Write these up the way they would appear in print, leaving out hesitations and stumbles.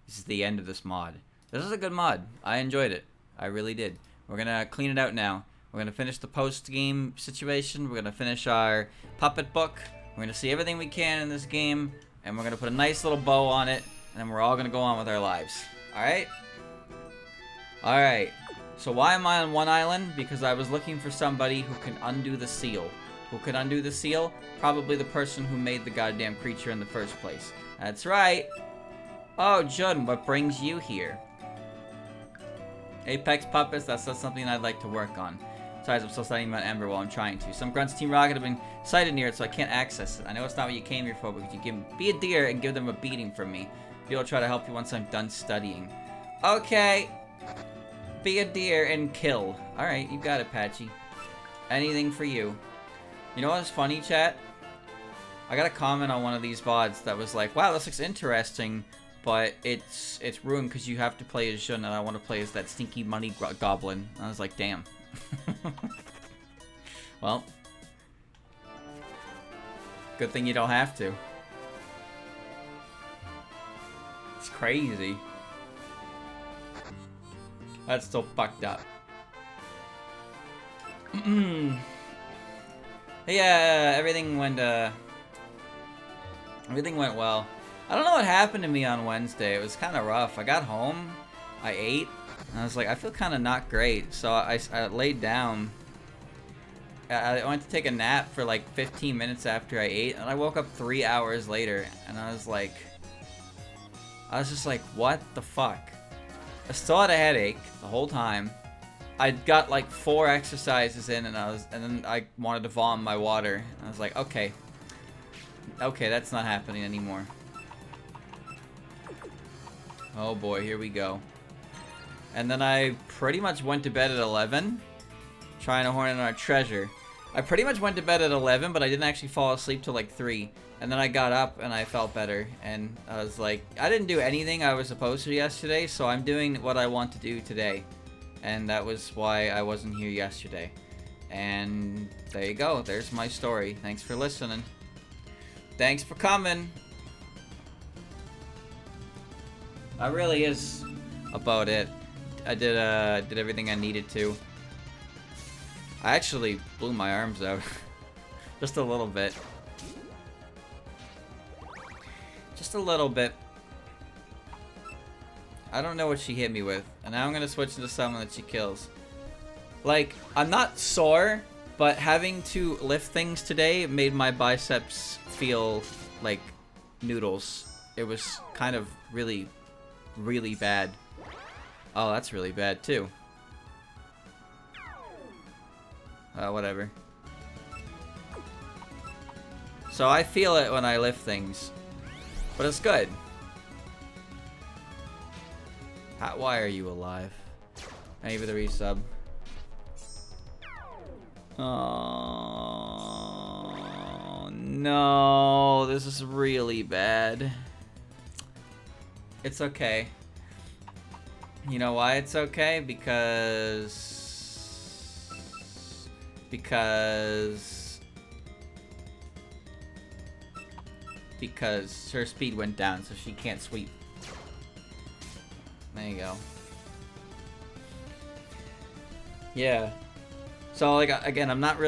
This is the end of this mod. This is a good mod. I enjoyed it. I really did. We're gonna clean it out now. We're gonna finish the post-game situation. We're gonna finish our puppet book. We're gonna see everything we can in this game, and we're gonna put a nice little bow on it, and then we're all gonna go on with our lives. Alright? Alright. So why am I on one island? Because I was looking for somebody who can undo the seal. Who could undo the seal? Probably the person who made the goddamn creature in the first place. That's right. Oh, Jun, what brings you here? Apex Puppets, that's something I'd like to work on. Besides, I'm still studying about Ember while I'm trying to. Some grunts Team Rocket have been sighted near it, so I can't access it. I know it's not what you came here for, but could you be a deer and give them a beating from me? Maybe I'll try to help you once I'm done studying. Okay. Be a deer and kill. Alright, you got it, Patchy. Anything for you. You know what's funny, chat? I got a comment on one of these VODs that was like, wow, this looks interesting, but it's ruined because you have to play as Jun, and I want to play as that stinky money goblin. And I was like, damn. Well, good thing you don't have to. It's crazy. That's still fucked up. Yeah, everything went well. I don't know what happened to me on Wednesday. It was kind of rough. I got home, I ate, and I was like, I feel kind of not great. So I laid down. I went to take a nap for like 15 minutes after I ate, and I woke up 3 hours later, and I was just like, what the fuck? I still had a headache the whole time. I got like 4 exercises in, and then I wanted to vomit my water. And I was like, okay, that's not happening anymore. Oh boy, here we go. And then I pretty much went to bed at 11, trying to horn in our treasure. I pretty much went to bed at 11, but I didn't actually fall asleep till like 3. And then I got up and I felt better, and I was like, I didn't do anything I was supposed to yesterday, so I'm doing what I want to do today. And that was why I wasn't here yesterday. And there you go. There's my story. Thanks for listening. Thanks for coming. That really is about it. I did everything I needed to. I actually blew my arms out. Just a little bit. Just a little bit. I don't know what she hit me with. And now I'm gonna switch into someone that she kills. Like, I'm not sore, but having to lift things today made my biceps feel like noodles. It was kind of really, really bad. Oh, that's really bad too. Whatever. So I feel it when I lift things. But it's good. Why are you alive? Thank you for the resub. Oh no, this is really bad. It's okay. You know why it's okay? Because her speed went down, so she can't sweep. There you go. Yeah. So, like, again, I'm not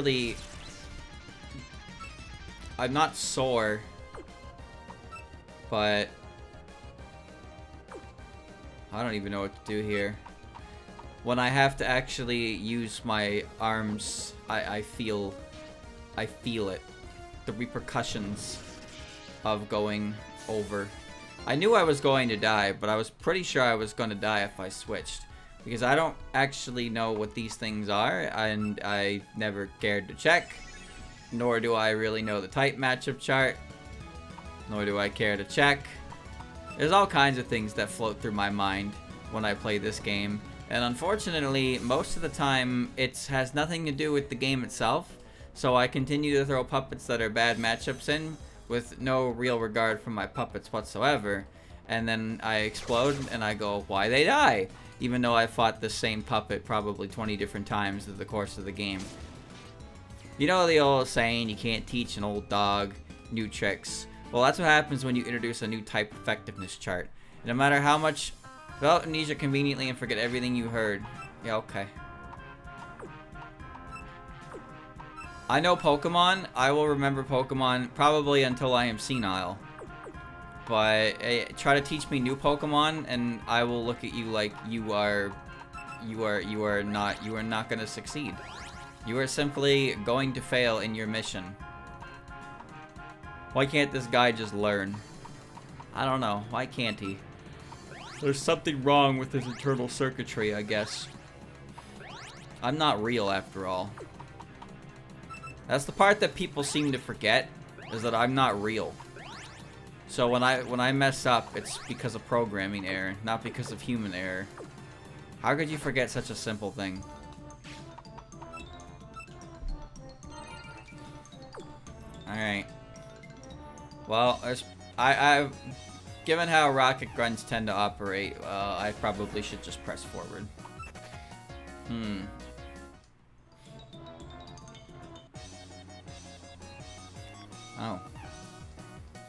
sore, but I don't even know what to do here. When I have to actually use my arms, I feel it. The repercussions of going over. I knew I was going to die, but I was pretty sure I was going to die if I switched. Because I don't actually know what these things are, and I never cared to check. Nor do I really know the type matchup chart. Nor do I care to check. There's all kinds of things that float through my mind when I play this game. And unfortunately, most of the time, it has nothing to do with the game itself. So I continue to throw puppets that are bad matchups in, with no real regard for my puppets whatsoever, and then I explode and I go, why they die? Even though I fought the same puppet probably 20 different times through the course of the game. You know the old saying, you can't teach an old dog new tricks. Well, that's what happens when you introduce a new type effectiveness chart. No matter how much... Develop amnesia conveniently and forget everything you heard. Yeah, okay. I know Pokemon. I will remember Pokemon probably until I am senile. But try to teach me new Pokemon, and I will look at you like you are not gonna succeed. You are simply going to fail in your mission. Why can't this guy just learn? I don't know. Why can't he? There's something wrong with his internal circuitry, I guess. I'm not real after all. That's the part that people seem to forget, is that I'm not real. So when I mess up, it's because of programming error, not because of human error. How could you forget such a simple thing? Alright. Well, I've given how rocket grunts tend to operate, I probably should just press forward. Oh.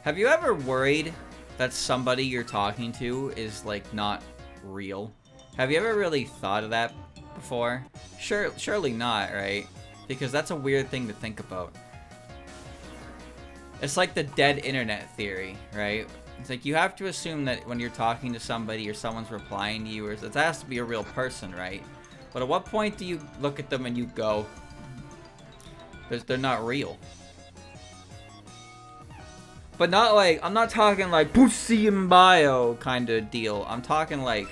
Have you ever worried that somebody you're talking to is, like, not real? Have you ever really thought of that before? Surely not, right? Because that's a weird thing to think about. It's like the dead internet theory, right? It's like you have to assume that when you're talking to somebody or someone's replying to you, or it has to be a real person, right? But at what point do you look at them and you go, they're not real? But not like, I'm not talking like pussy in bio kind of deal. I'm talking like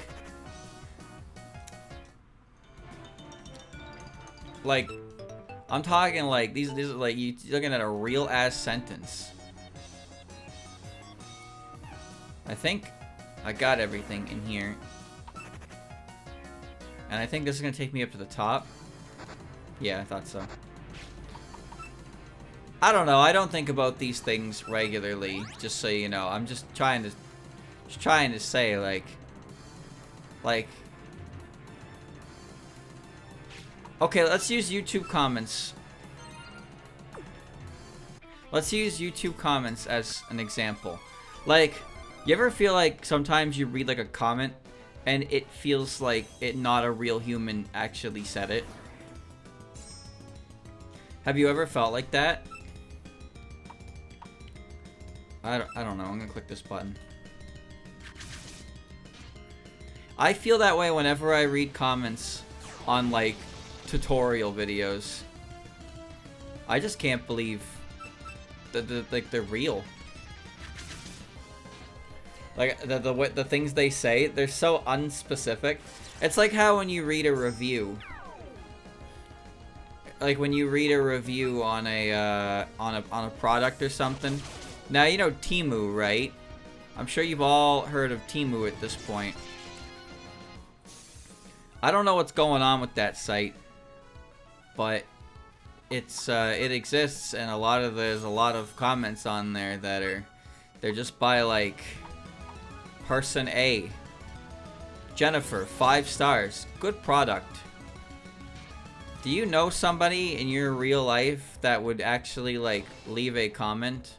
I'm talking like these are like you looking at a real ass sentence. I think I got everything in here. And I think this is gonna take me up to the top. Yeah, I thought so. I don't know, I don't think about these things regularly, just so you know. I'm just trying to say like okay, let's use YouTube comments. Let's use YouTube comments as an example. Like, you ever feel like sometimes you read like a comment and it feels like not a real human actually said it? Have you ever felt like that? I don't know. I'm gonna click this button. I feel that way whenever I read comments on like tutorial videos. I just can't believe that like they're real. Like the things they say, they're so unspecific. It's like how when you read a review. Like when you read a review on a product or something. Now, you know Temu, right? I'm sure you've all heard of Temu at this point. I don't know what's going on with that site, but it exists, and there's a lot of comments on there that they're just by like person A. Jennifer, 5 stars. Good product. Do you know somebody in your real life that would actually like leave a comment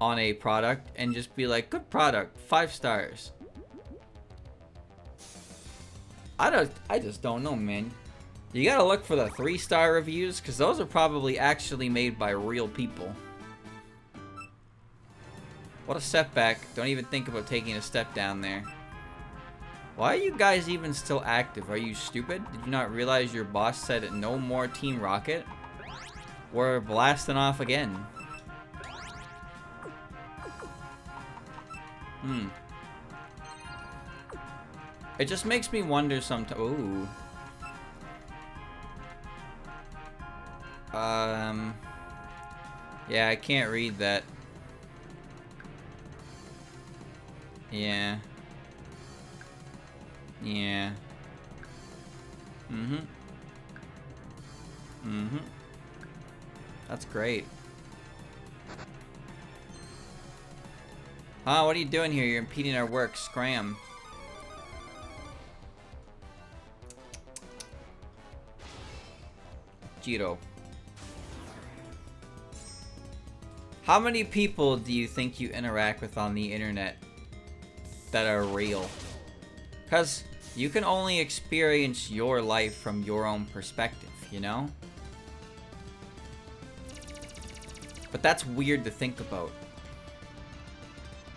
on a product and just be like, good product, 5 stars? I just don't know, man. You gotta look for the 3-star reviews, because those are probably actually made by real people. What a setback. Don't even think about taking a step down there. Why are you guys even still active? Are you stupid? Did you not realize your boss said no more Team Rocket? We're blasting off again. It just makes me wonder sometimes. Ooh. Yeah, I can't read that. Yeah. Yeah. That's great. Ah, what are you doing here? You're impeding our work. Scram. Jiro. How many people do you think you interact with on the internet? that are real. Because you can only experience your life from your own perspective, you know? But that's weird to think about.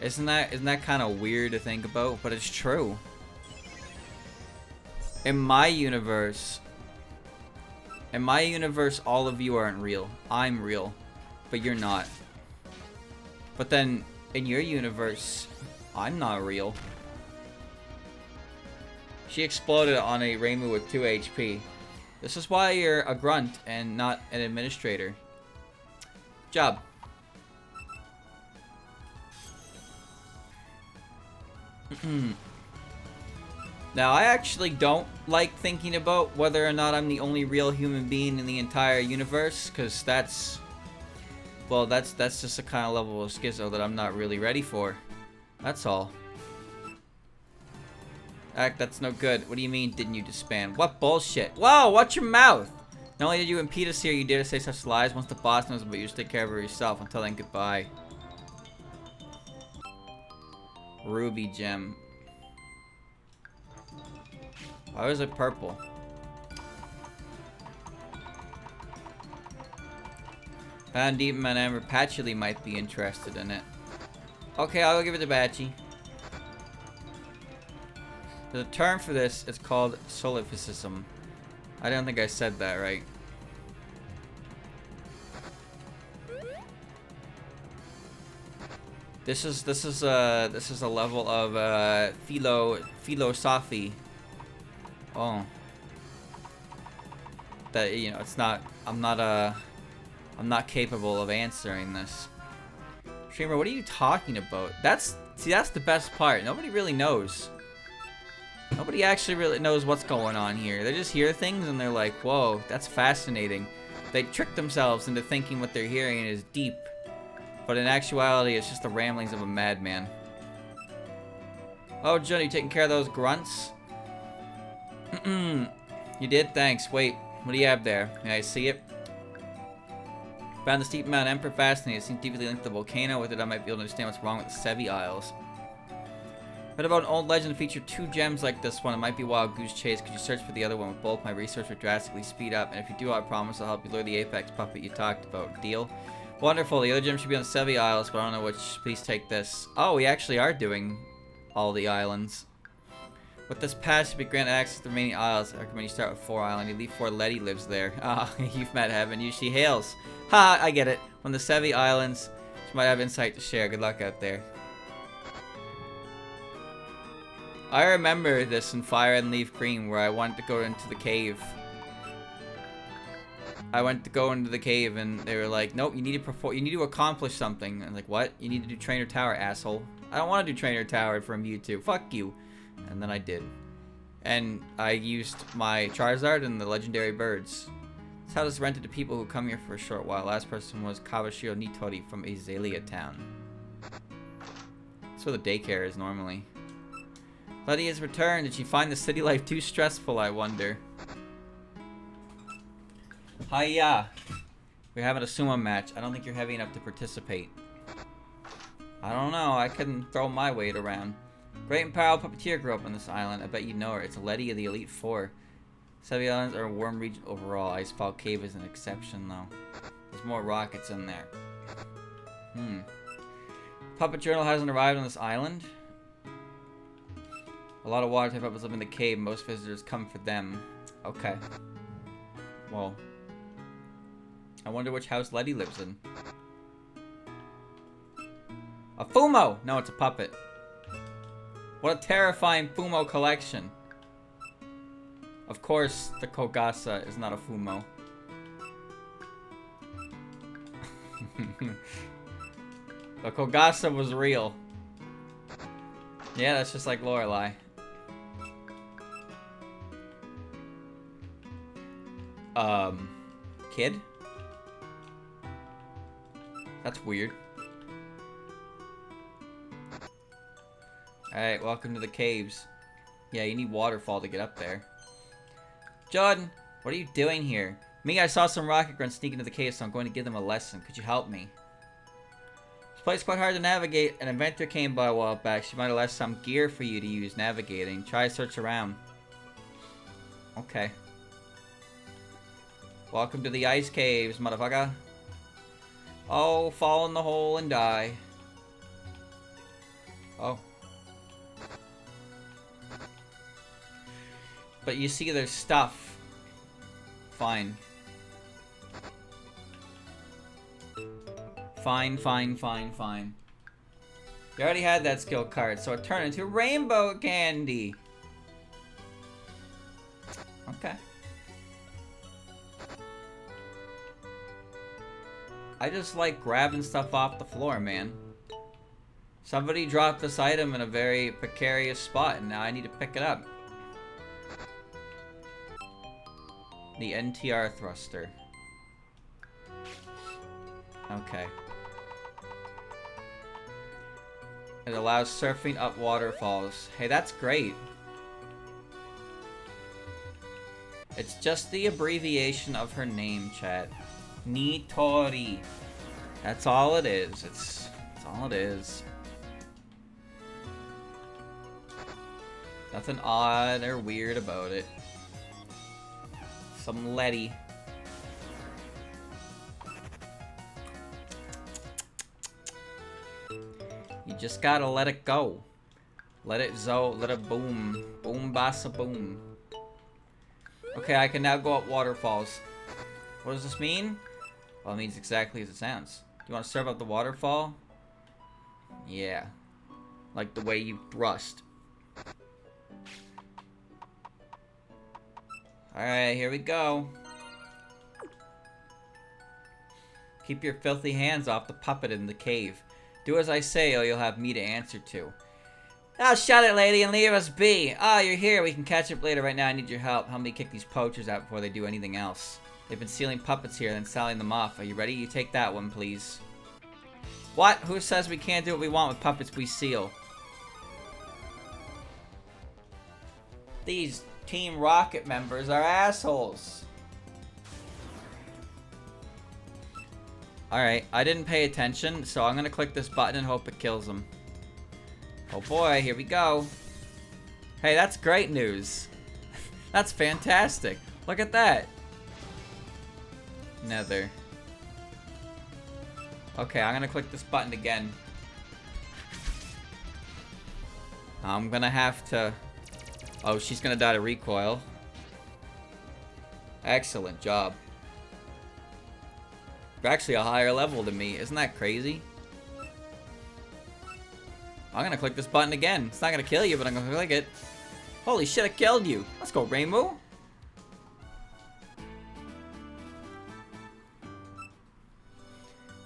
Isn't that kind of weird to think about? But it's true. In my universe, all of you aren't real. I'm real, but you're not. But then, in your universe, I'm not real. She exploded on a Rainbow with 2 HP. This is why you're a grunt and not an administrator. Job. Now, I actually don't like thinking about whether or not I'm the only real human being in the entire universe, because that's just a kind of level of schizo that I'm not really ready for. That's all. That's no good. What do you mean, didn't you disband? What bullshit? Whoa, watch your mouth! Not only did you impede us here, you dare to say such lies. Once the boss knows about you, just take care of her yourself. Until then, goodbye. Ruby gem. Why was it purple? Van Diepen and Amber Patchouli might be interested in it. Okay, I'll give it to Batchy. There's a term for this. It's called solipsism. I don't think I said that right. This is a level of philosophy. Oh. That, you know, it's not, I'm not capable of answering this. Streamer, what are you talking about? That's the best part. Nobody really knows. Nobody actually really knows what's going on here. They just hear things and they're like, whoa, that's fascinating. They trick themselves into thinking what they're hearing is deep. But in actuality, it's just the ramblings of a madman. Oh, Johnny, you taking care of those grunts? You did? Thanks. Wait, what do you have there? May I see it? Found the steep Mount Emperor fascinating. It seems deeply linked to the volcano. With it, I might be able to understand what's wrong with the Sevy Isles. Read about an old legend that featured 2 gems like this one. It might be Wild Goose Chase. Could you search for the other one? With both, my research would drastically speed up. And if you do, I promise I'll help you lure the apex puppet you talked about. Deal? Wonderful. The other gem should be on the Sevy Isles, but I don't know which. Please take this. Oh, we actually are doing all the islands. With this pass, you'll be granted access to the remaining isles. I recommend you start with 4 Island. You leave 4. Letty lives there. Ah, you've met heaven. You she hails. Ha! I get it. On the Sevy Islands, she might have insight to share. Good luck out there. I remember this in Fire and Leaf Green, where I wanted to go into the cave. I went to go into the cave, and they were like, "Nope, you need to perform. You need to accomplish something." I'm like, "What? You need to do Trainer Tower, asshole." I don't want to do Trainer Tower from YouTube. Fuck you. And then I did. And I used my Charizard and the legendary birds. This house is rented to people who come here for a short while. Last person was Kawashiro Nitori from Azalea Town. That's where the daycare is normally. Letty has returned. Did she find the city life too stressful, I wonder? Hiya! We're having a sumo match. I don't think you're heavy enough to participate. I don't know. I couldn't throw my weight around. Great and powerful puppeteer grew up on this island. I bet you know her. It's Letty of the Elite Four. Sevy Islands are a warm region overall. Icefall Cave is an exception, though. There's more rockets in there. Puppet Journal hasn't arrived on this island. A lot of water type puppets live in the cave. Most visitors come for them. Okay. Well. I wonder which house Letty lives in. A Fumo! No, it's a puppet. What a terrifying Fumo collection. Of course, the Kogasa is not a Fumo. The Kogasa was real. Yeah, that's just like Lorelei. Kid? That's weird. Alright, welcome to the caves. Yeah, you need waterfall to get up there. Jordan, what are you doing here? Me, I saw some rocket grunts sneak into the cave, so I'm going to give them a lesson. Could you help me? Place quite hard to navigate. An inventor came by a while back. She might have left some gear for you to use navigating. Try to search around. Okay. Welcome to the ice caves, motherfucker. Oh, fall in the hole and die. Oh. But you see there's stuff. Fine. Fine, fine, fine, fine. You already had that skill card, so it turned into rainbow candy. Okay. I just like grabbing stuff off the floor, man. Somebody dropped this item in a very precarious spot, and now I need to pick it up. The NTR thruster. Okay. It allows surfing up waterfalls. Hey, that's great. It's just the abbreviation of her name, chat. Nitori. That's all it is. That's all it is. Nothing odd or weird about it. Some Letty. You just gotta let it go. Let it let it boom. Boom bassa boom. Okay, I can now go up waterfalls. What does this mean? Well, it means exactly as it sounds. Do you want to serve up the waterfall? Yeah. Like the way you thrust. Alright, here we go. Keep your filthy hands off the puppet in the cave. Do as I say, or you'll have me to answer to. Now shut it, lady, and leave us be. Ah, you're here. We can catch up later. Right now, I need your help. Help me kick these poachers out before they do anything else. They've been stealing puppets here, then selling them off. Are you ready? You take that one, please. What? Who says we can't do what we want with puppets we steal? These Team Rocket members are assholes. Alright, I didn't pay attention, so I'm gonna click this button and hope it kills them. Oh boy, here we go. Hey, that's great news. That's fantastic. Look at that. Nether. Okay, I'm gonna click this button again. I'm gonna have to... Oh, she's gonna die to recoil. Excellent job. You're actually a higher level than me. Isn't that crazy? I'm gonna click this button again. It's not gonna kill you, but I'm gonna click it. Holy shit, it killed you. Let's go, Rainbow.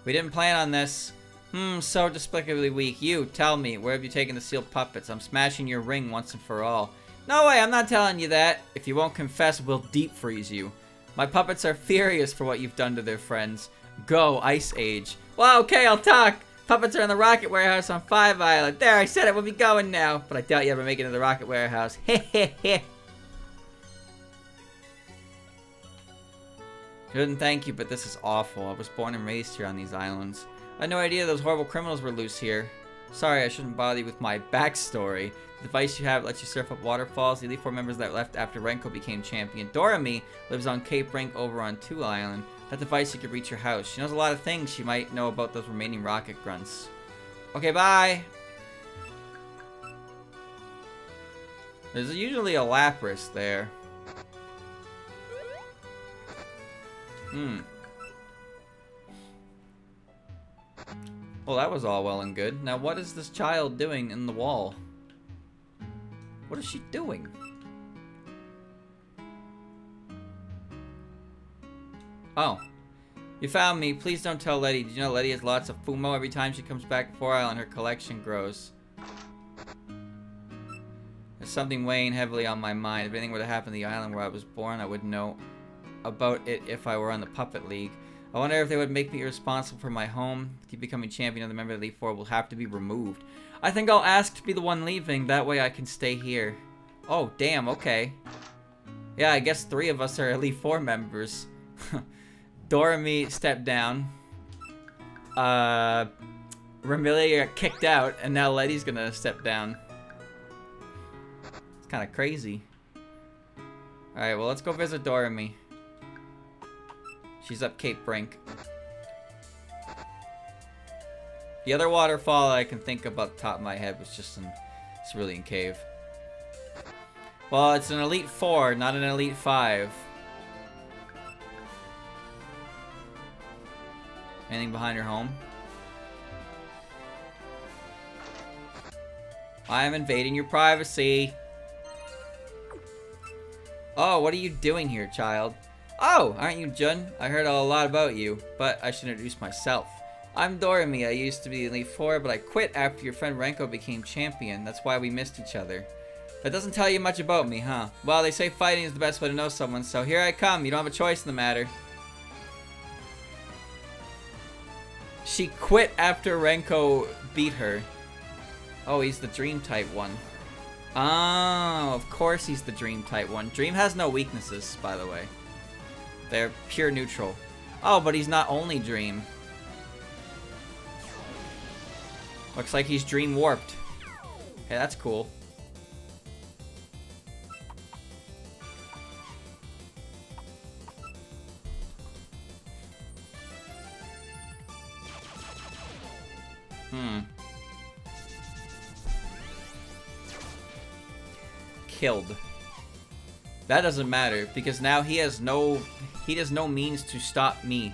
We didn't plan on this. So despicably weak. You, tell me, where have you taken the sealed puppets? I'm smashing your ring once and for all. No way, I'm not telling you that. If you won't confess, we'll deep freeze you. My puppets are furious for what you've done to their friends. Go, Ice Age. Well, okay, I'll talk. Puppets are in the rocket warehouse on 5 Island. There, I said it, we'll be going now. But I doubt you ever make it to the rocket warehouse. Heh. Couldn't thank you, but this is awful. I was born and raised here on these islands. I had no idea those horrible criminals were loose here. Sorry, I shouldn't bother you with my backstory. The device you have lets you surf up waterfalls. The elite 4 members that left after Renko became champion. Dorami lives on Cape Rink over on Touhou Island. That device you could reach your house. She knows a lot of things she might know about those remaining rocket grunts. Okay, bye! There's usually a Lapras there. Well, that was all well and good. Now, what is this child doing in the wall? What is she doing? Oh. You found me. Please don't tell Letty. Did you know Letty has lots of Fumo? Every time she comes back to 4 Island, her collection grows. There's something weighing heavily on my mind. If anything were to happen to the island where I was born, I would know about it if I were on the Puppet League. I wonder if they would make me responsible for my home. Keep becoming champion of the member of the Elite Four will have to be removed. I think I'll ask to be the one leaving. That way I can stay here. Oh, damn, okay. Yeah, I guess 3 of us are Elite Four members. Dorami stepped down. Remilia got kicked out, and now Letty's gonna step down. It's kind of crazy. Alright, well, let's go visit Doremi. She's up Cape Brink. The other waterfall I can think of off the top of my head was just in Cerulean Cave. Well, it's an Elite 4, not an Elite 5. Anything behind your home? I am invading your privacy. Oh, what are you doing here, child? Oh, aren't you Jun? I heard a lot about you, but I should introduce myself. I'm Doremi. I used to be Elite 4, but I quit after your friend Renko became champion. That's why we missed each other. That doesn't tell you much about me, huh? Well, they say fighting is the best way to know someone, so here I come. You don't have a choice in the matter. She quit after Renko beat her. Oh, he's the Dream type one. Oh, of course he's the Dream type one. Dream has no weaknesses, by the way. They're pure neutral. Oh, but he's not only Dream. Looks like he's Dream warped. Hey, that's cool. Killed. That doesn't matter because now he has no means to stop me.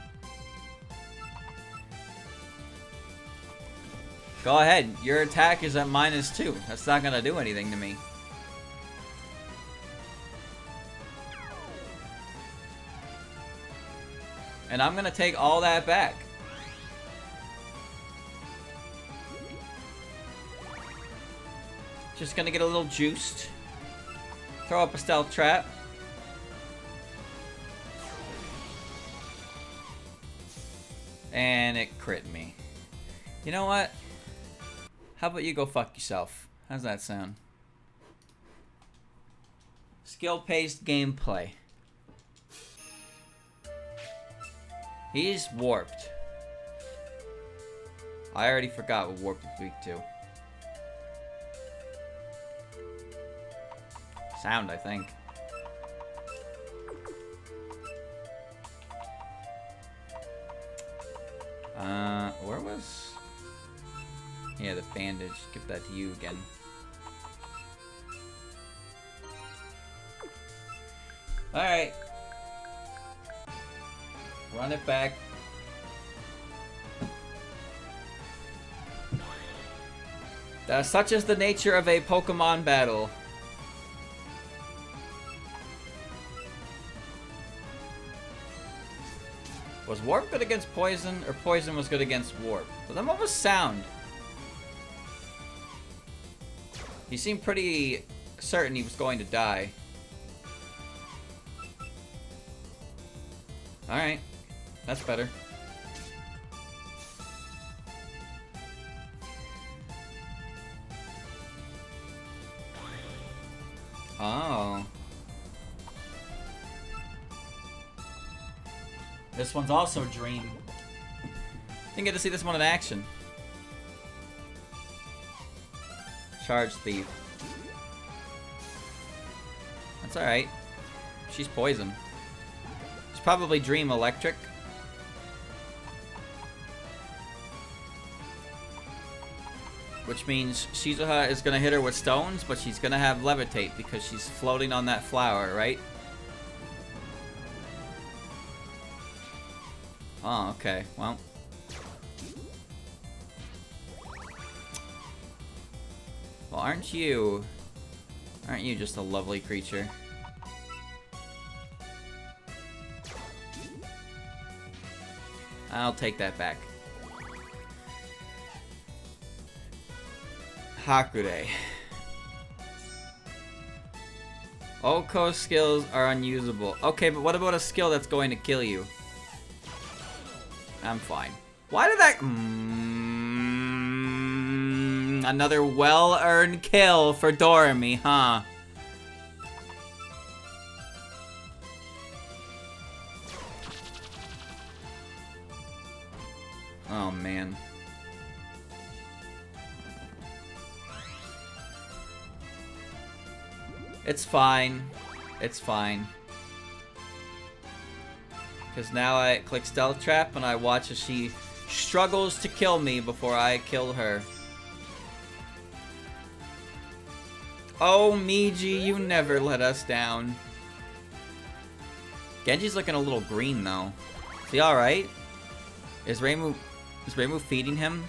Go ahead, your attack is at -2. That's not gonna do anything to me. And I'm gonna take all that back. Just gonna get a little juiced. Throw up a stealth trap. And it crit me. You know what? How about you go fuck yourself? How's that sound? Skill-paced gameplay. He's warped. I already forgot what warp is weak to. Sound, I think. Where was... Yeah, the bandage. Give that to you again. Alright. Run it back. Such is the nature of a Pokemon battle. Was Warp good against Poison, or Poison was good against Warp? But then what was Sound? He seemed pretty certain he was going to die. Alright. That's better. Oh. This one's also Dream. Didn't get to see this one in action. Charge Thief. That's alright. She's Poison. It's probably Dream Electric. Which means Shizuha is gonna hit her with stones, but she's gonna have Levitate because she's floating on that flower, right? Oh, okay. Well. Well, aren't you just a lovely creature? I'll take that back. Hakure. Oko's skills are unusable. Okay, but what about a skill that's going to kill you? I'm fine. Why did that... another well-earned kill for Doremi, huh? Oh, man. It's fine. It's fine. Because now I click Stealth Trap and I watch as she struggles to kill me before I kill her. Oh, Miji, you never let us down. Genji's looking a little green, though. Is he alright? Is Reimu feeding him?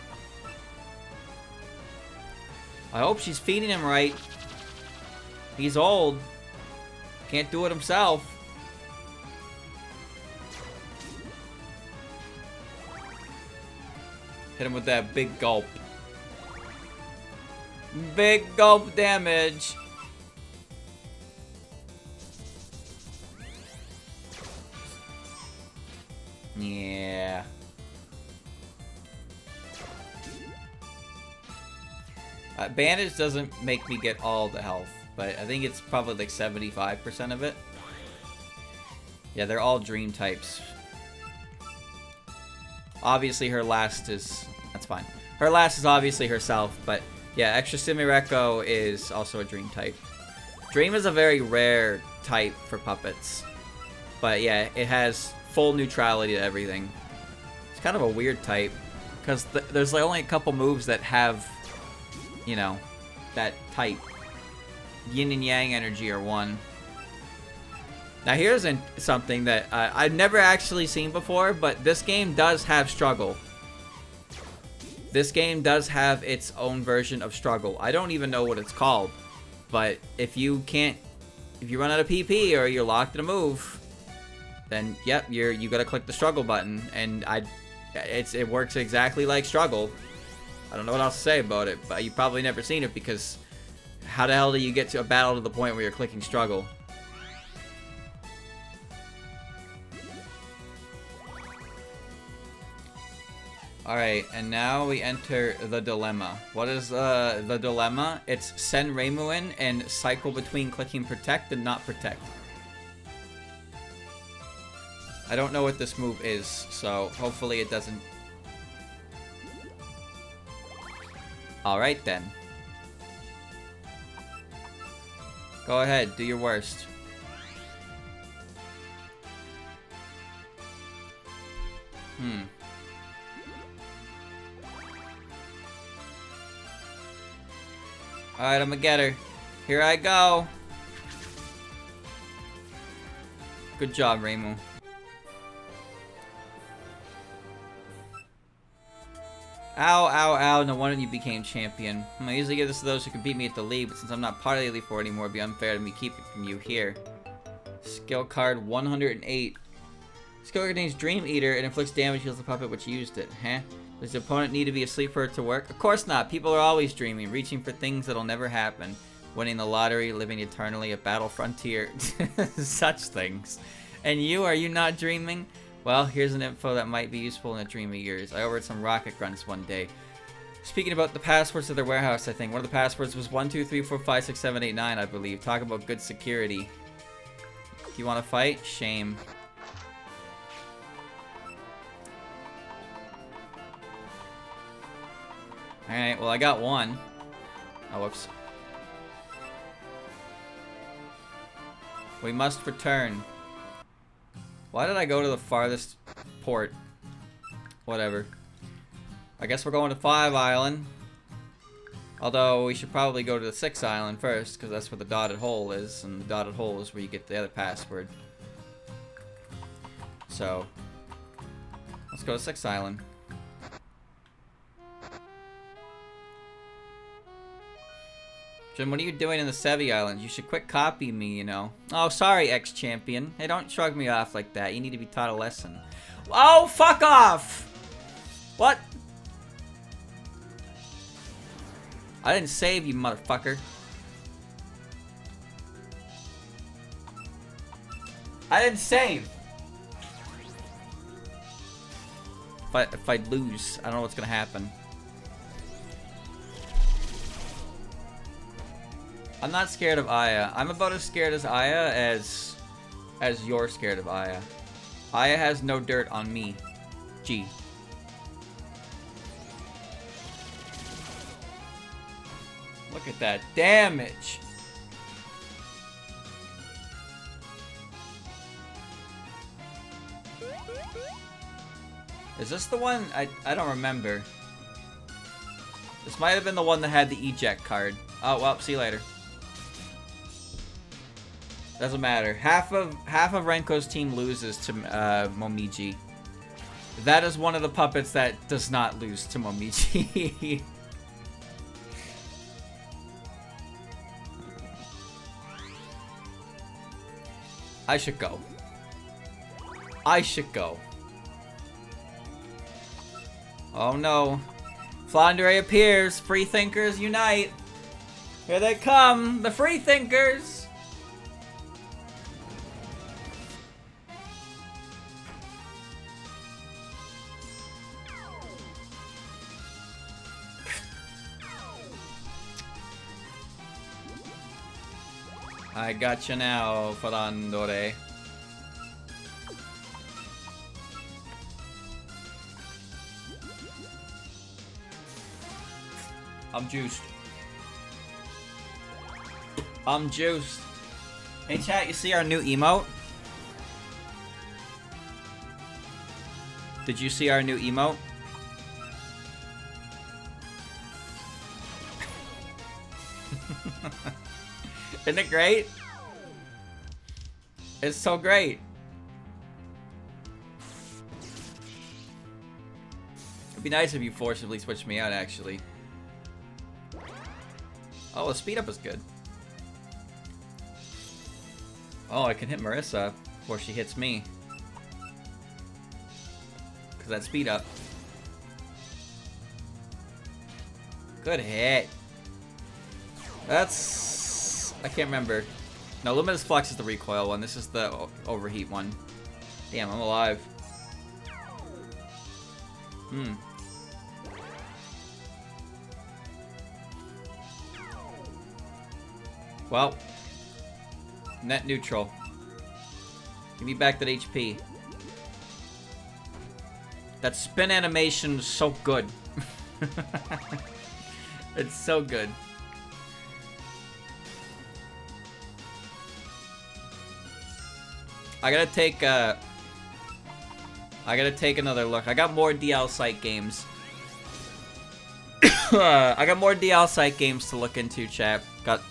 I hope she's feeding him right. He's old. Can't do it himself. Hit him with that big gulp. Big gulp damage. Yeah. Bandage doesn't make me get all the health, but I think it's probably like 75% of it. Yeah, they're all dream types. Obviously, her last is... That's fine. Her last is obviously herself, but yeah, Extra Sumireko is also a dream type. Dream is a very rare type for puppets. But yeah, it has full neutrality to everything. It's kind of a weird type, because there's like only a couple moves that have, you know, that type. Yin and Yang energy are one. Now here's something that I've never actually seen before, but this game does have struggle. This game does have its own version of struggle. I don't even know what it's called, but if you run out of PP or you're locked in a move, then yep, you gotta click the struggle button, and it works exactly like struggle. I don't know what else to say about it, but you've probably never seen it, because how the hell do you get to a battle to the point where you're clicking struggle? Alright, and now we enter the dilemma. What is the dilemma? It's send Reimu in and cycle between clicking protect and not protect. I don't know what this move is, so hopefully it doesn't... Alright then. Go ahead, do your worst. Alright, I'm gonna get her. Here I go. Good job, Reimu. Ow, ow, ow. No wonder you became champion. I usually give this to those who can beat me at the league, but since I'm not part of the Elite Four anymore, it'd be unfair to me keeping from you here. Skill card 108. Skill card contains Dream Eater. It inflicts damage, heals the puppet which used it. Huh? Does the opponent need to be asleep for it to work? Of course not. People are always dreaming, reaching for things that'll never happen. Winning the lottery, living eternally, a battle frontier. Such things. And you, are you not dreaming? Well, here's an info that might be useful in a dream of yours. I overheard some rocket grunts one day. Speaking about the passwords to their warehouse, I think. One of the passwords was 123456789, I believe. Talk about good security. Do you want to fight? Shame. Alright, well I got one. Oh, whoops. We must return. Why did I go to the farthest port? Whatever. I guess we're going to 5 Island. Although, we should probably go to the 6 Island first, because that's where the dotted hole is, and the dotted hole is where you get the other password. So, let's go to 6 Island. Jim, what are you doing in the Sevy Islands? You should quit copying me, you know. Oh, sorry, ex-champion. Hey, don't shrug me off like that. You need to be taught a lesson. Oh, fuck off! What? I didn't save you, motherfucker. I didn't save. If I lose, I don't know what's gonna happen. I'm not scared of Aya. I'm about as scared as Aya as you're scared of Aya. Aya has no dirt on me. G. Look at that damage. Is this the one? I don't remember. This might have been the one that had the eject card. Oh, well, see you later. Doesn't matter. Half of Renko's team loses to Momiji. That is one of the puppets that does not lose to Momiji. I should go. I should go. Oh no. Flandre appears. Free thinkers unite. Here they come. The free thinkers. I gotcha now, Flandre. I'm juiced. I'm juiced. Hey chat, you see our new emote? Did you see our new emote? Isn't it great? It's so great. It'd be nice if you forcibly switched me out, actually. Oh, the speed up is good. Oh, I can hit Marissa before she hits me. Because that speed up. Good hit. That's... I can't remember. No, Luminous Flux is the recoil one. This is the overheat one. Damn, I'm alive. Well, net neutral. Give me back that HP. That spin animation is so good. It's so good. I gotta take another look. I got more DL site games. I got more DL site games to look into, chat. Got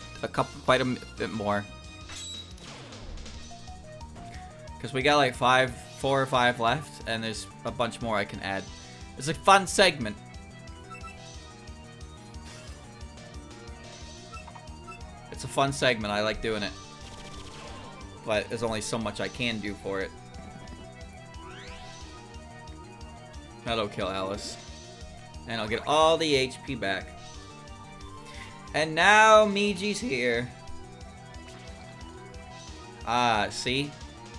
quite a bit more. Because we got like 4 or 5 left, and there's a bunch more I can add. It's a fun segment. It's a fun segment. I like doing it. But there's only so much I can do for it. That'll kill Alice. And I'll get all the HP back. And now Miji's here. Ah, see?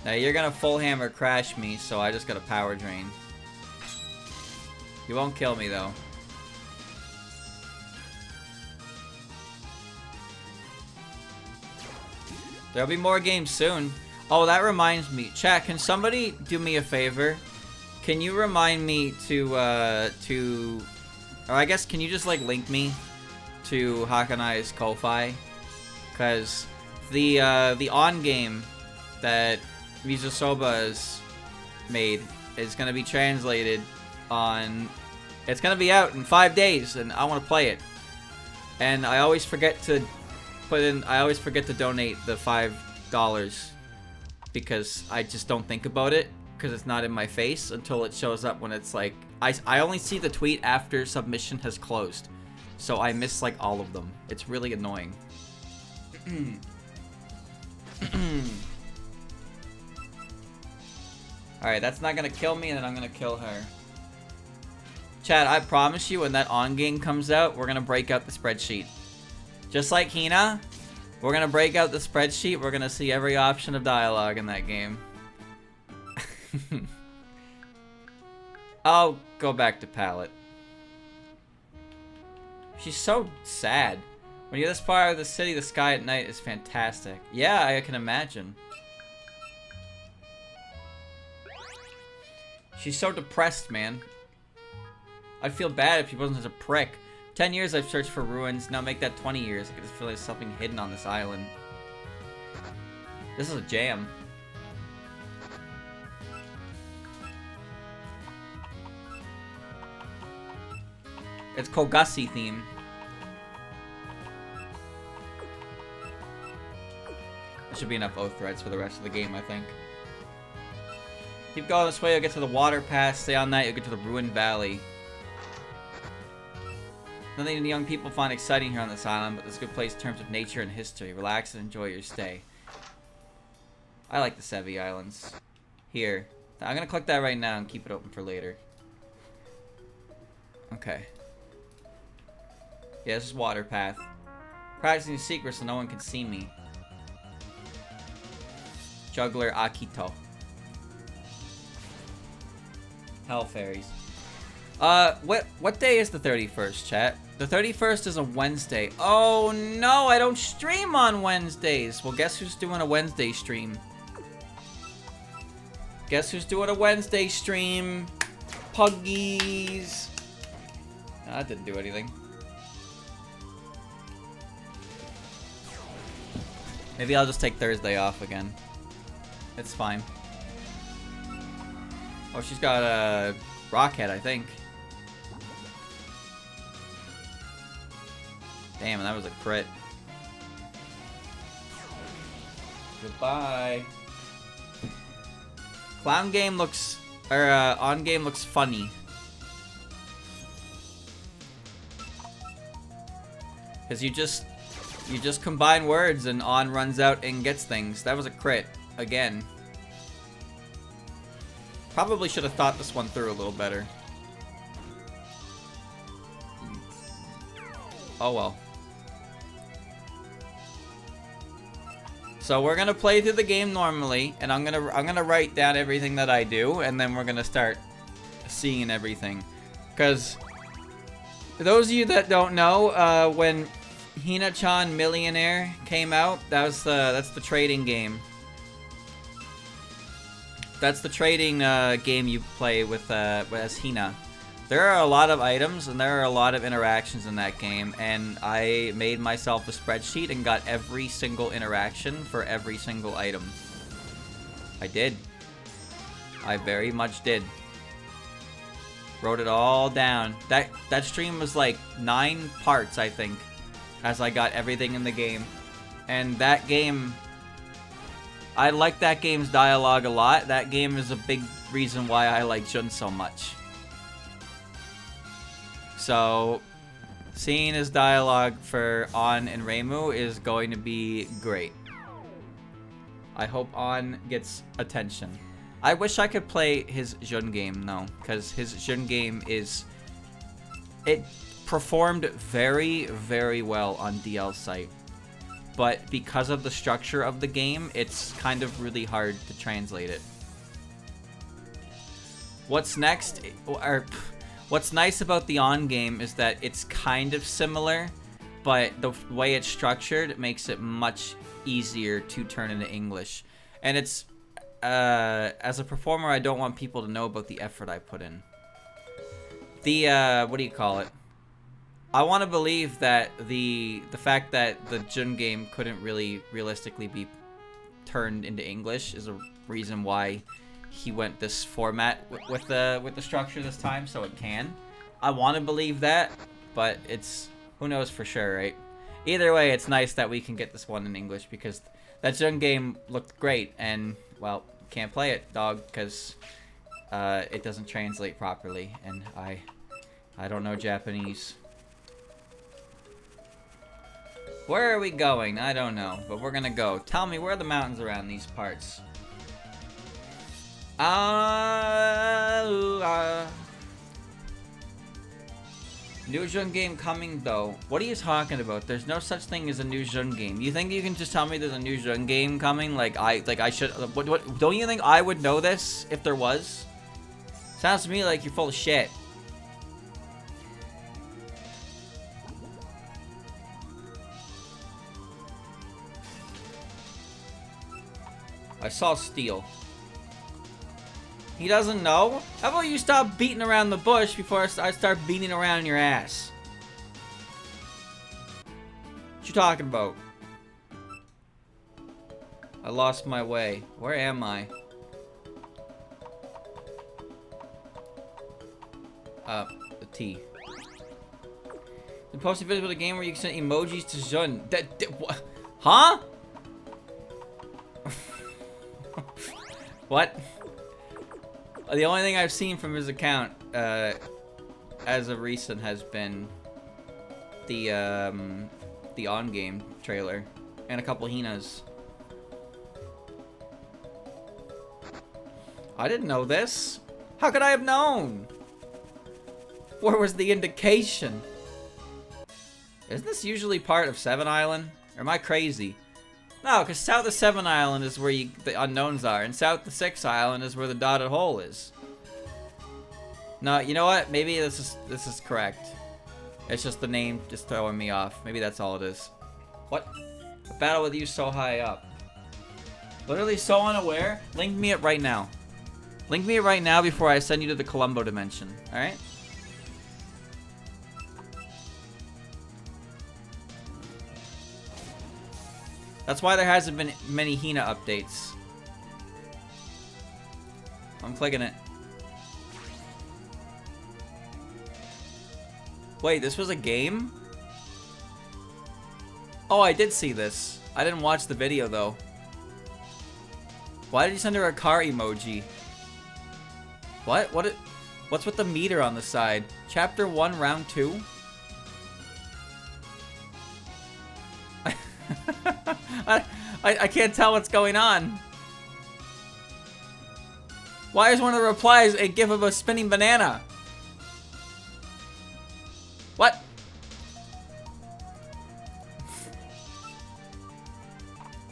Now you're gonna full hammer crash me, so I just got a power drain. You won't kill me though. There'll be more games soon. Oh, that reminds me. Chat, can somebody do me a favor? Can you remind me to, or I guess, can you just, like, link me to Hakanai's Ko-Fi? Because the on-game that Mizusoba's made is going to be translated on... It's going to be out in 5 days, and I want to play it. And I always forget to donate the $5 because I just don't think about it because it's not in my face until it shows up when it's like I only see the tweet after submission has closed, so I miss like all of them. It's really annoying. Alright, that's not gonna kill me, and then I'm gonna kill her. Chad, I promise you when that on game comes out, we're gonna break out the spreadsheet. Just like Hina, we're gonna break out the spreadsheet. We're gonna see every option of dialogue in that game. I'll go back to Palette. She's so sad. When you're this far out of the city, the sky at night is fantastic. Yeah, I can imagine. She's so depressed, man. I'd feel bad if she wasn't such a prick. 10 years I've searched for ruins, now make that 20 years. I just feel like there's something hidden on this island. This is a jam. It's Kogassi theme. There should be enough oath threads for the rest of the game, I think. Keep going this way, you'll get to the water pass. Stay on that, you'll get to the ruined valley. Nothing the young people find exciting here on this island, but it's a good place in terms of nature and history. Relax and enjoy your stay. I like the Sevy Islands. Here. I'm gonna click that right now and keep it open for later. Okay. Yeah, this is water path. Practicing secrets so no one can see me. Juggler Akito. Hell fairies. What day is the 31st, chat? The 31st is a Wednesday. Oh no, I don't stream on Wednesdays. Well, guess who's doing a Wednesday stream? Guess who's doing a Wednesday stream? Puggies. No, that didn't do anything. Maybe I'll just take Thursday off again. It's fine. Oh, she's got a Rockhead, I think. Damn, that was a crit. Goodbye. Clown game looks, or on game looks funny. Cause you just combine words and on runs out and gets things. That was a crit again. Probably should have thought this one through a little better. Oh well. So we're gonna play through the game normally, and I'm gonna write down everything that I do, and then we're gonna start seeing everything. Cause for those of you that don't know, when Hina-chan Millionaire came out, that's the trading game. That's the trading game you play with as Hina. There are a lot of items and there are a lot of interactions in that game, and I made myself a spreadsheet and got every single interaction for every single item. I did. I very much did. Wrote it all down. That stream was like 9 parts, I think, as I got everything in the game. And that game, I like that game's dialogue a lot. That game is a big reason why I like Jun so much. So, seeing his dialogue for On and Reimu is going to be great. I hope On gets attention. I wish I could play his Jun game, though, because his Jun game it performed very, very well on DL's site. But because of the structure of the game, it's kind of really hard to translate it. What's next, or what's nice about the On game is that it's kind of similar, but the way it's structured makes it much easier to turn into English. And it's, as a performer, I don't want people to know about the effort I put in. The, what do you call it? I want to believe that the fact that the Jun game couldn't really realistically be turned into English is a reason why he went this format with the structure this time, so it can. I want to believe that, but it's, who knows for sure, right? Either way, it's nice that we can get this one in English, because that Jun game looked great, and, well, can't play it, dog, because it doesn't translate properly, and I don't know Japanese. Where are we going? I don't know, but we're gonna go. Tell me, where are the mountains around these parts? New Jun game coming, though. What are you talking about? There's no such thing as a new Jun game. You think you can just tell me there's a new Jun game coming? Like I should. What? Don't you think I would know this if there was? Sounds to me like you're full of shit. I saw steel. He doesn't know? How about you stop beating around the bush before I start beating around your ass? What you talking about? I lost my way. Where am I? The T. The posted video with a game where you can send emojis to Jun. Huh? What? The only thing I've seen from his account, as of recent, has been the on-game trailer and a couple Hinas. I didn't know this. How could I have known? Where was the indication? Isn't this usually part of Sevy Island? Or am I crazy? No, because south of Sevy Island is where the unknowns are, and south of 6 Island is where the dotted hole is. No, you know what? Maybe this is correct. It's just the name just throwing me off. Maybe that's all it is. What? A battle with you so high up. Literally so unaware. Link me it right now. Link me it right now before I send you to the Columbo dimension. Alright? That's why there hasn't been many Hina updates. I'm clicking it. Wait, this was a game? Oh, I did see this. I didn't watch the video though. Why did you send her a car emoji? What? What's with the meter on the side? Chapter 1, round 2? I can't tell what's going on. Why is one of the replies a gif of a spinning banana? What?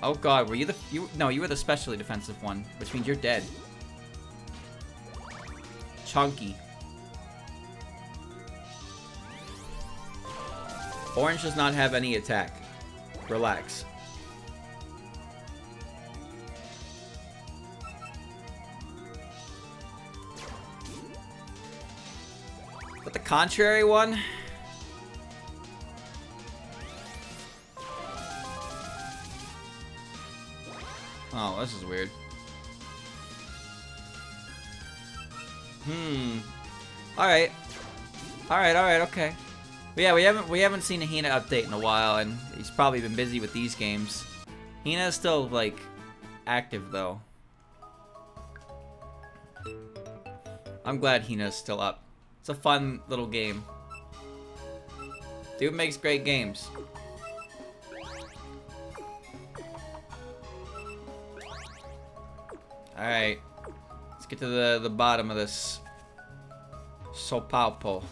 Oh god, were you the no, you were the specially defensive one, which means you're dead. Chunky. Orange does not have any attack. Relax. But the contrary one? Oh, this is weird. Alright. Alright, okay. But yeah, we haven't seen a Hina update in a while, and he's probably been busy with these games. Hina is still, like, active, though. I'm glad Hina's still up. It's a fun little game. Dude makes great games. Alright. Let's get to the bottom of this. Sopalpo.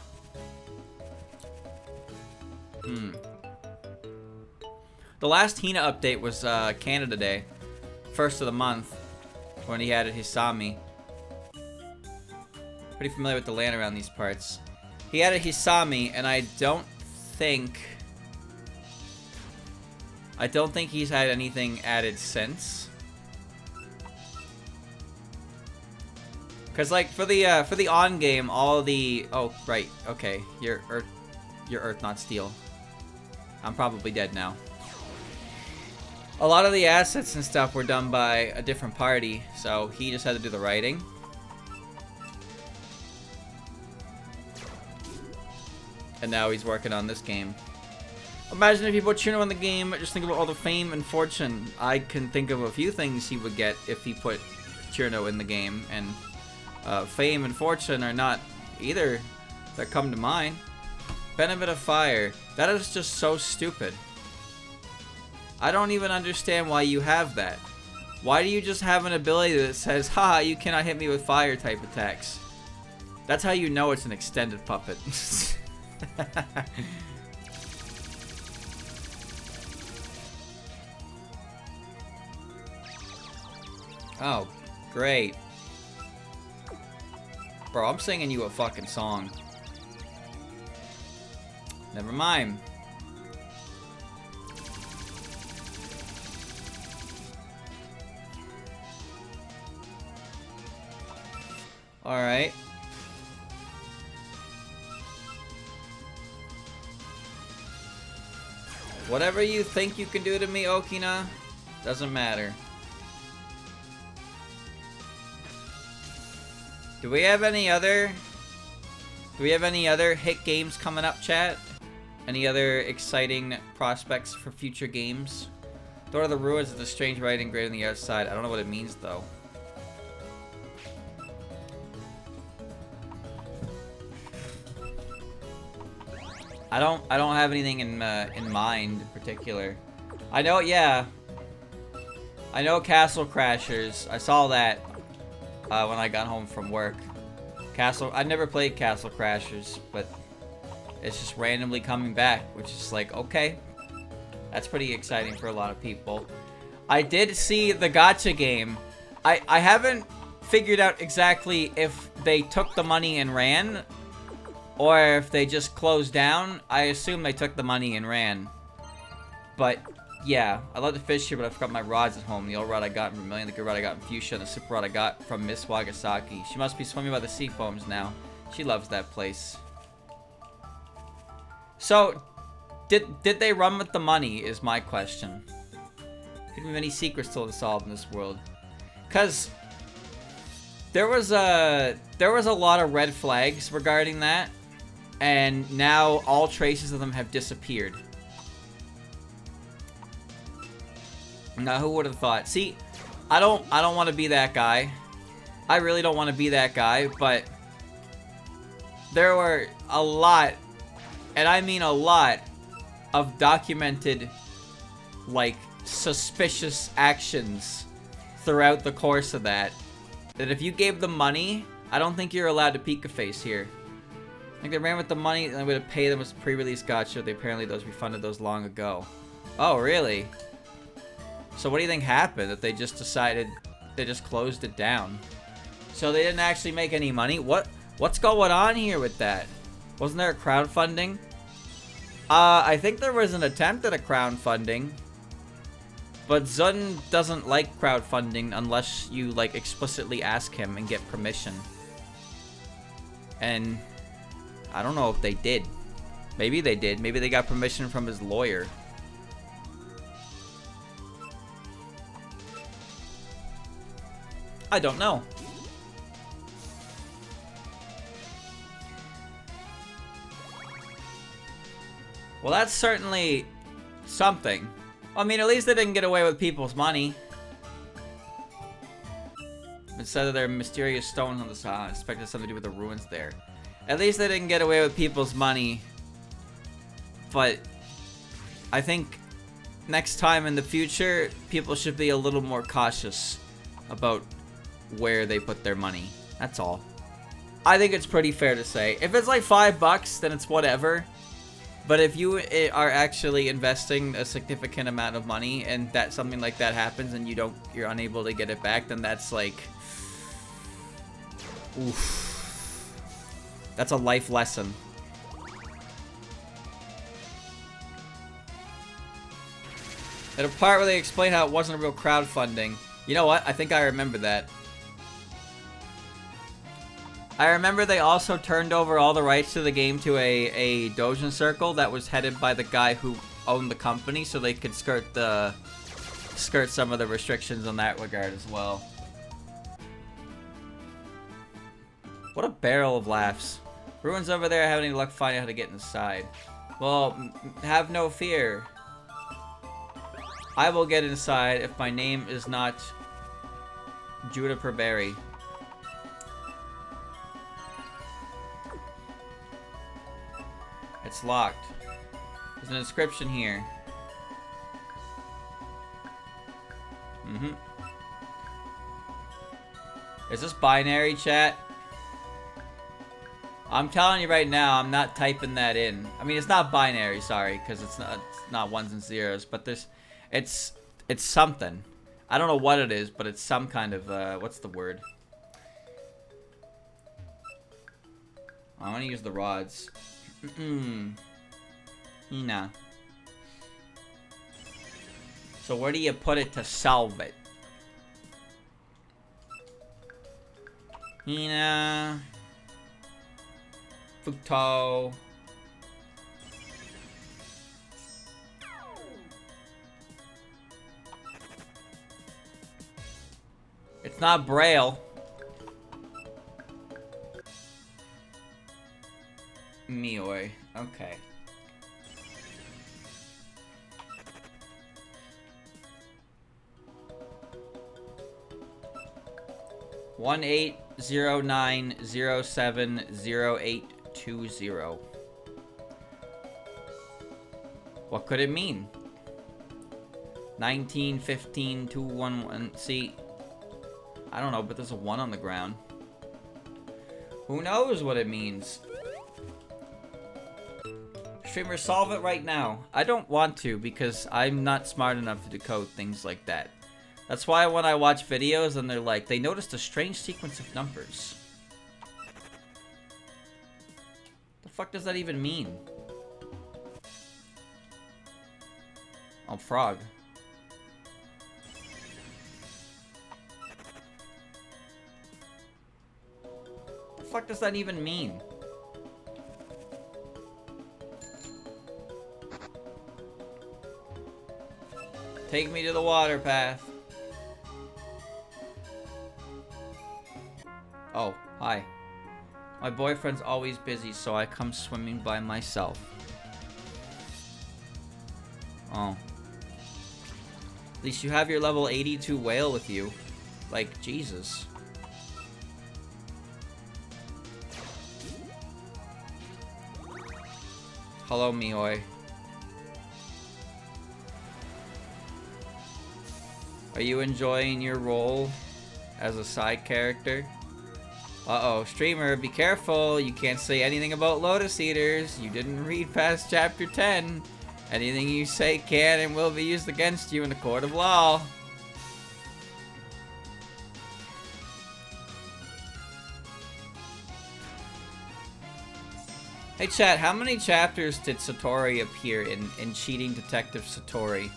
The last Hina update was Canada Day. First of the month. When he added Hisami. Pretty familiar with the land around these parts. He added Hisami, and I don't think he's had anything added since. Cause like for the on game, all the right, okay, you're Earth, not Steel. I'm probably dead now. A lot of the assets and stuff were done by a different party, so he just had to do the writing. And now he's working on this game. Imagine if he put Chuno in the game, just think about all the fame and fortune. I can think of a few things he would get if he put Chuno in the game, and fame and fortune are not either that come to mind. Benefit of Fire. That is just so stupid. I don't even understand why you have that. Why do you just have an ability that says, haha, you cannot hit me with fire type attacks? That's how you know it's an extended puppet. Oh, great. Bro, I'm singing you a fucking song. Never mind. Alright. Whatever you think you can do to me, Okina, doesn't matter. Do we have any other hit games coming up, chat? Any other exciting prospects for future games? Door to the Ruins is the strange writing engraved on the outside. I don't know what it means though. I don't have anything in mind in particular. I know, yeah. I know Castle Crashers. I saw that when I got home from work. I never played Castle Crashers, but it's just randomly coming back, which is like, okay. That's pretty exciting for a lot of people. I did see the gacha game. I haven't figured out exactly if they took the money and ran, or if they just closed down. I assume they took the money and ran. But, yeah. I love to fish here, but I forgot my rods at home. The old rod I got in Vermilion, the good rod I got in Fuchsia, and the super rod I got from Miss Wagasaki. She must be swimming by the sea foams now. She loves that place. So, did they run with the money, is my question. Could be many secrets still to solve in this world. Because there was a lot of red flags regarding that. And now all traces of them have disappeared. Now who would have thought? See, I don't want to be that guy. I really don't want to be that guy, but there were a lot, and I mean a lot, of documented, like, suspicious actions throughout the course of that. That if you gave them money, I don't think you're allowed to peek a face here. I think they ran with the money and they would have paid them as pre-release gacha. They apparently refunded those long ago. Oh, really? So what do you think happened? That they just decided, they just closed it down. So they didn't actually make any money? What's going on here with that? Wasn't there a crowdfunding? I think there was an attempt at a crowdfunding. But Zun doesn't like crowdfunding unless you, like, explicitly ask him and get permission. And I don't know if they did. Maybe they did. Maybe they got permission from his lawyer. I don't know. Well, that's certainly something. I mean, at least they didn't get away with people's money. Instead of their mysterious stones on the side, I expected something to do with the ruins there. At least they didn't get away with people's money. But I think next time in the future, people should be a little more cautious about where they put their money. That's all. I think it's pretty fair to say. If it's like $5, then it's whatever. But if you are actually investing a significant amount of money and that something like that happens and you're unable to get it back, then that's like, oof. That's a life lesson. At a part where they explain how it wasn't a real crowdfunding. You know what? I think I remember that. I remember they also turned over all the rights to the game to a Dojin circle that was headed by the guy who owned the company, so they could skirt some of the restrictions on that regard as well. What a barrel of laughs. Ruins over there, having any luck finding how to get inside. Well, have no fear. I will get inside if my name is not Juniper Berry. It's locked. There's an inscription here. Is this binary, chat? I'm telling you right now, I'm not typing that in. I mean, it's not binary, sorry, because it's not ones and zeros, but it's something. I don't know what it is, but it's some kind of, what's the word? I want to use the rods. Nah. So where do you put it to solve it? Hina. Futo. It's not Braille. Mioi. Okay. 1809070820. What could it mean? 1915-211. See, I don't know, but there's a 1 on the ground. Who knows what it means? Streamer, solve it right now. I don't want to because I'm not smart enough to decode things like that. That's why when I watch videos and they're like, they noticed a strange sequence of numbers. The fuck does that even mean? Oh, frog. The fuck does that even mean? Take me to the water path. Oh, hi. My boyfriend's always busy, so I come swimming by myself. Oh. At least you have your level 82 whale with you. Like, Jesus. Hello, Mioi. Are you enjoying your role as a side character? Uh-oh, streamer, be careful. You can't say anything about Lotus Eaters. You didn't read past chapter 10. Anything you say can and will be used against you in the court of law. Hey chat, how many chapters did Satori appear in Cheating Detective Satori?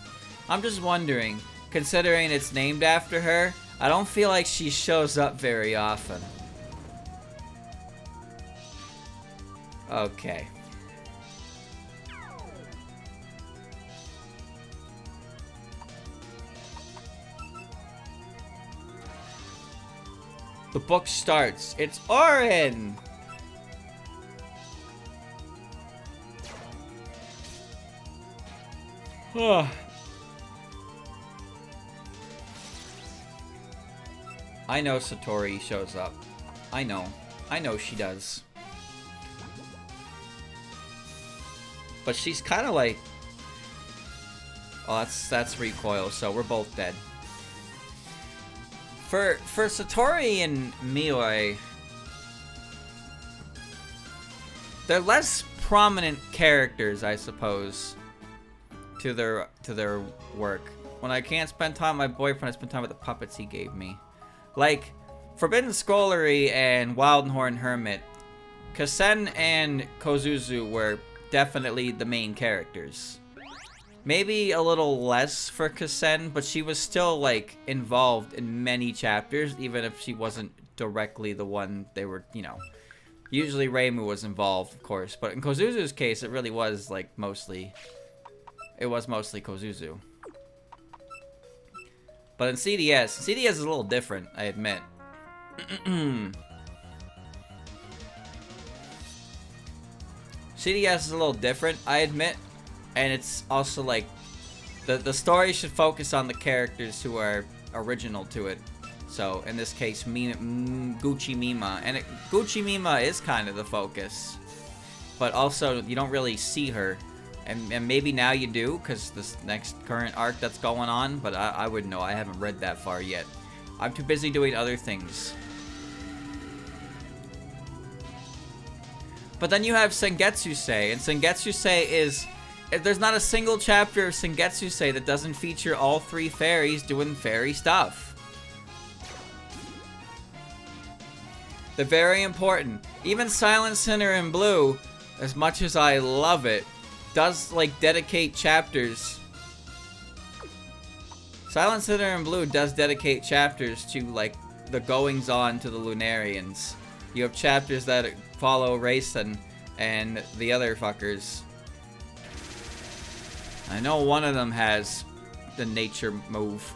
I'm just wondering, considering it's named after her, I don't feel like she shows up very often. Okay. The book starts. It's Orin! I know Satori shows up. I know. I know she does. But she's kind of like... Oh, that's recoil, so we're both dead. For Satori and Mioi, they're less prominent characters, I suppose, to their work. When I can't spend time with my boyfriend, I spend time with the puppets he gave me. Like, Forbidden Scullery and Wildenhorn Hermit, Kasen and Kozuzu were definitely the main characters. Maybe a little less for Kasen, but she was still, like, involved in many chapters, even if she wasn't directly the one they were, you know. Usually Reimu was involved, of course, but in Kozuzu's case, it really was, like, mostly... It was mostly Kozuzu. But in CDS is a little different, I admit. CDS is a little different, I admit. And it's also like, the story should focus on the characters who are original to it. So, in this case, Gucci Mima. And Gucci Mima is kind of the focus. But also, you don't really see her. And maybe now you do, because this next current arc that's going on. But I wouldn't know, I haven't read that far yet. I'm too busy doing other things. But then you have Sengetsusei, and Sengetsusei is... There's not a single chapter of Sengetsusei that doesn't feature all 3 fairies doing fairy stuff. They're very important. Even Silent Sinner in Blue, as much as I love it, does, like, dedicate chapters. Silent Sinner in Blue does dedicate chapters to, like, the goings-on to the Lunarians. You have chapters that follow Raisin and the other fuckers. I know one of them has the nature move.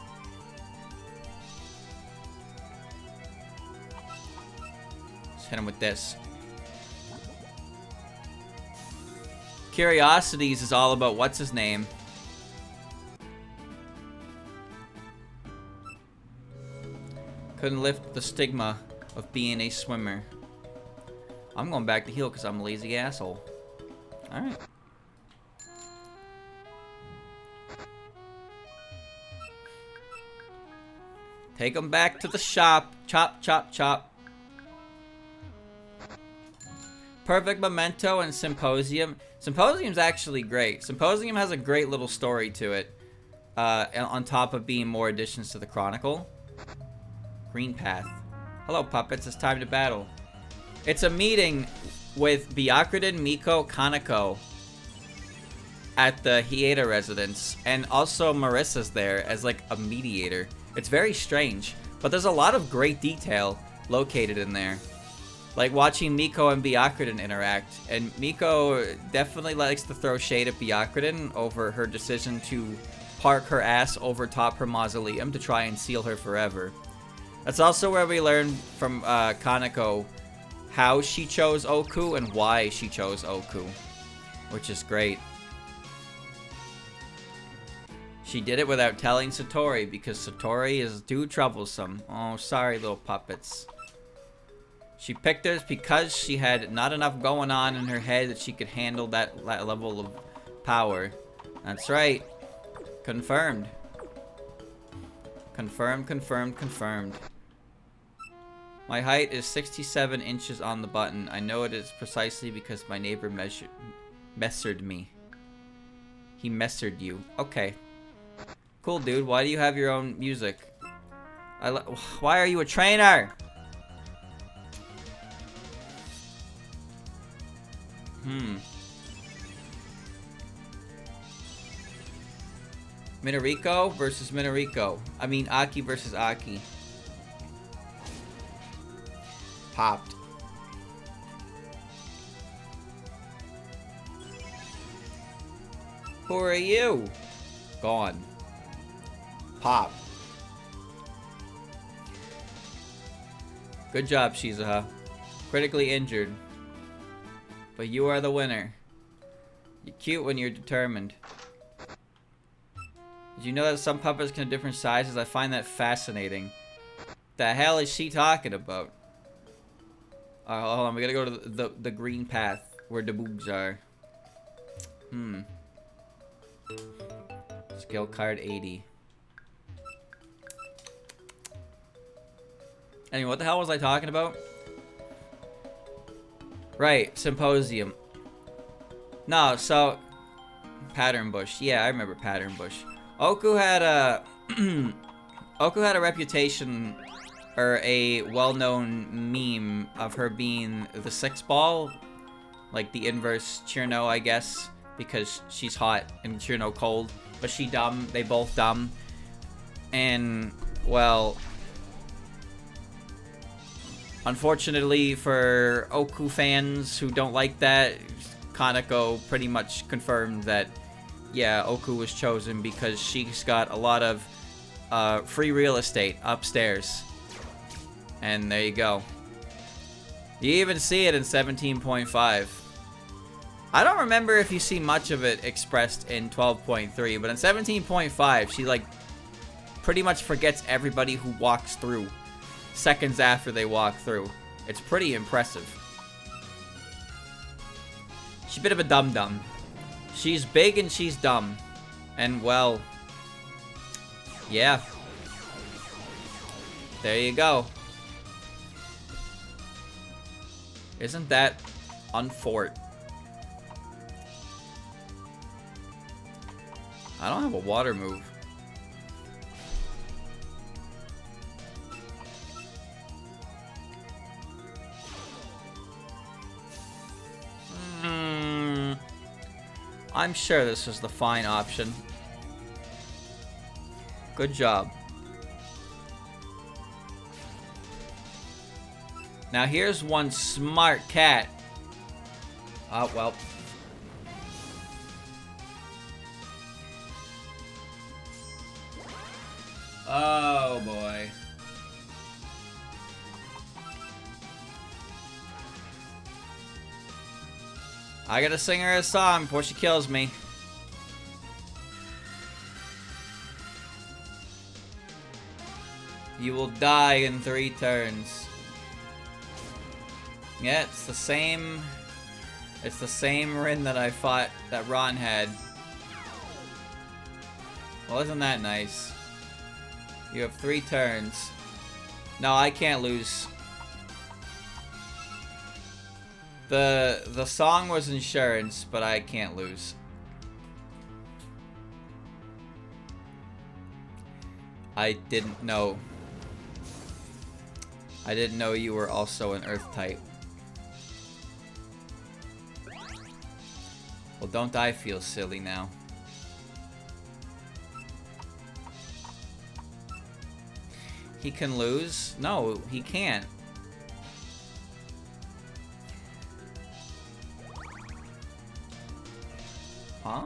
Let's hit him with this. Curiosities is all about what's his name. Couldn't lift the stigma of being a swimmer. I'm going back to heal because I'm a lazy asshole. Alright. Take them back to the shop. Chop, chop, chop. Perfect Memento and Symposium. Symposium's actually great. Symposium has a great little story to it. On top of being more additions to the Chronicle. Green Path. Hello, puppets. It's time to battle. It's a meeting with Byakuren, Miko, Kaneko at the Hieda residence. And also Marissa's there as like a mediator. It's very strange, but there's a lot of great detail located in there. Like watching Miko and Byakuren interact. And Miko definitely likes to throw shade at Byakuren over her decision to park her ass over top her mausoleum to try and seal her forever. That's also where we learn from Kaneko how she chose Oku and why she chose Oku, which is great. She did it without telling Satori because Satori is too troublesome. Oh, sorry, little puppets. She picked us because she had not enough going on in her head that she could handle that level of power. That's right. Confirmed. Confirmed, confirmed, confirmed. My height is 67 inches on the button. I know it is precisely because my neighbor messered me. He messered you. Okay. Cool, dude. Why do you have your own music? Why are you a trainer? Minariko versus Minariko. I mean, Aki versus Aki. Popped. Who are you? Gone. Pop. Good job, Shizuha. Critically injured. But you are the winner. You're cute when you're determined. Did you know that some puppets can have different sizes? I find that fascinating. The hell is she talking about? Hold on, we gotta go to the green path where the boobs are. Skill card 80. Anyway, what the hell was I talking about? Right, Symposium. No, so Pattern Bush. Yeah, I remember Pattern Bush. Oku had a Oku had a reputation, or a well-known meme of her being the six ball, like the inverse Chirno, I guess, because she's hot and Chirno cold, but she dumb. They both dumb, and well, unfortunately for Oku fans who don't like that, Kaneko pretty much confirmed that, yeah, Oku was chosen because she's got a lot of free real estate upstairs. And there you go. You even see it in 17.5. I don't remember if you see much of it expressed in 12.3, but in 17.5, she, like, pretty much forgets everybody who walks through seconds after they walk through. It's pretty impressive. She's a bit of a dum-dum. She's big and she's dumb. And, well, yeah. There you go. Isn't that unfort? I don't have a water move. I'm sure this was the fine option. Good job. Now here's one smart cat. Oh, well. Oh, boy. I gotta sing her a song before she kills me. You will die in 3 turns. Yeah, it's the same... It's the same Rin that I fought, that Ron had. Well, isn't that nice? You have 3 turns. No, I can't lose. The song was insurance, but I can't lose. I didn't know. I didn't know you were also an Earth type. Well, don't I feel silly now? He can lose? No, he can't. Huh?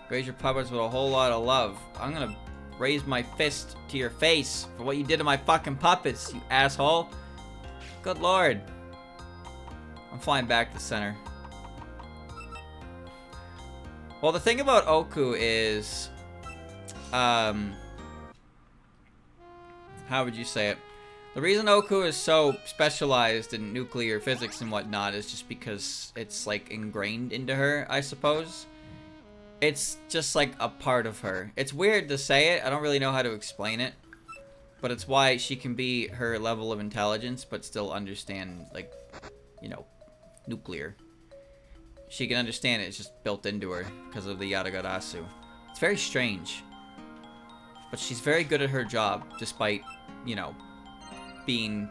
Raise your puppets with a whole lot of love. I'm gonna raise my fist to your face for what you did to my fucking puppets, you asshole. Good lord. I'm flying back to center. Well, the thing about Oku is... how would you say it? The reason Oku is so specialized in nuclear physics and whatnot is just because it's, like, ingrained into her, I suppose. It's just, like, a part of her. It's weird to say it. I don't really know how to explain it. But it's why she can be her level of intelligence, but still understand, like, you know, nuclear. She can understand it. It's just built into her because of the Yadagarasu. It's very strange. But she's very good at her job, despite, you know, being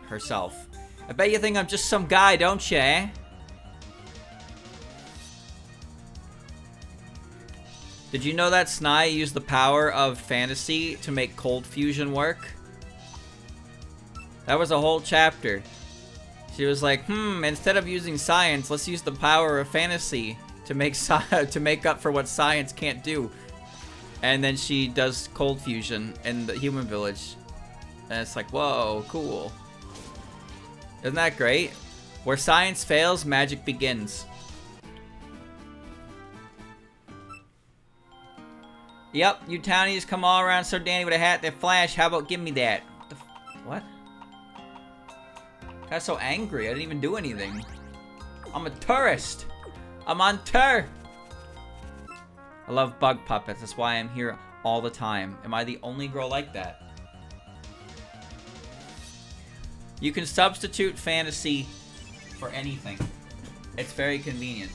herself. I bet you think I'm just some guy, don't you, eh? Did you know that Snai used the power of fantasy to make cold fusion work? That was a whole chapter. She was like, instead of using science, let's use the power of fantasy to make up for what science can't do. And then she does cold fusion in the human village. And it's like, whoa, cool. Isn't that great? Where science fails, magic begins. Yep, you townies come all around so dandy with a hat that flash. How about give me that? What? Got so angry. I didn't even do anything. I'm a tourist. I'm on tour. I love bug puppets. That's why I'm here all the time. Am I the only girl like that? You can substitute fantasy for anything. It's very convenient.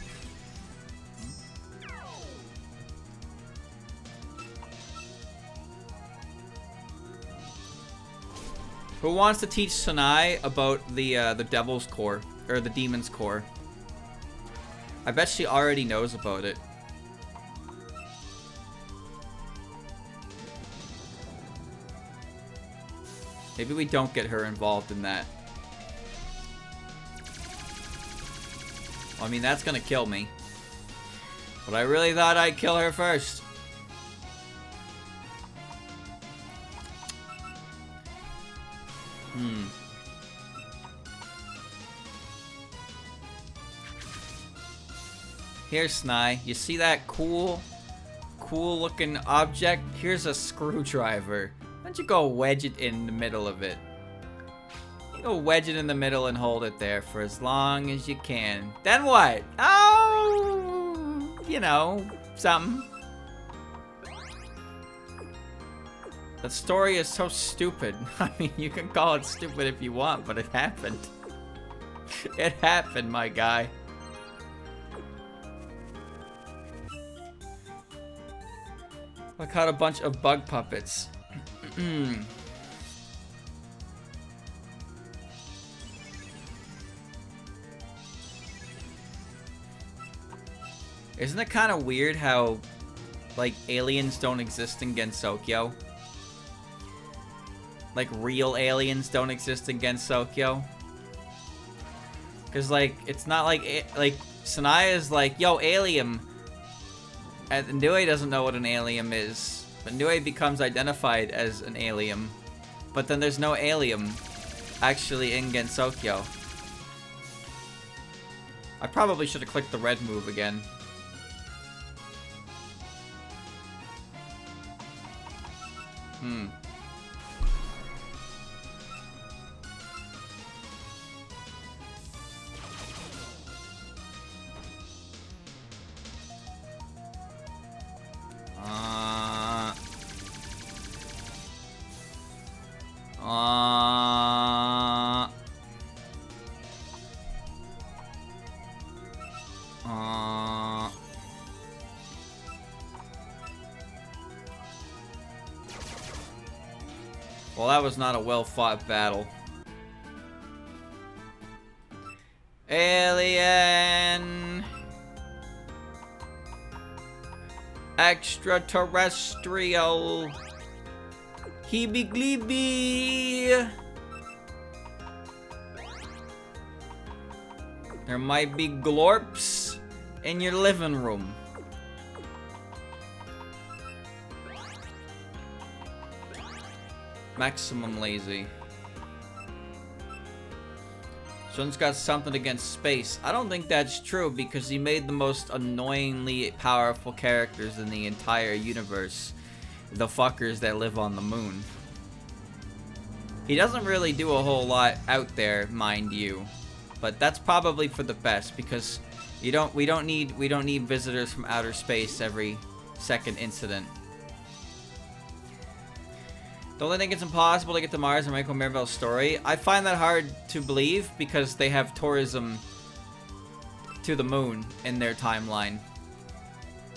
Who wants to teach Sanai about the Devil's Core or the Demon's Core? I bet she already knows about it. Maybe we don't get her involved in that. Well, I mean, that's gonna kill me. But I really thought I'd kill her first. Here, Snai, you see that cool looking object? Here's a screwdriver. Why don't you go wedge it in the middle of it? You go wedge it in the middle and hold it there for as long as you can. Then what? Oh, you know, something. The story is so stupid. I mean, you can call it stupid if you want, but it happened. It happened, my guy. I caught a bunch of bug puppets. Isn't it kind of weird how, like, aliens don't exist in Gensokyo? Like, real aliens don't exist in Gensokyo? Because, like, it's not like Sanaya is like, yo, alien. And Nue doesn't know what an alien is. But Nue becomes identified as an alien. But then there's no alien actually in Gensokyo. I probably should have clicked the red move again. Hmm. Well, that was not a well-fought battle. Alien! Extraterrestrial! Heebie-gleebie! There might be glorps in your living room. Maximum lazy. Sun's got something against space. I don't think that's true because he made the most annoyingly powerful characters in the entire universe. The fuckers that live on the moon. He doesn't really do a whole lot out there, mind you. But that's probably for the best because we don't need visitors from outer space every second incident. Don't they think it's impossible to get to Mars and Michael Mirabel's story? I find that hard to believe because they have tourism to the moon in their timeline.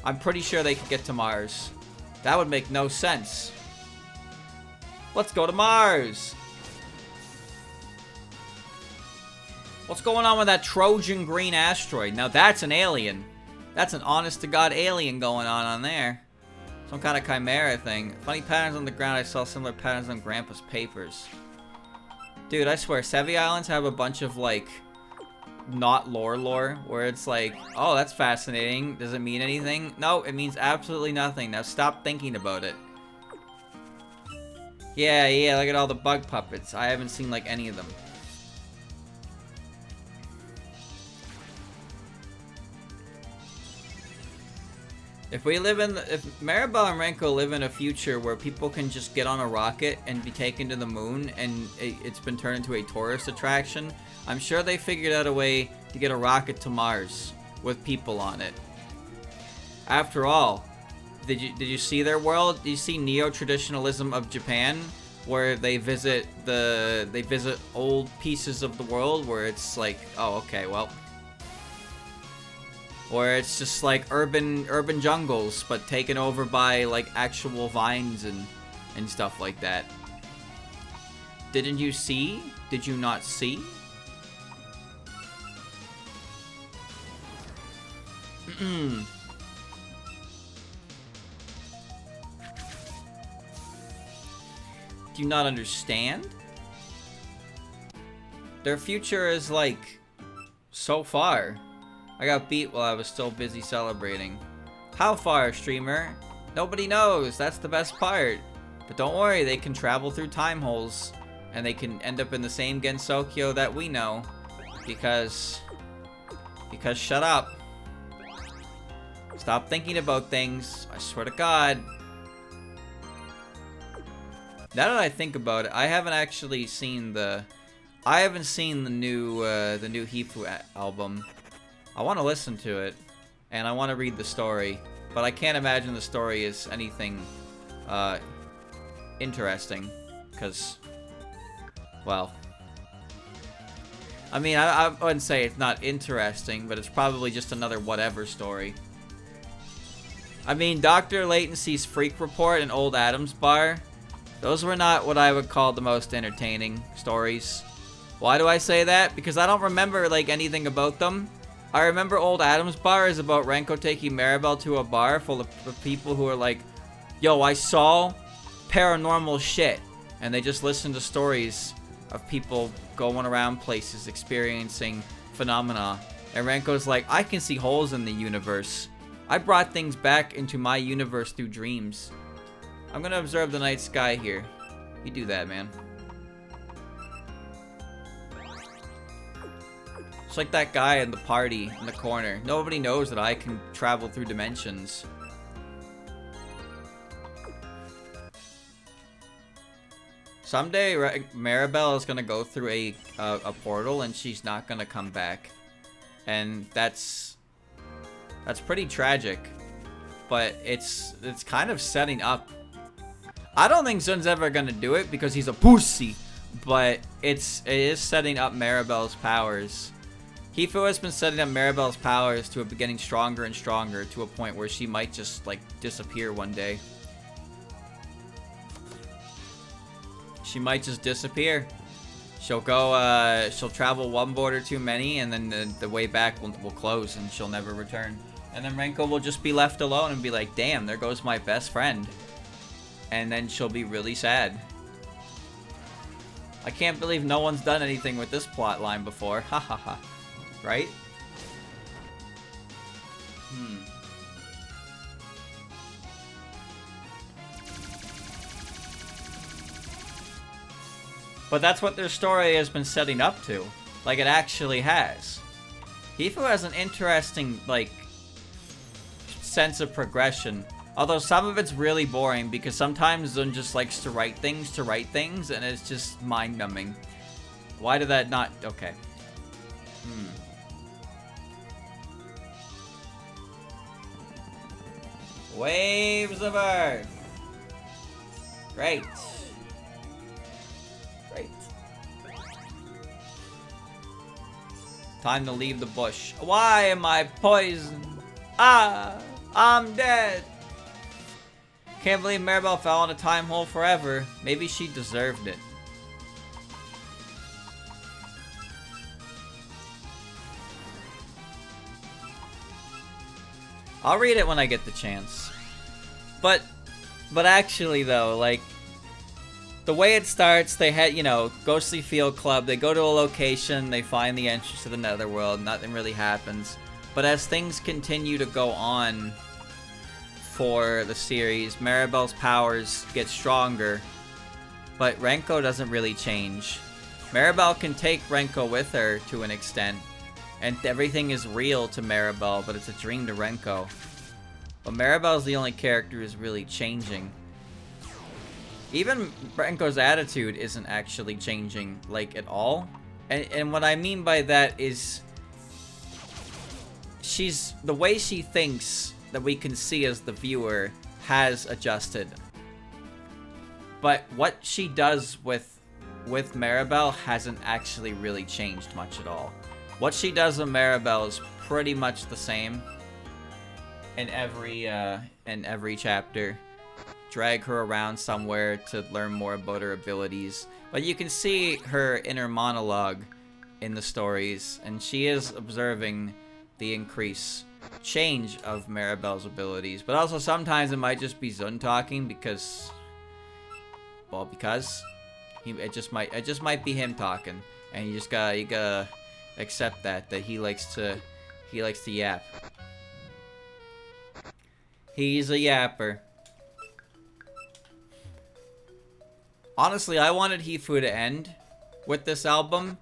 I'm pretty sure they could get to Mars. That would make no sense. Let's go to Mars! What's going on with that Trojan green asteroid? Now that's an alien. That's an honest-to-God alien going on there. Some kind of chimera thing. Funny patterns on the ground. I saw similar patterns on Grandpa's papers. Dude, I swear, Sevy Islands have a bunch of, like, not lore, where it's like, oh, that's fascinating. Does it mean anything? No, it means absolutely nothing. Now stop thinking about it. Yeah, look at all the bug puppets. I haven't seen, like, any of them. If Maribel and Renko live in a future where people can just get on a rocket and be taken to the moon and it's been turned into a tourist attraction, I'm sure they figured out a way to get a rocket to Mars with people on it. After all, did you see their world? Did you see neo-traditionalism of Japan, where they visit old pieces of the world where it's like, oh, okay, well, where it's just like urban jungles, but taken over by like actual vines and stuff like that. Didn't you see? Did you not see? Do you not understand? Their future is like so far. I got beat while I was still busy celebrating. How far, streamer? Nobody knows. That's the best part. But don't worry, they can travel through time holes. And they can end up in the same Gensokyo that we know. Because shut up. Stop thinking about things. I swear to God. Now that I think about it, I haven't actually seen the new Hifu album. I want to listen to it, and I want to read the story, but I can't imagine the story is anything interesting, because, well, I mean, I wouldn't say it's not interesting, but it's probably just another whatever story. I mean, Dr. Latency's Freak Report and Old Adam's Bar, those were not what I would call the most entertaining stories. Why do I say that? Because I don't remember, like, anything about them. I remember Old Adam's Bar is about Renko taking Maribel to a bar full of people who are like, yo, I saw paranormal shit. And they just listen to stories of people going around places experiencing phenomena. And Renko's like, I can see holes in the universe. I brought things back into my universe through dreams. I'm gonna observe the night sky here. You do that, man. It's like that guy in the party in the corner. Nobody knows that I can travel through dimensions. Someday, Maribel is gonna go through a portal and she's not gonna come back. And that's pretty tragic. But it's kind of setting up. I don't think Zun's ever gonna do it because he's a pussy. But it is setting up Maribel's powers. Hifu has been setting up Maribel's powers to getting stronger and stronger to a point where she might just like disappear one day. She might just disappear. She'll go, she'll travel one border too many, and then the way back will close, and she'll never return. And then Renko will just be left alone and be like, damn, there goes my best friend. And then she'll be really sad. I can't believe no one's done anything with this plot line before. Ha ha ha. Right? But that's what their story has been setting up to. Like, it actually has. Hifu has an interesting, like, sense of progression. Although some of it's really boring because sometimes Zun just likes to write things, and it's just mind-numbing. Why did that not... Okay. Waves of Earth! Great. Great. Time to leave the bush. Why am I poisoned? Ah! I'm dead! Can't believe Maribel fell in a time hole forever. Maybe she deserved it. I'll read it when I get the chance. But actually though, like, the way it starts, they had, you know, Ghostly Field Club, they go to a location, they find the entrance to the Netherworld, nothing really happens. But as things continue to go on for the series, Maribel's powers get stronger, but Renko doesn't really change. Maribel can take Renko with her to an extent, and everything is real to Maribel, but it's a dream to Renko. But Maribel's the only character who's really changing. Even Renko's attitude isn't actually changing, like, at all. And what I mean by that is the way she thinks that we can see as the viewer has adjusted. But what she does with Maribel hasn't actually really changed much at all. What she does with Maribel is pretty much the same in every chapter. Drag her around somewhere to learn more about her abilities. But you can see her inner monologue in the stories, and she is observing the change of Maribel's abilities. But also sometimes it might just be Zun talking because it just might be him talking, and you gotta accept that he likes to yap. He's a yapper. Honestly, I wanted Hifu to end with this album,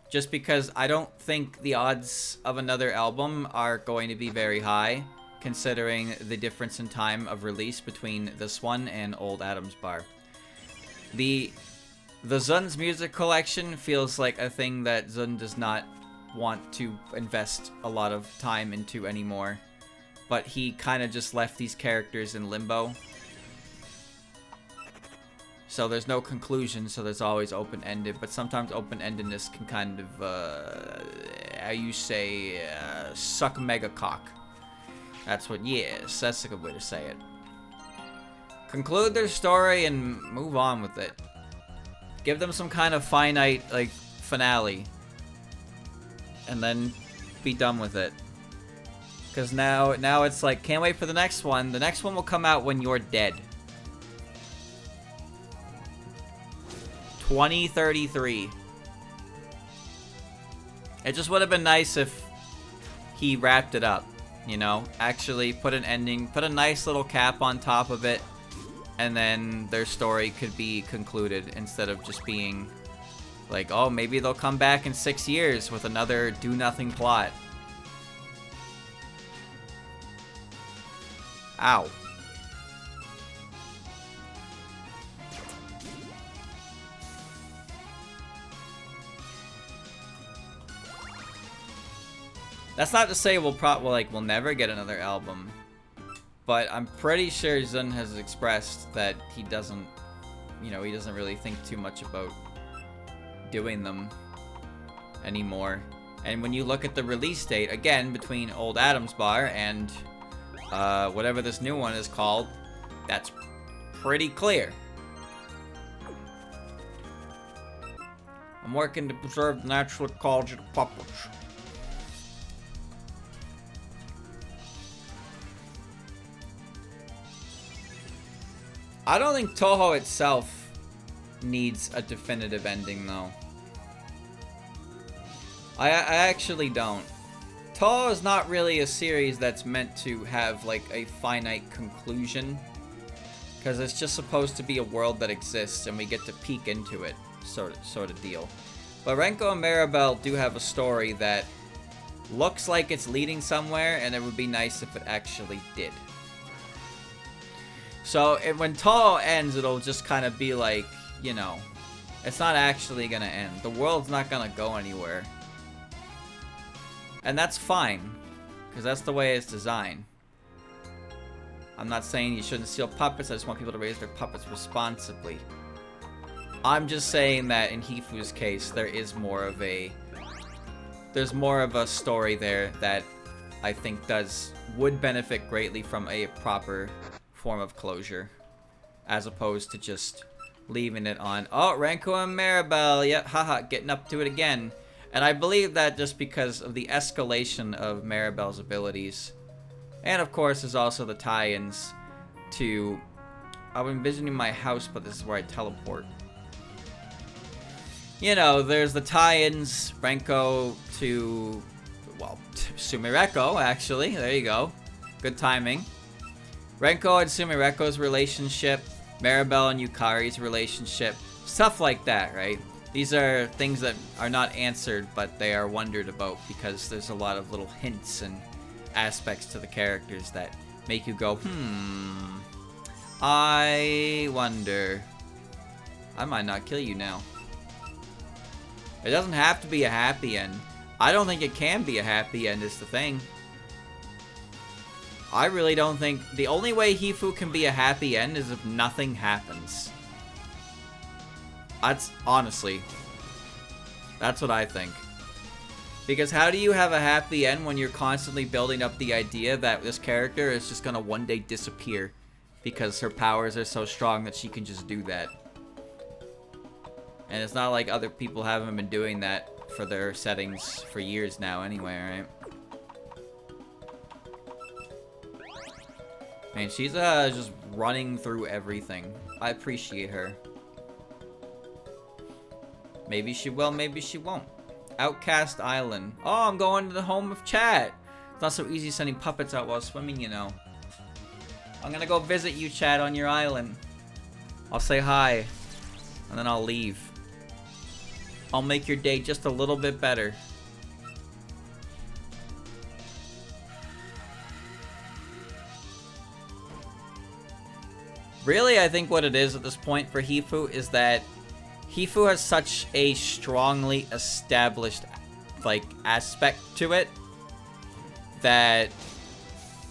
just because I don't think the odds of another album are going to be very high, considering the difference in time of release between this one and Old Adam's Bar. The Zun's music collection feels like a thing that Zun does not want to invest a lot of time into anymore, but he kind of just left these characters in limbo. So there's no conclusion, so there's always open-ended, but sometimes open-endedness can kind of, how you say, suck mega cock. That's a good way to say it. Conclude their story and move on with it. Give them some kind of finite, like, finale. And then be done with it. Because now it's like, can't wait for the next one. The next one will come out when you're dead. 2033. It just would have been nice if he wrapped it up, you know? Actually put an ending, put a nice little cap on top of it, and then their story could be concluded instead of just being like, oh, maybe they'll come back in 6 years with another do-nothing plot. Ow. That's not to say we'll never get another album. But I'm pretty sure Zun has expressed that he doesn't, he doesn't really think too much about doing them anymore. And when you look at the release date, again, between Old Adam's Bar and whatever this new one is called, that's pretty clear. I'm working to preserve the natural ecology of the puppets. I don't think Touhou itself needs a definitive ending, though. I actually don't. Touhou is not really a series that's meant to have, like, a finite conclusion. Because it's just supposed to be a world that exists, and we get to peek into it, sort of deal. But Renko and Maribel do have a story that looks like it's leading somewhere, and it would be nice if it actually did. So, when Touhou ends, it'll just kind of be like, it's not actually gonna end. The world's not gonna go anywhere. And that's fine, because that's the way it's designed. I'm not saying you shouldn't steal puppets, I just want people to raise their puppets responsibly. I'm just saying that in Hifu's case, there's more of a story there that I think would benefit greatly from a proper form of closure, as opposed to just leaving it on, oh, Renko and Maribel, yeah, haha, getting up to it again. And I believe that just because of the escalation of Maribel's abilities. And of course, there's also the tie-ins to, I'm envisioning my house, but this is where I teleport. There's the tie-ins, Renko to, well, Sumireko, actually, there you go. Good timing. Renko and Sumireko's relationship, Maribel and Yukari's relationship, stuff like that, right? These are things that are not answered, but they are wondered about because there's a lot of little hints and aspects to the characters that make you go, I wonder. I might not kill you now. It doesn't have to be a happy end. I don't think it can be a happy end is the thing. I really don't think... The only way Hifu can be a happy end is if nothing happens. Honestly, that's what I think. Because how do you have a happy end when you're constantly building up the idea that this character is just gonna one day disappear because her powers are so strong that she can just do that? And it's not like other people haven't been doing that for their settings for years now anyway, right? Man, she's just running through everything. I appreciate her. Maybe she will, maybe she won't. Outcast Island. Oh, I'm going to the home of Chat. It's not so easy sending puppets out while swimming, I'm gonna go visit you, Chat, on your island. I'll say hi, and then I'll leave. I'll make your day just a little bit better. Really, I think what it is at this point for Hifu is that Hifu has such a strongly established, aspect to it that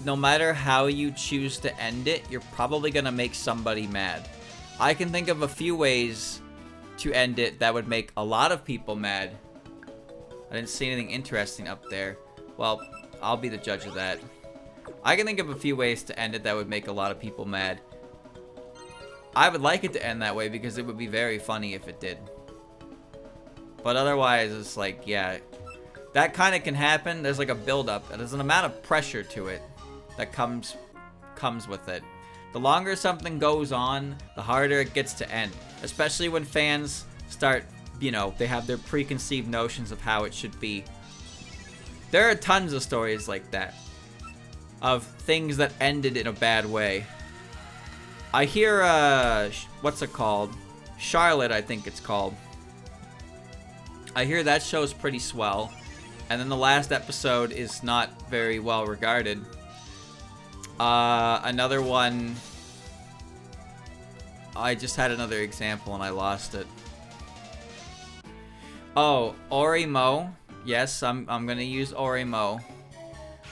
no matter how you choose to end it, you're probably gonna make somebody mad. I can think of a few ways to end it that would make a lot of people mad. I didn't see anything interesting up there. Well, I'll be the judge of that. I can think of a few ways to end it that would make a lot of people mad. I would like it to end that way because it would be very funny if it did. But otherwise, it's like, yeah, that kind of can happen. There's like a build-up, and there's an amount of pressure to it that comes with it. The longer something goes on, the harder it gets to end. Especially when fans start, they have their preconceived notions of how it should be. There are tons of stories like that. Of things that ended in a bad way. I hear, what's it called? Charlotte, I think it's called. I hear that show's pretty swell. And then the last episode is not very well regarded. Another one... I just had another example and I lost it. Oh, Orimo. Yes, I'm gonna use Orimo.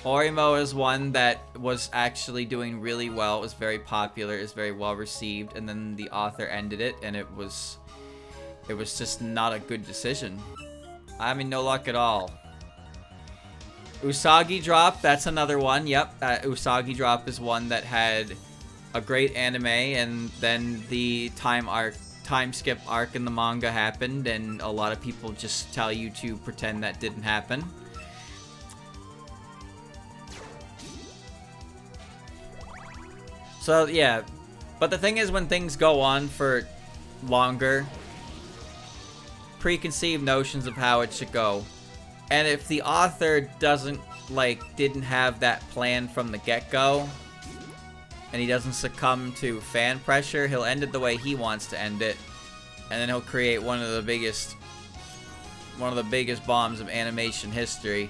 Orimo is one that was actually doing really well. It was very popular. It was very well received. And then the author ended it, and it was just not a good decision. I mean, no luck at all. Usagi Drop, that's another one. Yep, Usagi Drop is one that had a great anime, and then the time skip arc in the manga happened, and a lot of people just tell you to pretend that didn't happen. So yeah, but the thing is, when things go on for longer, preconceived notions of how it should go, and if the author didn't have that plan from the get-go, and he doesn't succumb to fan pressure, he'll end it the way he wants to end it, and then he'll create one of the biggest bombs of animation history,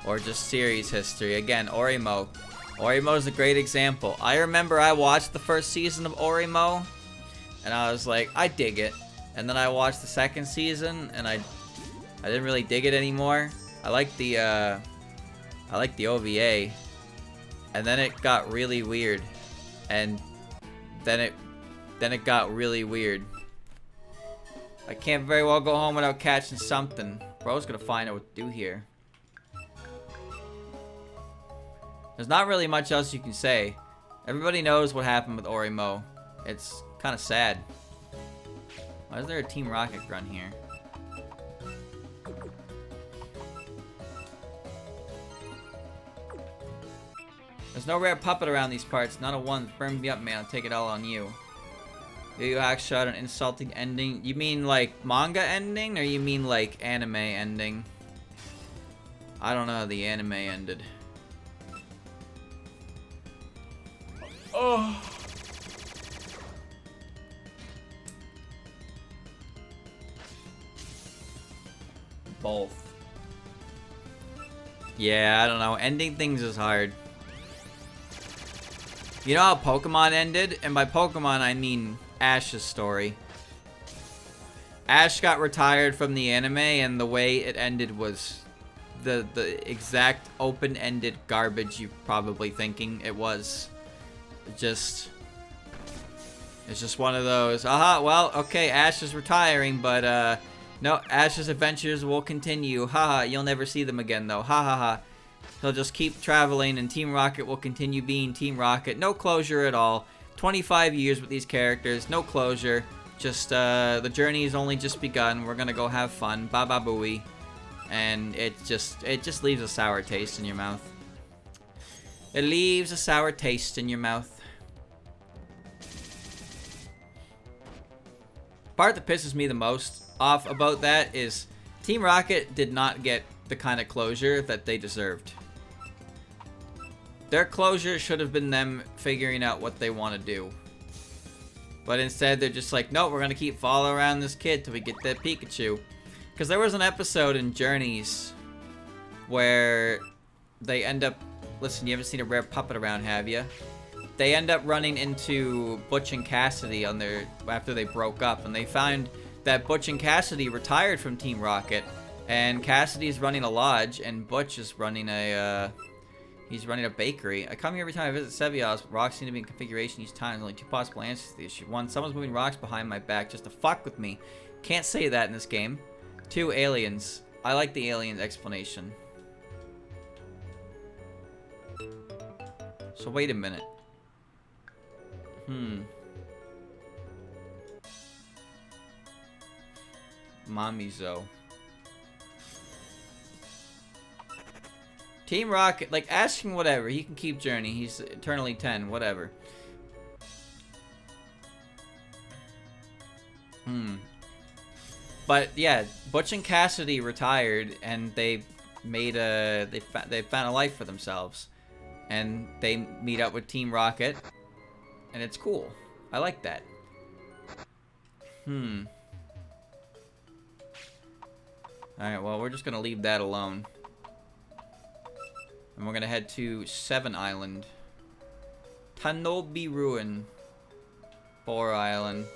or just series history. Again, Orimo. Orimo is a great example. I remember I watched the first season of Orimo, and I was like, I dig it. And then I watched the second season, and I didn't really dig it anymore. I liked the OVA, and then it got really weird, and then it got really weird. I can't very well go home without catching something. Bro's gonna find out what to do here. There's not really much else you can say. Everybody knows what happened with Orimo. It's kind of sad. Why is there a Team Rocket run here? There's no rare puppet around these parts. Not a one. Burn me up, man. I'll take it all on you. You actually shot an insulting ending. You mean like manga ending, or you mean like anime ending? I don't know how the anime ended. Oh. Both. Yeah, I don't know. Ending things is hard. You know how Pokemon ended? And by Pokemon, I mean Ash's story. Ash got retired from the anime, and the way it ended was the exact open-ended garbage you're probably thinking it was. It's just one of those, well, okay, Ash is retiring, but, no, Ash's adventures will continue. Haha, you'll never see them again, though. Ha ha ha. He'll just keep traveling, and Team Rocket will continue being Team Rocket. No closure at all. 25 years with these characters, no closure. Just, the journey's only just begun. We're gonna go have fun. Baba Booey. And it just leaves a sour taste in your mouth. It leaves a sour taste in your mouth. Part that pisses me the most off about that is Team Rocket did not get the kind of closure that they deserved. Their closure should have been them figuring out what they want to do. But instead, they're just like, no, we're going to keep following around this kid till we get that Pikachu. Because there was an episode in Journeys where they end up... Listen, you haven't seen a rare puppet around, have you? They end up running into Butch and Cassidy after they broke up, and they find that Butch and Cassidy retired from Team Rocket, and Cassidy's running a lodge, and Butch is running he's running a bakery. I come here every time I visit Sevy Islands, but rocks seem to be in configuration each time. There's only two possible answers to the issue. One, someone's moving rocks behind my back just to fuck with me. Can't say that in this game. Two, aliens. I like the alien explanation. So wait a minute. Mamizo. Team Rocket, like, ask him whatever. He can keep Journey. He's eternally 10, whatever. But yeah, Butch and Cassidy retired, and they made they found a life for themselves, and they meet up with Team Rocket, and it's cool. I like that. Alright, well, we're just gonna leave that alone. And we're gonna head to 7 Island. Tanobi Ruin. 4 Island.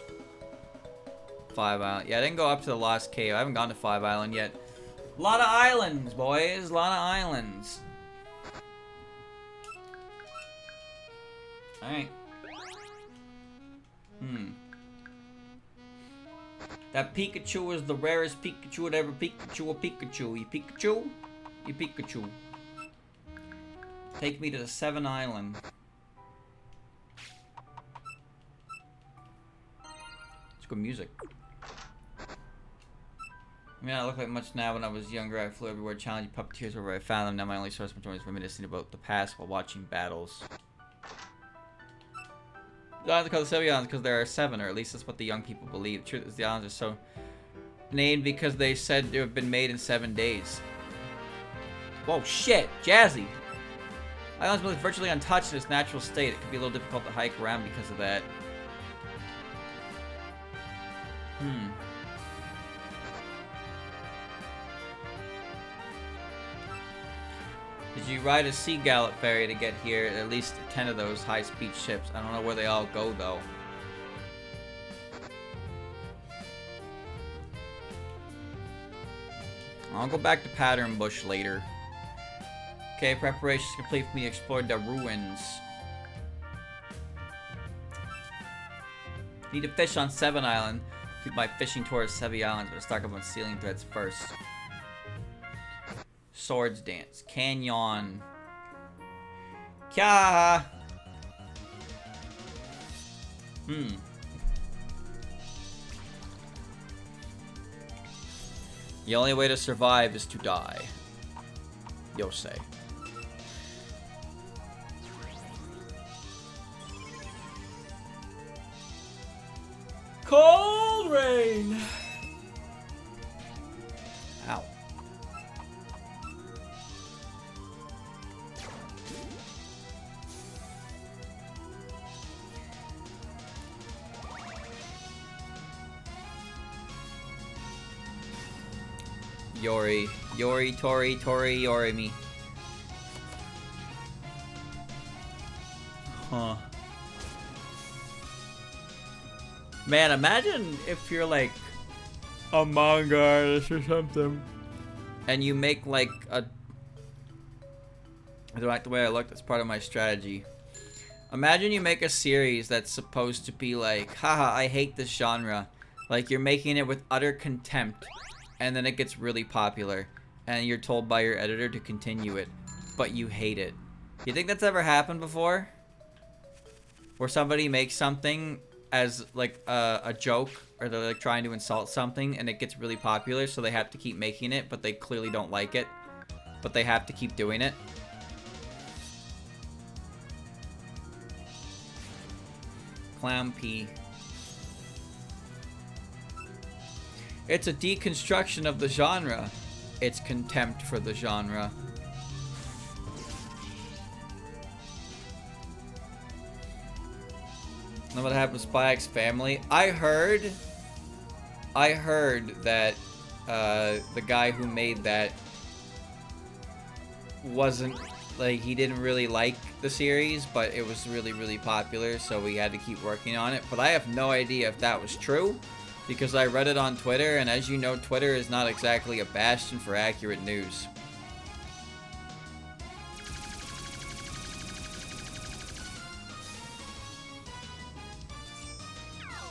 5 Island. Yeah, I didn't go up to the Lost Cave. I haven't gone to 5 Island yet. A lot of islands, boys. A lot of islands. Alright. That Pikachu is the rarest Pikachu that ever Pikachu a Pikachu. You Pikachu? You Pikachu. Take me to the Sevy Islands. It's good music. I mean, I look like much now. When I was younger, I flew everywhere, challenging puppeteers wherever I found them. Now my only source of enjoyment is reminiscing about the past while watching battles. The islands are called the Sevy Islands because there are 7, or at least that's what the young people believe. The truth is the islands are so named because they said they have been made in 7 days. Whoa, shit! Jazzy! Islands are virtually untouched in its natural state. It can be a little difficult to hike around because of that. Did you ride a sea gallop ferry to get here? At least 10 of those high-speed ships. I don't know where they all go, though. I'll go back to Pattern Bush later. Okay, preparations complete for me to explore the ruins. Need to fish on Sevy Island. Keep my fishing towards Sevy Islands, but start up on ceiling threads first. Swords dance. Canyon. Kya. The only way to survive is to die. Yosei. Cold rain. Ow. Yori, Tori, Yori me. Huh. Man, imagine if you're like a manga artist or something, and you make like a... I don't like the way I look. That's part of my strategy. Imagine you make a series that's supposed to be like, haha, I hate this genre. Like you're making it with utter contempt. And then it gets really popular, and you're told by your editor to continue it, but you hate it. You think that's ever happened before? Where somebody makes something as like a joke, or they're like trying to insult something, and it gets really popular, so they have to keep making it, but they clearly don't like it, but they have to keep doing it. Clown P. It's a deconstruction of the genre. It's contempt for the genre. Know what happened to Spy X Family? I heard that the guy who made that wasn't, like, he didn't really like the series, but it was really, really popular, so we had to keep working on it. But I have no idea if that was true, because I read it on Twitter, and as you know, Twitter is not exactly a bastion for accurate news.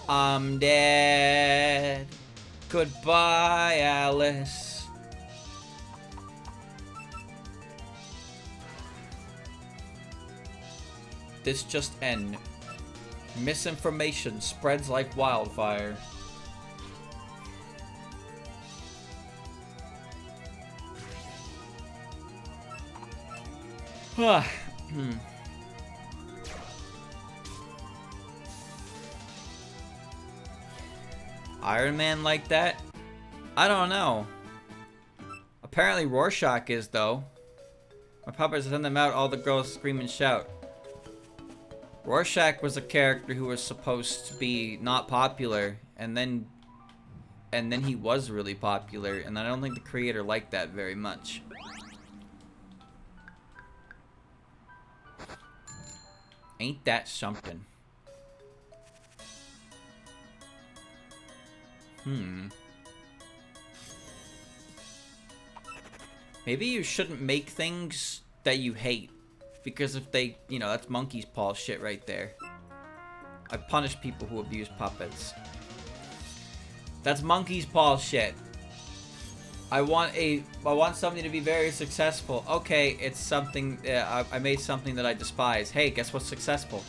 I'm dead. Goodbye, Alice. This just end. Misinformation spreads like wildfire. Iron Man like that? I don't know. Apparently Rorschach is, though. My puppets send them out, all the girls scream and shout. Rorschach was a character who was supposed to be not popular, and then he was really popular, and I don't think the creator liked that very much. Ain't that something? Maybe you shouldn't make things that you hate, Because if they, you know, that's monkey's paw shit right there. I punish people who abuse puppets. That's monkey's paw shit. I want something to be very successful. Okay, it's something, I made something that I despise. Hey, guess what's successful?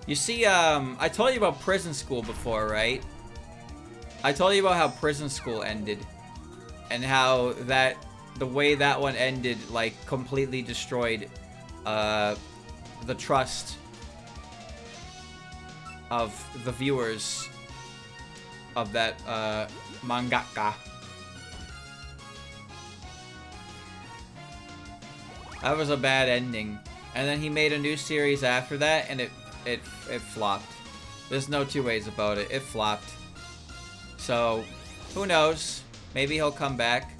You see, I told you about prison school before, right? I told you about how prison school ended. And how the way that one ended, like, completely destroyed, the trust of the viewers of that, mangaka. That was a bad ending. And then he made a new series after that, and it flopped. There's no two ways about it. It flopped. So, who knows? Maybe he'll come back.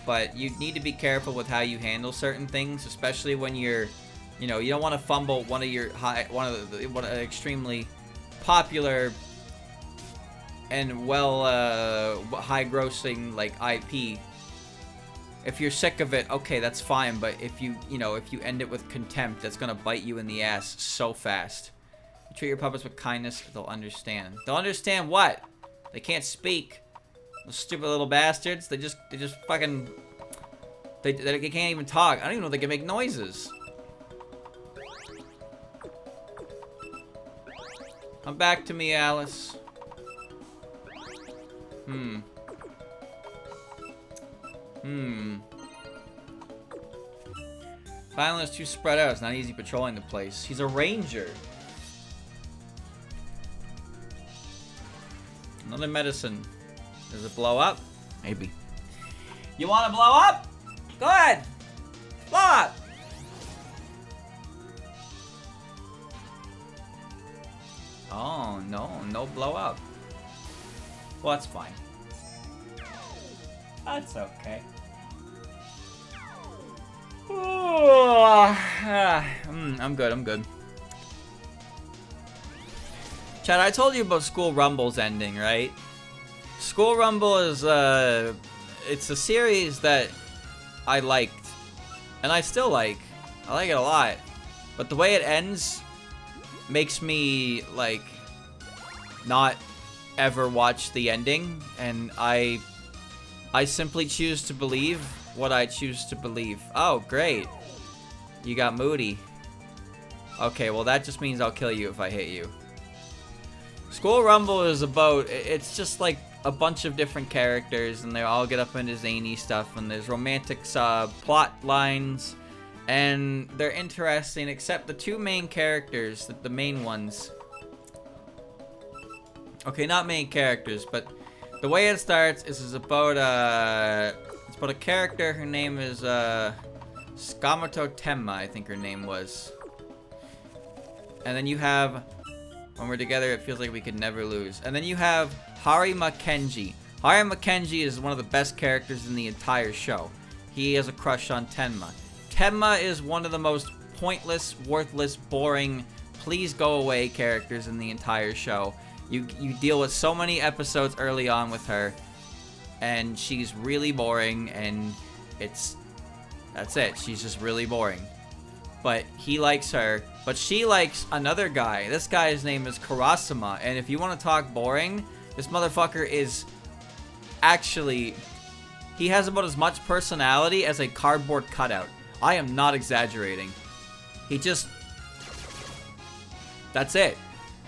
But you need to be careful with how you handle certain things, especially when you're, you know, you don't want to fumble one of an extremely popular and high-grossing, like, IP. If you're sick of it, okay, that's fine, but if you end it with contempt, that's gonna bite you in the ass so fast. You treat your puppets with kindness, they'll understand. They'll understand what? They can't speak. Those stupid little bastards, they just fucking... They can't even talk. I don't even know if they can make noises. Come back to me, Alice. Violin is too spread out. It's not easy patrolling the place. He's a ranger. Another medicine. Does it blow up? Maybe. You want to blow up? Go ahead. Blow up. Oh, no blow up. Well, that's fine. That's okay. I'm good. Chad, I told you about School Rumble's ending, right? School Rumble is, it's a series that I liked. And I still like. I like it a lot. But the way it ends makes me, like, not ever watch the ending. And I simply choose to believe what I choose to believe. Oh, great. You got moody. Okay, well that just means I'll kill you if I hit you. School Rumble is about, it's just like a bunch of different characters and they all get up into zany stuff and there's romantic plot lines and they're interesting except the two main characters, the main ones. Okay, not main characters, but the way it starts is about a character. Her name is Skamoto Tenma, I think her name was. And then you have, when we're together, it feels like we could never lose. And then you have Harima Kenji. Harima Kenji is one of the best characters in the entire show. He has a crush on Tenma. Tenma is one of the most pointless, worthless, boring, please go away characters in the entire show. You deal with so many episodes early on with her, and she's really boring, and that's it. She's just really boring. But he likes her, but she likes another guy. This guy's name is Karasuma, and if you want to talk boring, this motherfucker is actually, he has about as much personality as a cardboard cutout. I am not exaggerating. He just, that's it.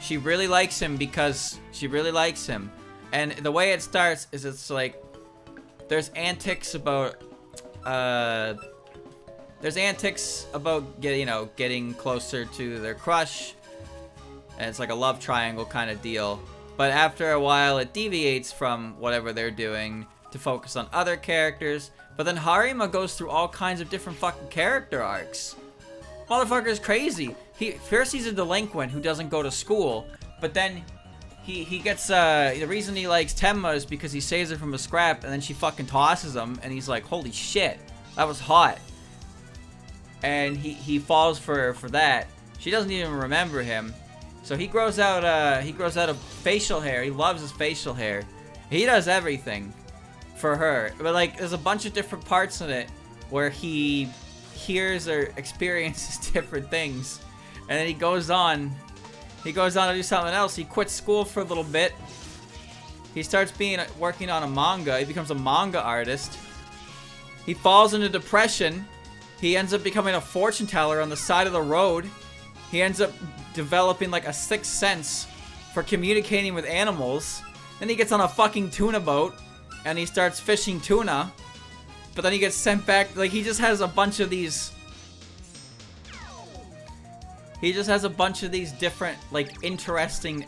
She really likes him because she really likes him. And the way it starts is it's like, there's antics about getting closer to their crush. And it's like a love triangle kind of deal. But after a while, it deviates from whatever they're doing to focus on other characters. But then Harima goes through all kinds of different fucking character arcs. Motherfucker's crazy. First he's a delinquent who doesn't go to school, but then he gets, the reason he likes Tenma is because he saves her from a scrap, and then she fucking tosses him, and he's like, holy shit, that was hot. And he falls for that. She doesn't even remember him. So he grows out of facial hair. He loves his facial hair. He does everything. for her. But like, there's a bunch of different parts in it where he hears or experiences different things, and then he goes on to do something else. He quits school for a little bit. He starts working on a manga. He becomes a manga artist. He falls into depression. He ends up becoming a fortune teller on the side of the road. He ends up developing like a sixth sense for communicating with animals. Then he gets on a fucking tuna boat and he starts fishing tuna. But then he gets sent back. Like, he just has a bunch of these. He just has a bunch of these different, like, interesting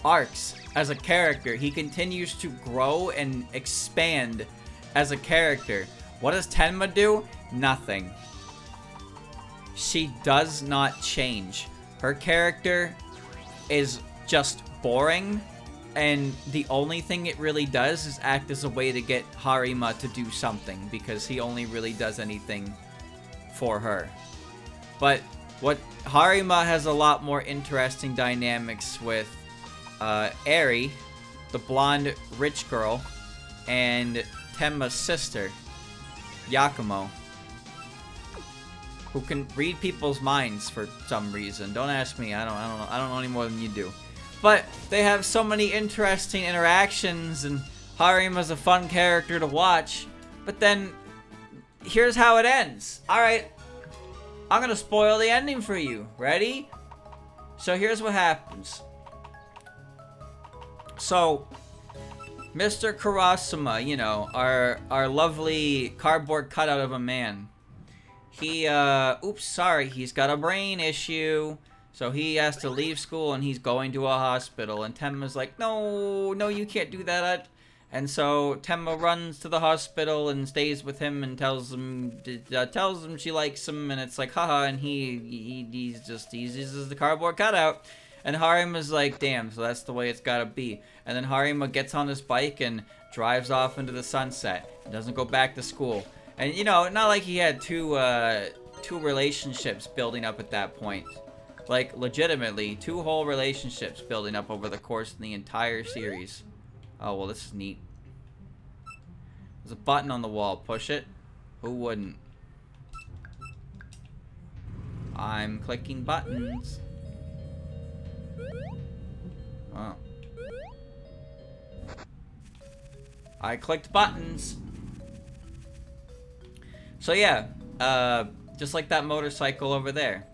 arcs as a character. He continues to grow and expand as a character. What does Tenma do? Nothing. She does not change. Her character is just boring, and the only thing it really does is act as a way to get Harima to do something, because he only really does anything for her. But what Harima has a lot more interesting dynamics with Eri, the blonde rich girl, and Tenma's sister, Yakumo, who can read people's minds for some reason. Don't ask me. I don't know any more than you do. But they have so many interesting interactions, and Harima's a fun character to watch. But then, here's how it ends. Alright, I'm gonna spoil the ending for you. Ready? So here's what happens. So, Mr. Kurasuma, you know, our lovely cardboard cutout of a man. He, he's got a brain issue. So he has to leave school and he's going to a hospital. And Tenma's like, no, you can't do that. And so Tenma runs to the hospital and stays with him and tells him she likes him. And it's like, haha, and he's just the cardboard cutout. And Harima's like, damn, so that's the way it's gotta be. And then Harima gets on his bike and drives off into the sunset. He doesn't go back to school. And, you know, not like he had two relationships building up at that point. Like, legitimately, 2 whole relationships building up over the course of the entire series. Oh, well, this is neat. There's a button on the wall. Push it. Who wouldn't? I'm clicking buttons. Oh. I clicked buttons. So yeah, just like that motorcycle over there.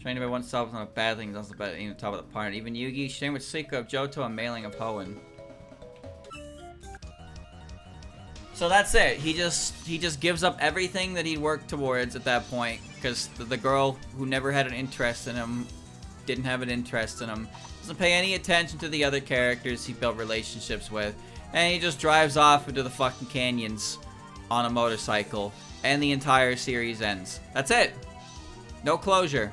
Trained by one self on a bad thing, also better even top of the party. Even Yugi, sharing with Suiko of Johto, and mailing of Hoenn. So that's it. He just gives up everything that he worked towards at that point, because the girl who never had an interest in him didn't have an interest in him. Doesn't pay any attention to the other characters he built relationships with, and he just drives off into the fucking canyons on a motorcycle, and the entire series ends. That's it. No closure.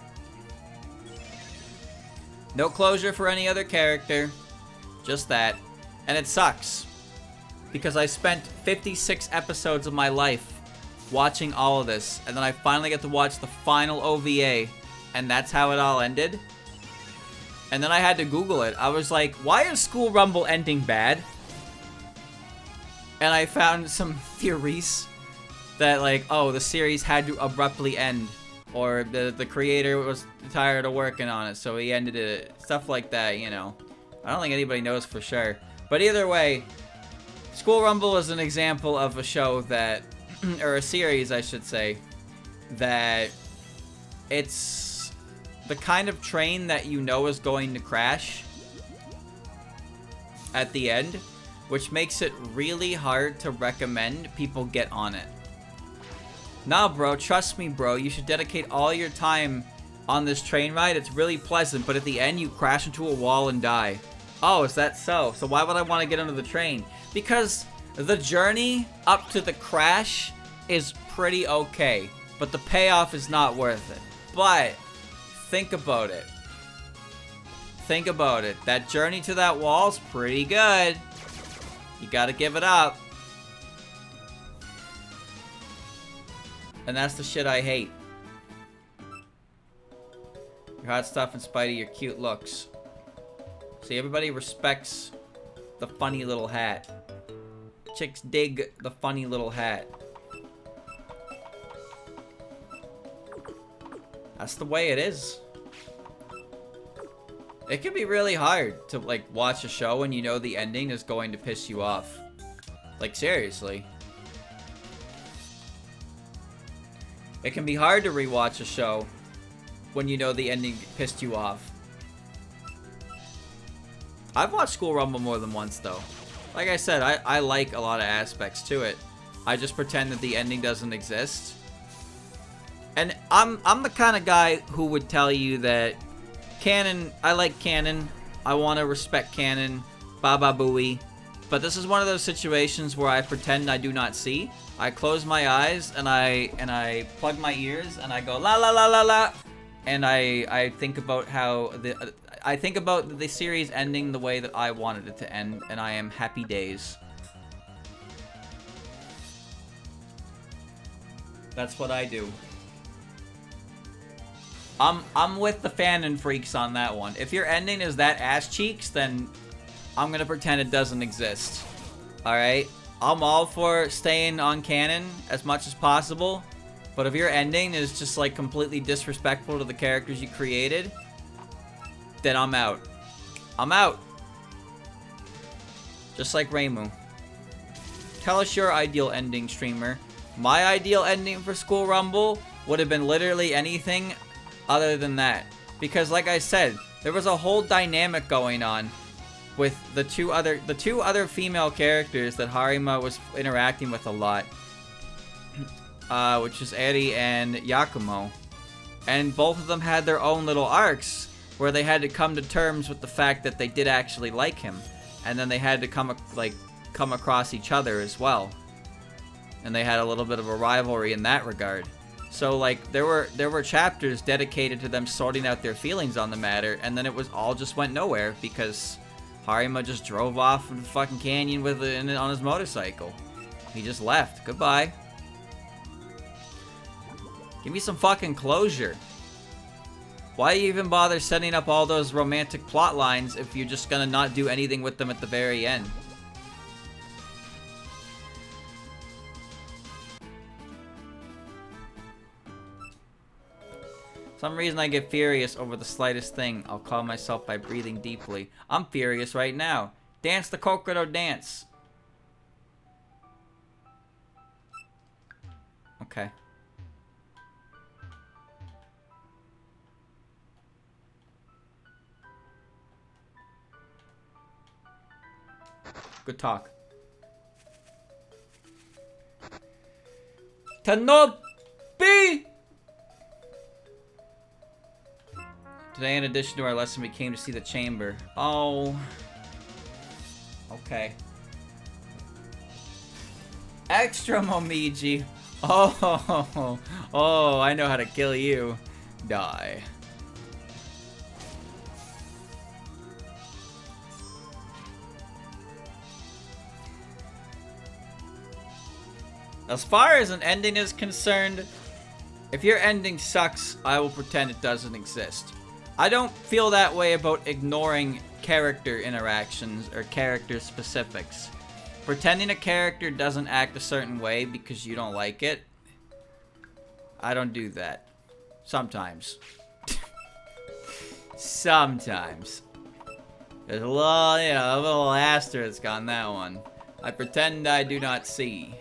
No closure for any other character. Just that. And it sucks. Because I spent 56 episodes of my life watching all of this, and then I finally get to watch the final OVA, and that's how it all ended. And then I had to Google it. I was like, why is School Rumble ending bad? And I found some theories that, like, oh, the series had to abruptly end. Or the creator was tired of working on it, so he ended it. Stuff like that, you know. I don't think anybody knows for sure. But either way, School Rumble is an example of a show that, or a series, I should say, that it's the kind of train that you know is going to crash at the end, which makes it really hard to recommend people get on it. Nah, bro, trust me, bro. You should dedicate all your time on this train ride. It's really pleasant, but at the end, you crash into a wall and die. Oh, is that so? So why would I want to get onto the train? Because the journey up to the crash is pretty okay, but the payoff is not worth it. But think about it. Think about it. That journey to that wall's pretty good. You gotta give it up. And that's the shit I hate. Your hot stuff in spite of your cute looks. See, everybody respects the funny little hat. Chicks dig the funny little hat. That's the way it is. It can be really hard to, like, watch a show when you know the ending is going to piss you off. Like, seriously. It can be hard to rewatch a show when you know the ending pissed you off. I've watched School Rumble more than once, though. Like I said, I like a lot of aspects to it. I just pretend that the ending doesn't exist. And I'm the kind of guy who would tell you that canon, I like canon. I want to respect canon. Baba Booey. But this is one of those situations where I pretend I do not see. I close my eyes and I plug my ears and I go la la la la la, and I think about how I think about the series ending the way that I wanted it to end, and I am happy days. That's what I do. I'm with the fanon freaks on that one. If your ending is that ass cheeks, then I'm gonna pretend it doesn't exist. Alright? I'm all for staying on canon as much as possible, but if your ending is just like completely disrespectful to the characters you created, then I'm out. I'm out. Just like Reimu. Tell us your ideal ending, streamer. My ideal ending for School Rumble would have been literally anything other than that. Because like I said, there was a whole dynamic going on with the two other female characters that Harima was interacting with a lot. Which is Eri and Yakumo. And both of them had their own little arcs where they had to come to terms with the fact that they did actually like him. And then they had to come across each other as well. And they had a little bit of a rivalry in that regard. So like there were chapters dedicated to them sorting out their feelings on the matter, and then it was all just went nowhere because Harima just drove off in the fucking canyon with on his motorcycle. He just left. Goodbye. Give me some fucking closure. Why even bother setting up all those romantic plot lines if you're just gonna not do anything with them at the very end? Some reason I get furious over the slightest thing. I'll calm myself by breathing deeply. I'm furious right now. Dance the Kokoro dance. Okay. Good talk. Tanobi! Today, in addition to our lesson, we came to see the chamber. Oh. Okay. Extra Momiji. Oh. Oh, I know how to kill you. Die. As far as an ending is concerned, if your ending sucks, I will pretend it doesn't exist. I don't feel that way about ignoring character interactions or character specifics. Pretending a character doesn't act a certain way because you don't like it, I don't do that. Sometimes. Sometimes. There's a little, you know, a little asterisk on that one. I pretend I do not see.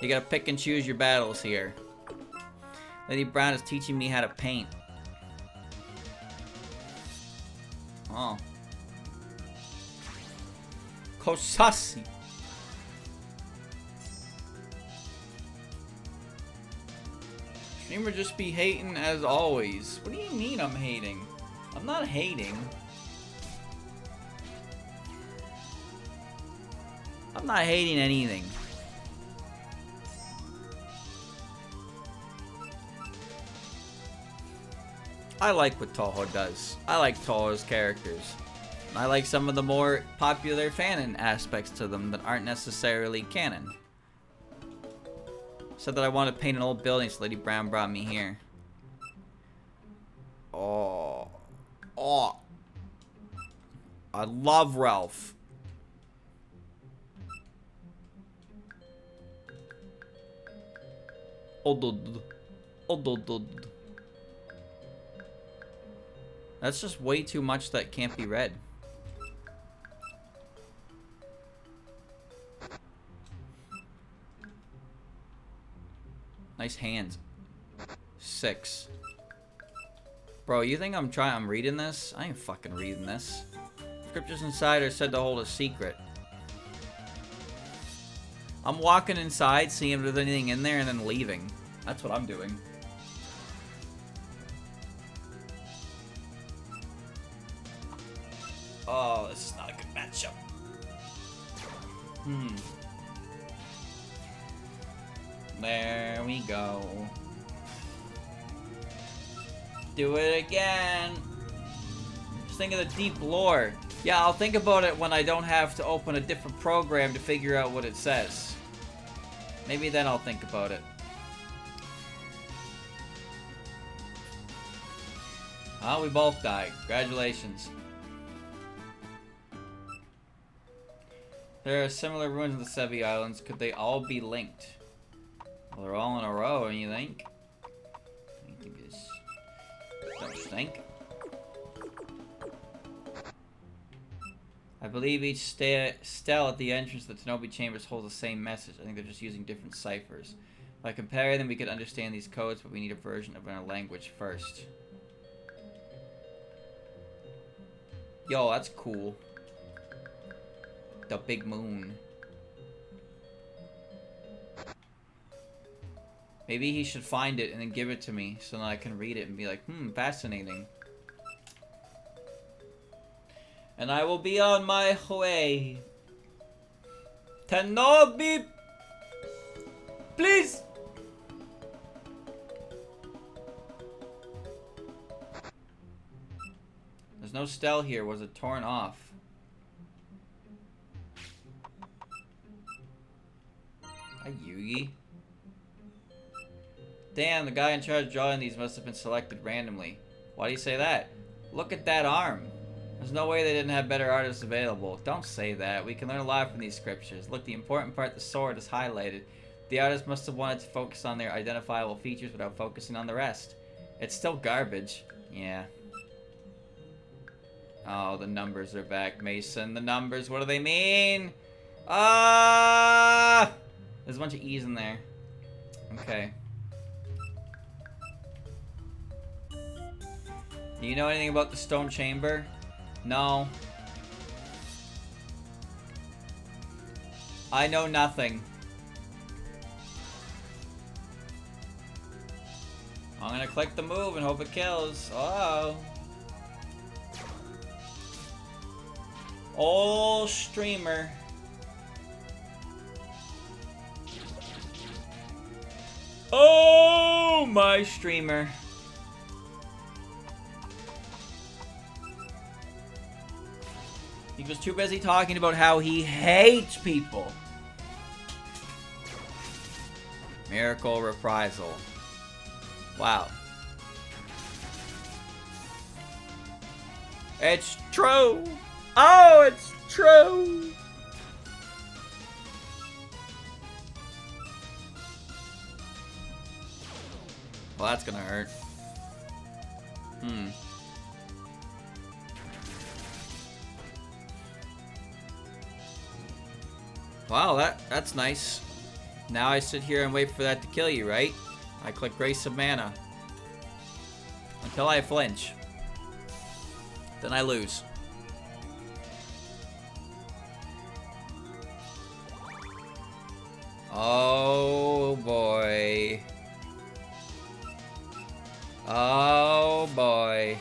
You gotta pick and choose your battles here. Lady Brown is teaching me how to paint. Oh. Kosasi. Streamer just be hating as always. What do you mean I'm hating? I'm not hating. I'm not hating anything. I like what Touhou does. I like Touhou's characters. I like some of the more popular fanon aspects to them that aren't necessarily canon. Said that I want to paint an old building, so Lady Brown brought me here. Oh. Oh. I love Ralph. That's just way too much that can't be read. Nice hands. 6. Bro, you think I'm reading this? I ain't fucking reading this. Scriptures inside are said to hold a secret. I'm walking inside, seeing if there's anything in there, and then leaving. That's what I'm doing. Oh, this is not a good matchup. There we go. Do it again. Just think of the deep lore. Yeah, I'll think about it when I don't have to open a different program to figure out what it says. Maybe then I'll think about it. Oh, we both died. Congratulations. There are similar ruins in the Sevy Islands. Could they all be linked? Well, they're all in a row, and you think? Don't you think? I believe each stele at the entrance of the Tenobi Chambers holds the same message. I think they're just using different ciphers. By comparing them, we could understand these codes, but we need a version of our language first. Yo, that's cool. The big moon. Maybe he should find it and then give it to me so that I can read it and be like, fascinating. And I will be on my way. Tenobi! Please! There's no stele here. Was it torn off? Hi, Yugi. Damn, the guy in charge of drawing these must have been selected randomly. Why do you say that? Look at that arm. There's no way they didn't have better artists available. Don't say that. We can learn a lot from these scriptures. Look, the important part, the sword, is highlighted. The artist must have wanted to focus on their identifiable features without focusing on the rest. It's still garbage. Yeah. Oh, the numbers are back, Mason. The numbers, what do they mean? Ah! There's a bunch of E's in there. Okay. Do you know anything about the stone chamber? No. I know nothing. I'm gonna click the move and hope it kills. Oh. Oh, streamer. Oh, my streamer. He was too busy talking about how he hates people. Miracle reprisal. Wow. It's true. Oh, it's true. Well, that's gonna hurt. Wow, that's nice. Now I sit here and wait for that to kill you, right? I click Grace of Mana. Until I flinch. Then I lose. Oh boy. Oh boy.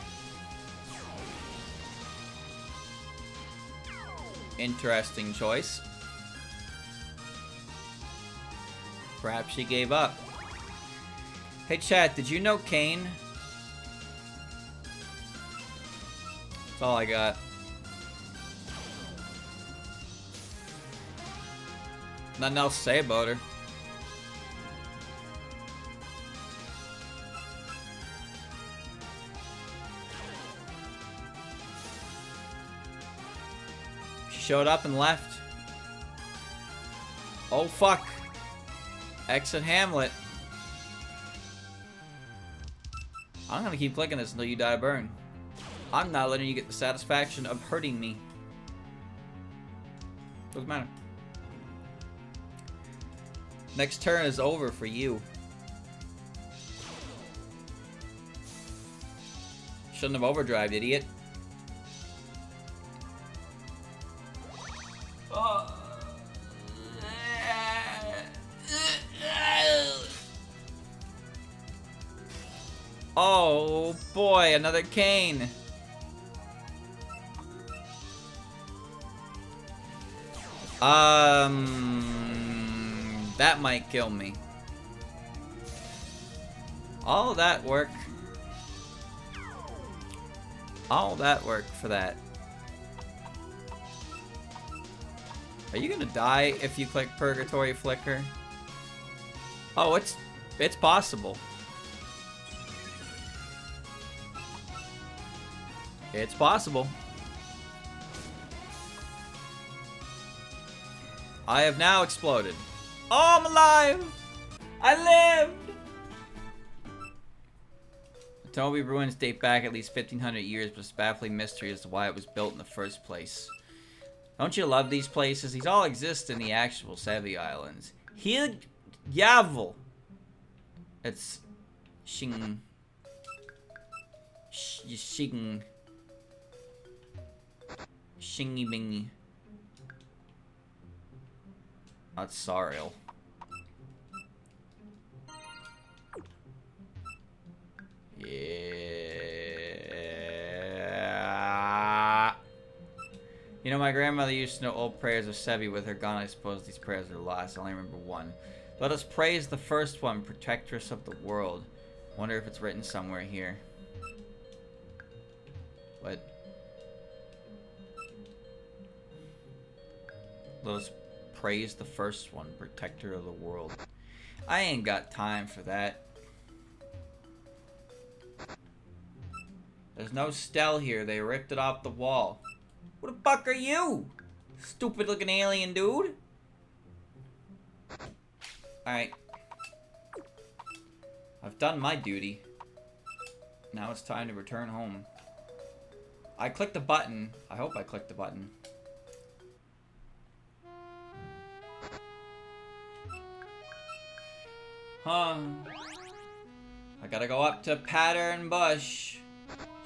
Interesting choice. Perhaps she gave up. Hey chat, did you know Kane? That's all I got. Nothing else to say about her. showed up and left. Oh, fuck. Exit Hamlet. I'm gonna keep clicking this until you die a burn. I'm not letting you get the satisfaction of hurting me. Doesn't matter. Next turn is over for you. Shouldn't have overdrived, idiot. Oh boy, another cane. That might kill me. All that work. All that work for that. Are you gonna die if you click Purgatory Flicker? Oh, it's possible. It's possible. I have now exploded. Oh, I'm alive! I lived! The Touhou ruins date back at least 1,500 years, but it's a baffling mystery as to why it was built in the first place. Don't you love these places? These all exist in the actual Sevy Islands. Here, Yavel. It's Shing. Shing. Shingy bingy. That's Sariel. Yeah. You know, my grandmother used to know old prayers of Sevy. With her gone, I suppose these prayers are lost. I only remember one. Let us praise the first one, protectress of the world. Wonder if it's written somewhere here. What? Let us praise the first one, protector of the world. I ain't got time for that. There's no Stell here. They ripped it off the wall. Who the fuck are you? Stupid looking alien dude. Alright. I've done my duty. Now it's time to return home. I clicked the button. I hope I clicked the button. I gotta go up to Pattern Bush.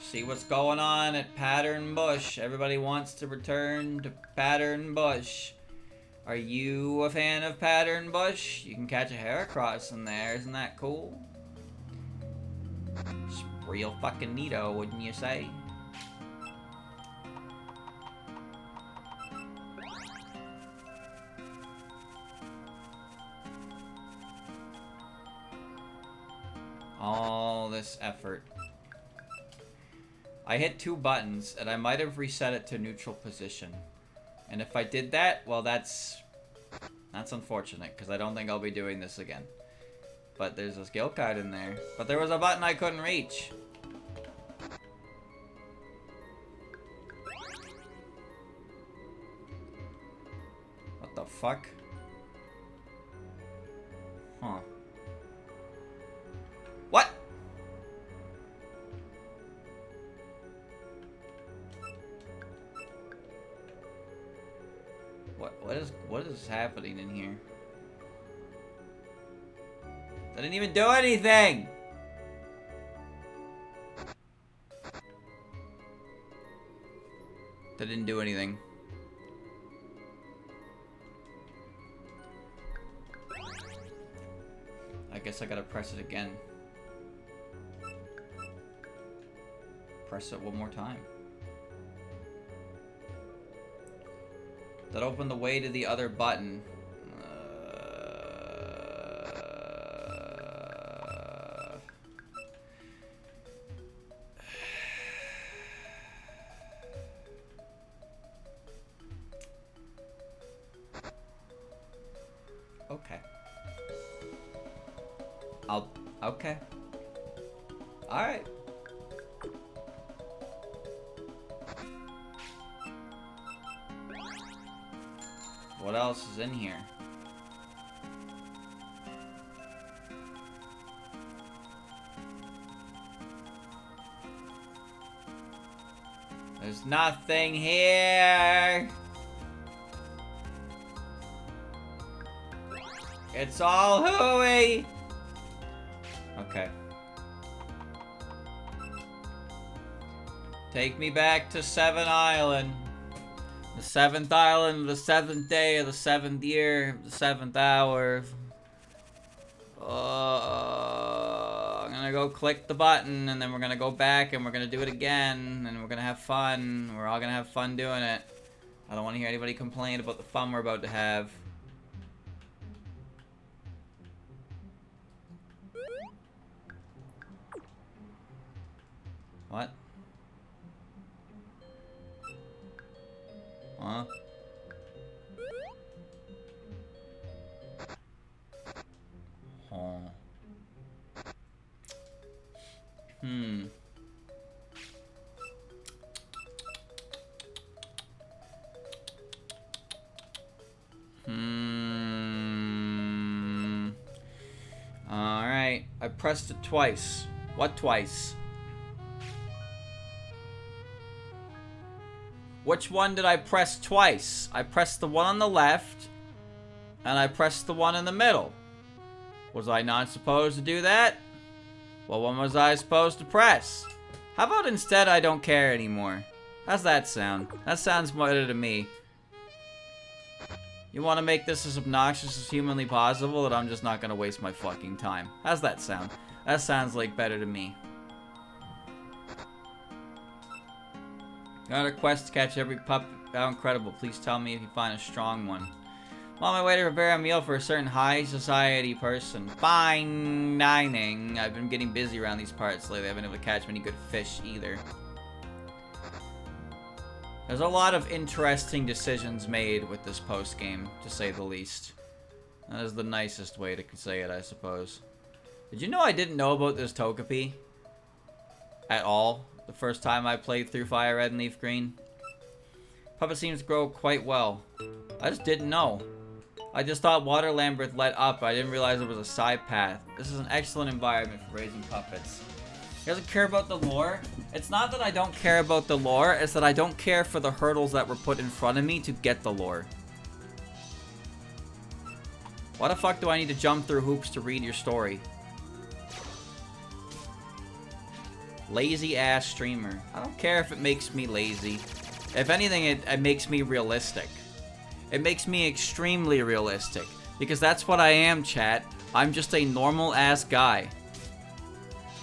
See what's going on at Pattern Bush. Everybody wants to return to Pattern Bush. Are you a fan of Pattern Bush? You can catch a Heracross in there. Isn't that cool? It's real fucking neato, wouldn't you say? All this effort. I hit 2 buttons, and I might have reset it to neutral position. And if I did that, well, that's unfortunate, because I don't think I'll be doing this again. But there's a skill card in there. But there was a button I couldn't reach. What the fuck? Huh. What? What is happening in here? I didn't even do anything! That didn't do anything. I guess I gotta press it again. Press it one more time. That opened the way to the other button. Okay. Okay. Alright. What else is in here? There's nothing here. It's all hooey. Okay. Take me back to Sevy Island. The 7th island, the 7th day of the 7th year, the 7th hour. I'm gonna go click the button, and then we're gonna go back, and we're gonna do it again, and we're gonna have fun. We're all gonna have fun doing it. I don't want to hear anybody complain about the fun we're about to have. What? Huh? Oh. Alright. I pressed it twice. What twice? Which one did I press twice? I pressed the one on the left, and I pressed the one in the middle. Was I not supposed to do that? What one was I supposed to press? How about instead I don't care anymore? How's that sound? That sounds better to me. You want to make this as obnoxious as humanly possible, that I'm just not going to waste my fucking time. How's that sound? That sounds like better to me. Got a quest to catch every pup. How incredible. Please tell me if you find a strong one. I'm on my way to prepare a meal for a certain high society person. Fine dining. I've been getting busy around these parts lately. I haven't been able to catch many good fish either. There's a lot of interesting decisions made with this post-game, to say the least. That is the nicest way to say it, I suppose. Did you know I didn't know about this Togepi? At all? The first time I played through Fire Red and Leaf Green. Puppet seems to grow quite well. I just didn't know. I just thought Water Lambert led up. I didn't realize it was a side path. This is an excellent environment for raising puppets. He doesn't care about the lore. It's not that I don't care about the lore. It's that I don't care for the hurdles that were put in front of me to get the lore. Why the fuck do I need to jump through hoops to read your story? Lazy ass streamer. I don't care if it makes me lazy. If anything, it makes me realistic. It makes me extremely realistic. Because that's what I am, chat. I'm just a normal ass guy.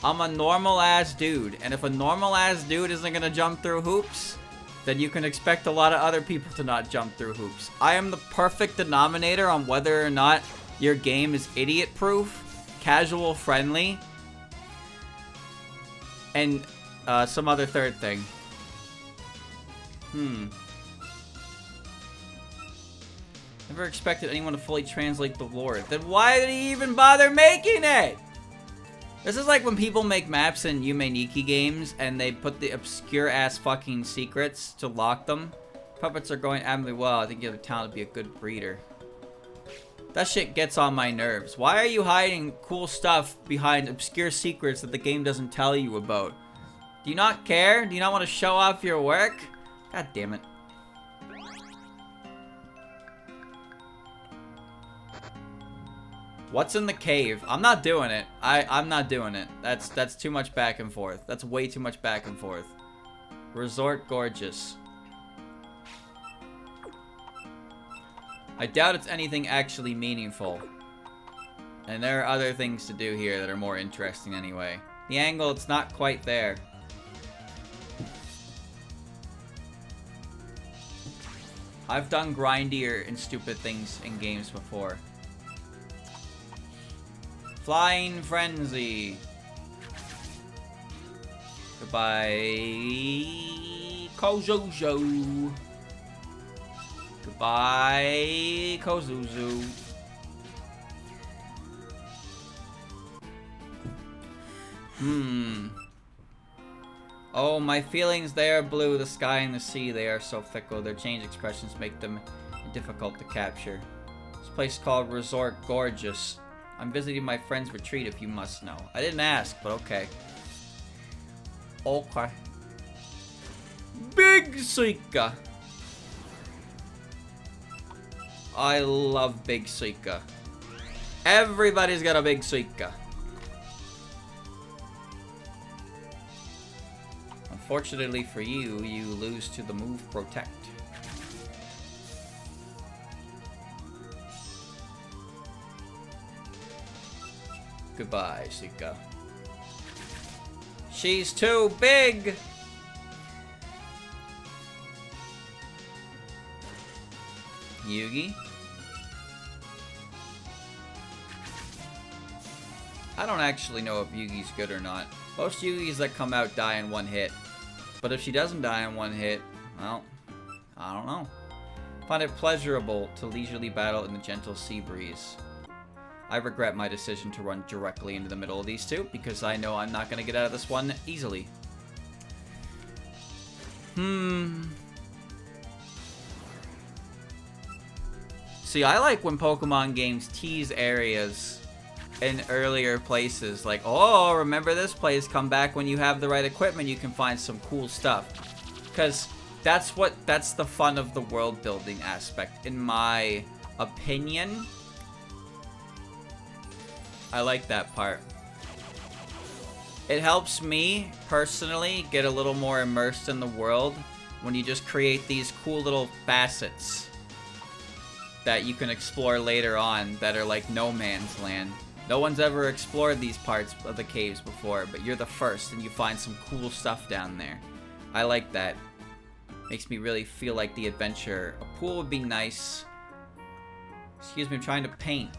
I'm a normal ass dude. And if a normal ass dude isn't gonna jump through hoops, then you can expect a lot of other people to not jump through hoops. I am the perfect denominator on whether or not your game is idiot proof, casual friendly, and some other third thing. Never expected anyone to fully translate the lore. Then why did he even bother making it? This is like when people make maps in Yume Nikki games and they put the obscure ass fucking secrets to lock them. Puppets are going admirably well. I think you have the talent to be a good breeder. That shit gets on my nerves. Why are you hiding cool stuff behind obscure secrets that the game doesn't tell you about? Do you not care? Do you not want to show off your work? God damn it. What's in the cave? I'm not doing it. I'm not doing it. That's too much back and forth. That's way too much back and forth. Resort Gorgeous. I doubt it's anything actually meaningful. And there are other things to do here that are more interesting anyway. The angle, it's not quite there. I've done grindier and stupid things in games before. Flying Frenzy. Goodbye, Kozozo. Goodbye, Kozuzu. Oh, my feelings, they are blue. The sky and the sea, they are so fickle. Their changed expressions make them difficult to capture. This place is called Resort Gorgeous. I'm visiting my friend's retreat if you must know. I didn't ask, but okay. Okay. Big Suika. I love Big Suika. Everybody's got a Big Suika. Unfortunately for you, you lose to the move Protect. Goodbye, Suika. She's too big! Yugi? I don't actually know if Yugi's good or not. Most Yugis that come out die in one hit. But if she doesn't die in one hit, well, I don't know. Find it pleasurable to leisurely battle in the gentle sea breeze. I regret my decision to run directly into the middle of these two, because I know I'm not going to get out of this one easily. See, I like when Pokemon games tease areas in earlier places. Like, oh, remember this place? Come back when you have the right equipment, you can find some cool stuff. Because that's the fun of the world building aspect, in my opinion. I like that part. It helps me, personally, get a little more immersed in the world when you just create these cool little facets that you can explore later on that are like no man's land. No one's ever explored these parts of the caves before, but you're the first and you find some cool stuff down there. I like that. Makes me really feel like the adventure. A pool would be nice. Excuse me, I'm trying to paint.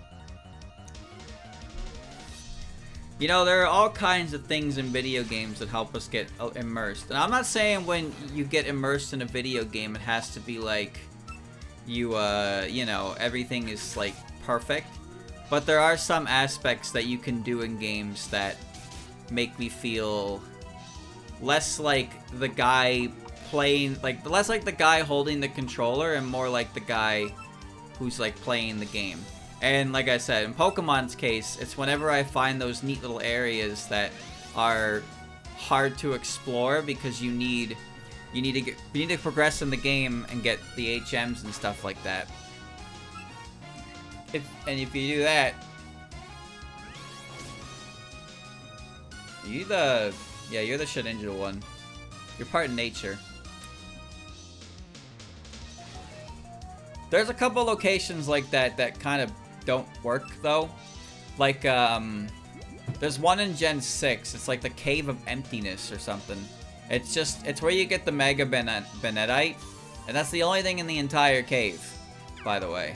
You know, there are all kinds of things in video games that help us get immersed. And I'm not saying when you get immersed in a video game, it has to be like, you know, everything is like perfect. But there are some aspects that you can do in games that make me feel less like the guy playing, like, less like the guy holding the controller and more like the guy who's like playing the game. And like I said, in Pokemon's case, it's whenever I find those neat little areas that are hard to explore because you need to progress in the game and get the HMs and stuff like that. If you do that, you're the Shedinja one. You're part of nature. There's a couple locations like that that kind of don't work though. Like there's one in Gen 6. It's like the Cave of Emptiness or something. It's where you get the Mega Benedite, and that's the only thing in the entire cave, by the way.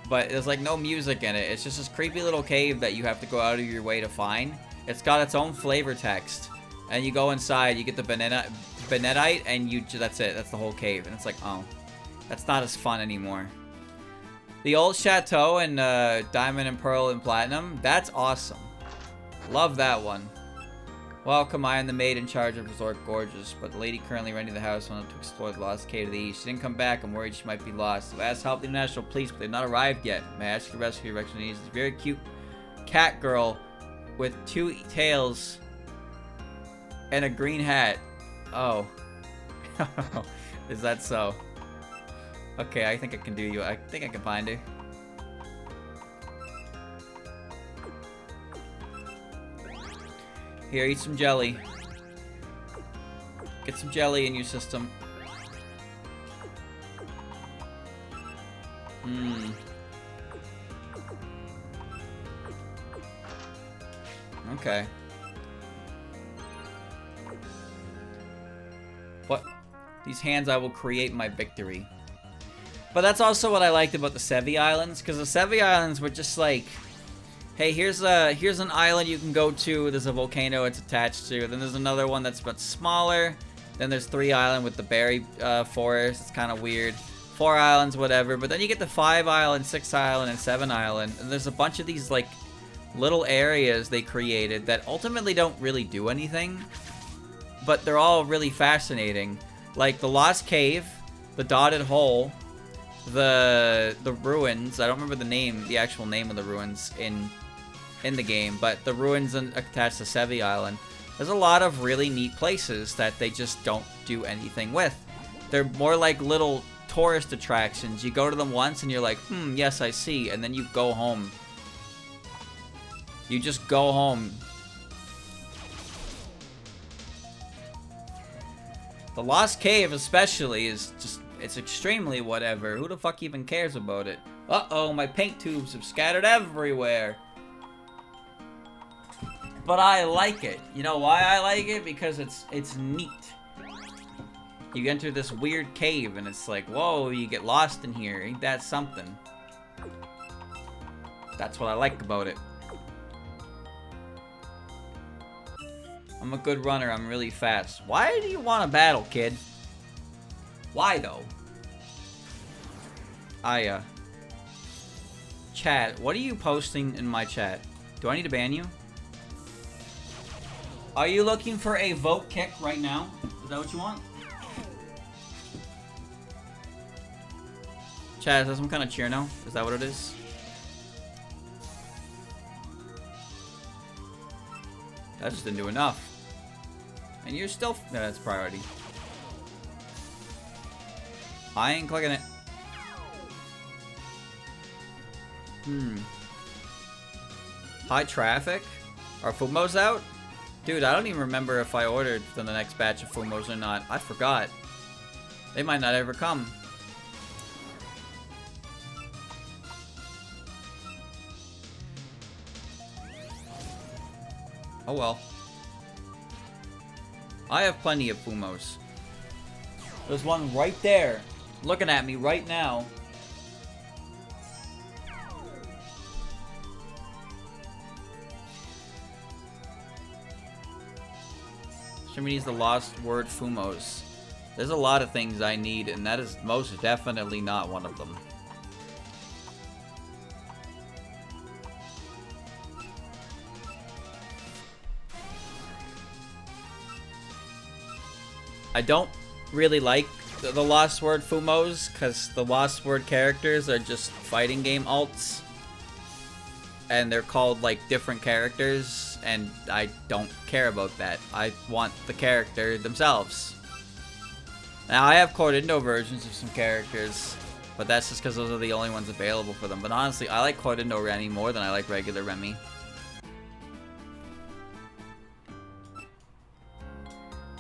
But there's like no music in it. It's just this creepy little cave that you have to go out of your way to find. It's got its own flavor text, and you go inside, you get the Benedite, and that's it. That's the whole cave, and it's like, oh, that's not as fun anymore. The old chateau in Diamond and Pearl and Platinum, that's awesome. Love that one. Welcome, I am the maid in charge of Resort Gorgeous, but the lady currently renting the house wanted to explore the lost cave to the east. She didn't come back. I'm worried she might be lost. So I asked help the National Police, but they've not arrived yet. May I ask you to rescue direction needs? This very cute cat girl with 2 tails and a green hat. Oh. Is that so? Okay, I think I can do you. I think I can find her. Here, eat some jelly. Get some jelly in your system. Okay. What? These hands I will create my victory. But that's also what I liked about the Sevy Islands, because the Sevy Islands were just like, hey, here's an island you can go to. There's a volcano it's attached to. Then there's another one that's much smaller. Then there's 3 island with the berry forest. It's kind of weird. 4 islands, whatever. But then you get to 5 island, 6 island, and 7 island. And there's a bunch of these like little areas they created that ultimately don't really do anything, but they're all really fascinating. Like the Lost Cave, the Dotted Hole, the ruins. I don't remember the actual name of the ruins in the game, but the ruins attached to Sevy Island. There's a lot of really neat places that they just don't do anything with. They're more like little tourist attractions. You go to them once and you're like, yes, I see, and then you go home. You just go home. The Lost Cave especially is just, it's extremely whatever. Who the fuck even cares about it? Uh-oh, my paint tubes have scattered everywhere. But I like it. You know why I like it? Because it's neat. You enter this weird cave and it's like, whoa, you get lost in here. Ain't that something? That's what I like about it. I'm a good runner. I'm really fast. Why do you want to battle, kid? Why, though? Chat, what are you posting in my chat? Do I need to ban you? Are you looking for a vote kick right now? Is that what you want? Chat, is that some kind of cheer now? Is that what it is? That just didn't do enough. And you're still... No, that's priority. I ain't clicking it. High traffic? Are Fumos out? Dude, I don't even remember if I ordered for the next batch of Fumos or not. I forgot. They might not ever come. Oh well. I have plenty of Fumos. There's one right there, looking at me right now. Shimmy needs the lost word Fumos. There's a lot of things I need, and that is most definitely not one of them. I don't really like the Lost Word Fumos, because the Lost Word characters are just fighting game alts. And they're called, like, different characters, and I don't care about that. I want the character themselves. Now, I have Cordindo versions of some characters, but that's just because those are the only ones available for them. But honestly, I like Cordindo Remy more than I like regular Remy.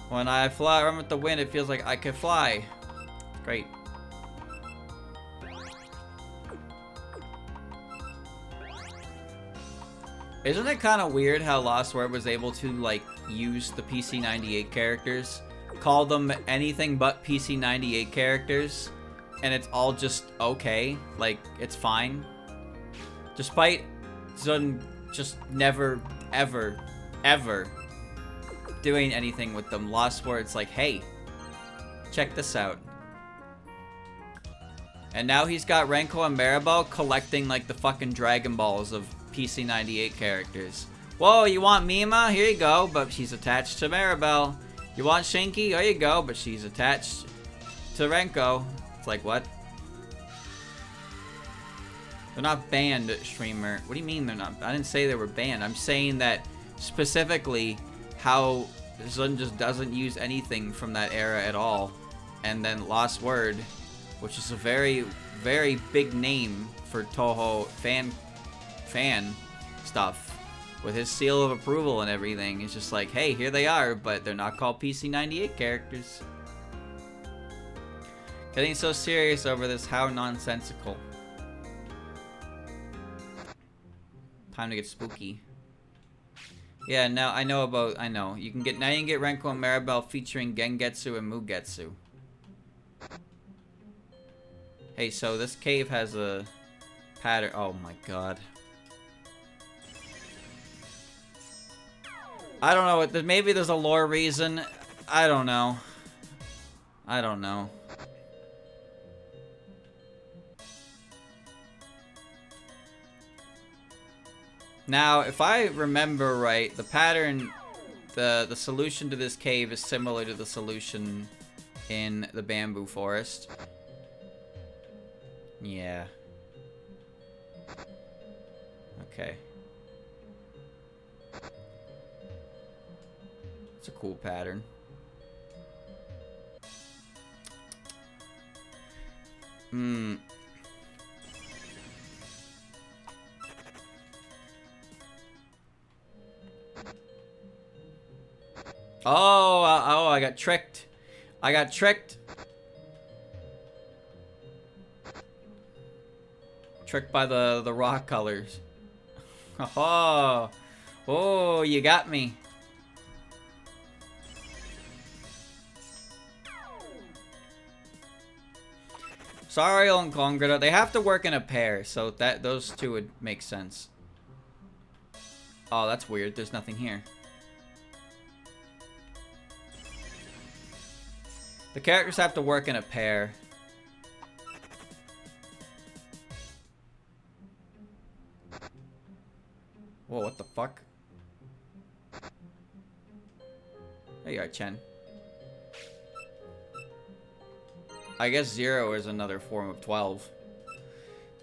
When I fly, run with the wind, it feels like I could fly. Great. Isn't it kind of weird how Lost Word was able to, like, use the PC98 characters, call them anything but PC98 characters, and it's all just okay? Like, it's fine. Despite Zun just never, ever, ever doing anything with them. Lost Word's like, hey, check this out. And now he's got Renko and Maribel collecting, like, the fucking Dragon Balls of PC98 characters. Whoa, you want Mima? Here you go, but she's attached to Maribel. You want Shinky? There you go, but she's attached to Renko. It's like, what? They're not banned, streamer. What do you mean they're not? I didn't say they were banned. I'm saying that specifically how Zun just doesn't use anything from that era at all. And then Lost Word, which is a very, very big name for Touhou fan stuff, with his seal of approval and everything. It's just like, hey, here they are, but they're not called PC98 characters. Getting so serious over this, how nonsensical. Time to get spooky. Yeah, now I know. You can get Renko and Maribel featuring Gengetsu and Mugetsu. Hey, so this cave has a pattern. Oh my god. I don't know. Maybe there's a lore reason. I don't know. I don't know. Now, if I remember right, the pattern, the solution to this cave is similar to the solution in the bamboo forest. Yeah. Okay. It's a cool pattern. Hmm. Oh, I got tricked. I got tricked. Tricked by the rock colors. Oh. Oh, you got me. Sorry, Uncongrata. They have to work in a pair, so that those two would make sense. Oh, that's weird. There's nothing here. The characters have to work in a pair. Whoa, what the fuck? There you are, Chen. I guess 0 is another form of 12.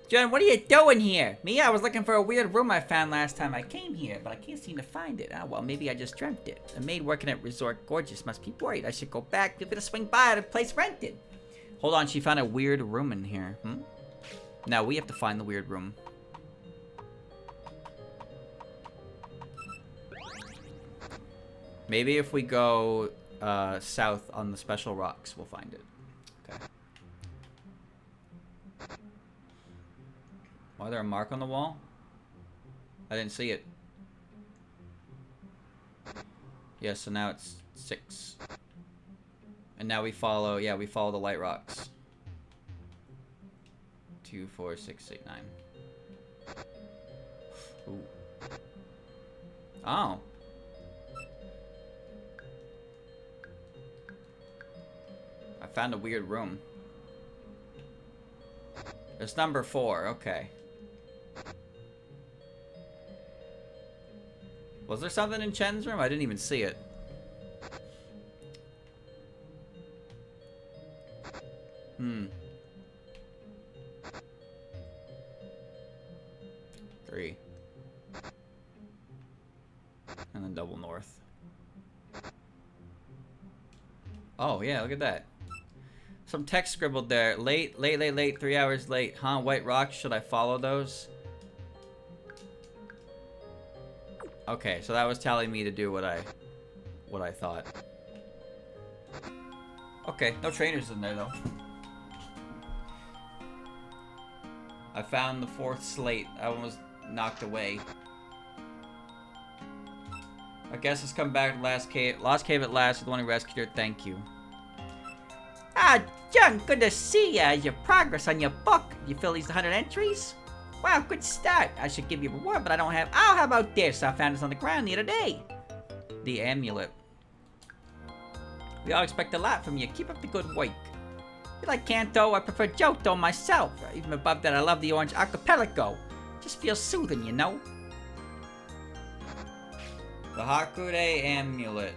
Jen, what are you doing here? Me, I was looking for a weird room I found last time I came here, but I can't seem to find it. Oh, well, maybe I just dreamt it. The maid working at Resort Gorgeous must be worried. I should go back. We're gonna swing by the place rented. Hold on, she found a weird room in here. Now we have to find the weird room. Maybe if we go south on the special rocks, we'll find it. Okay. Why is there a mark on the wall? I didn't see it. Yeah, so now it's 6. And now we follow, yeah, we follow the light rocks. 2, 4, 6, 8, 9. Ooh. Oh. I found a weird room. It's number 4, okay. Was there something in Chen's room? I didn't even see it. Hmm. 3. And then double north. Oh, yeah, look at that. Some text scribbled there. Late, 3 hours late. Huh, white rocks, should I follow those? Okay, so that was telling me to do what I thought. Okay, no trainers in there though. I found the 4th slate. That one was knocked away. I guess let's come back to Lost Cave at last. The one who rescued her. Thank you. Ah, Jung, good to see ya. Your progress on your book. You fill these 100 entries? Wow, good start. I should give you a reward, but I don't have... Oh, how about this? I found this on the ground the other day. The amulet. We all expect a lot from you. Keep up the good work. You like Kanto? I prefer Johto myself. Even above that, I love the orange archipelago. Just feels soothing, you know? The Hakude amulet.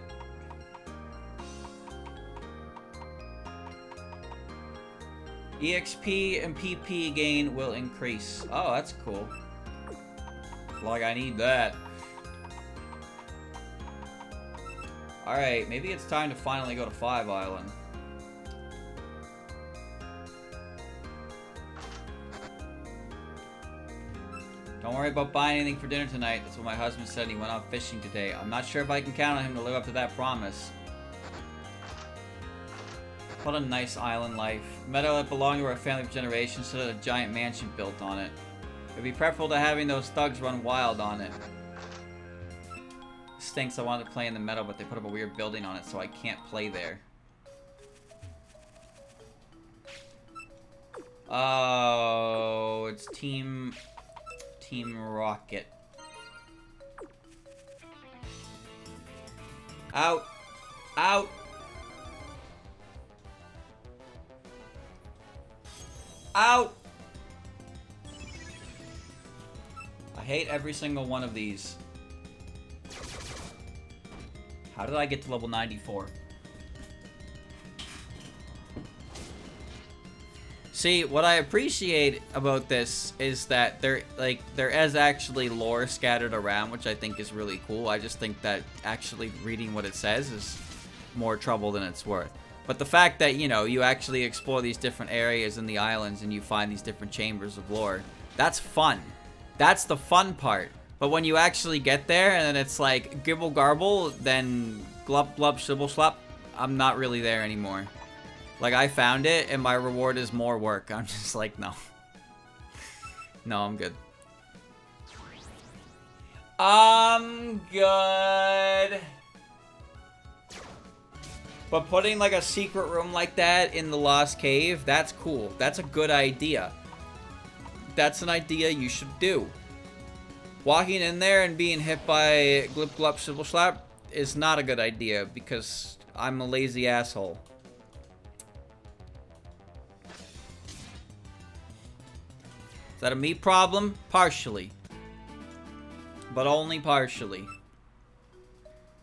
EXP and PP gain will increase. Oh, that's cool. Like, I need that. Alright, maybe it's time to finally go to 5 Island. Don't worry about buying anything for dinner tonight. That's what my husband said. He went out fishing today. I'm not sure if I can count on him to live up to that promise. What a nice island life. Meadow that belonged to our family for generations, so that a giant mansion built on it. It'd be preferable to having those thugs run wild on it. Stinks, I wanted to play in the meadow, but they put up a weird building on it, so I can't play there. Oh, it's Team Rocket. Out! Out! Out! I hate every single one of these. How did I get to level 94? See, what I appreciate about this is that there is actually lore scattered around, which I think is really cool. I just think that actually reading what it says is more trouble than it's worth. But the fact that, you know, you actually explore these different areas in the islands and you find these different chambers of lore, that's fun. That's the fun part. But when you actually get there and then it's like gibble garble, then glub glub shibble slap, I'm not really there anymore. Like, I found it, and my reward is more work. I'm just like, no. No, I'm good. I'm good. But putting, like, a secret room like that in the Lost Cave, that's cool. That's a good idea. That's an idea you should do. Walking in there and being hit by glip glop shibble slap is not a good idea, because I'm a lazy asshole. Is that a me problem? Partially. But only partially.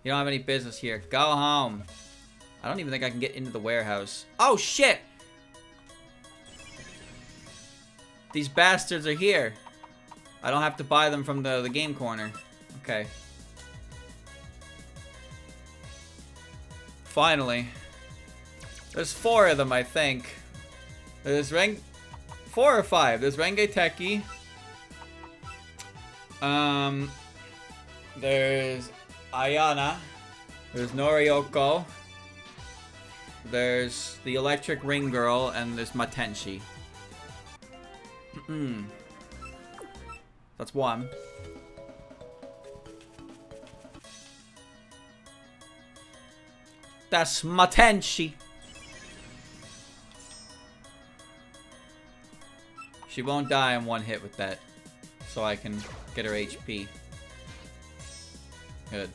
You don't have any business here. Go home. I don't even think I can get into the warehouse. Oh, shit! These bastards are here. I don't have to buy them from the game corner. Okay. Finally. There's 4 of them, I think. There's 4 or 5. There's Renge Teki. There's Ayana. There's Noriyoko. There's the Electric Ring Girl, and there's Matenshi. That's 1. That's Matenshi. She won't die in 1 hit with that. So I can get her HP. Good.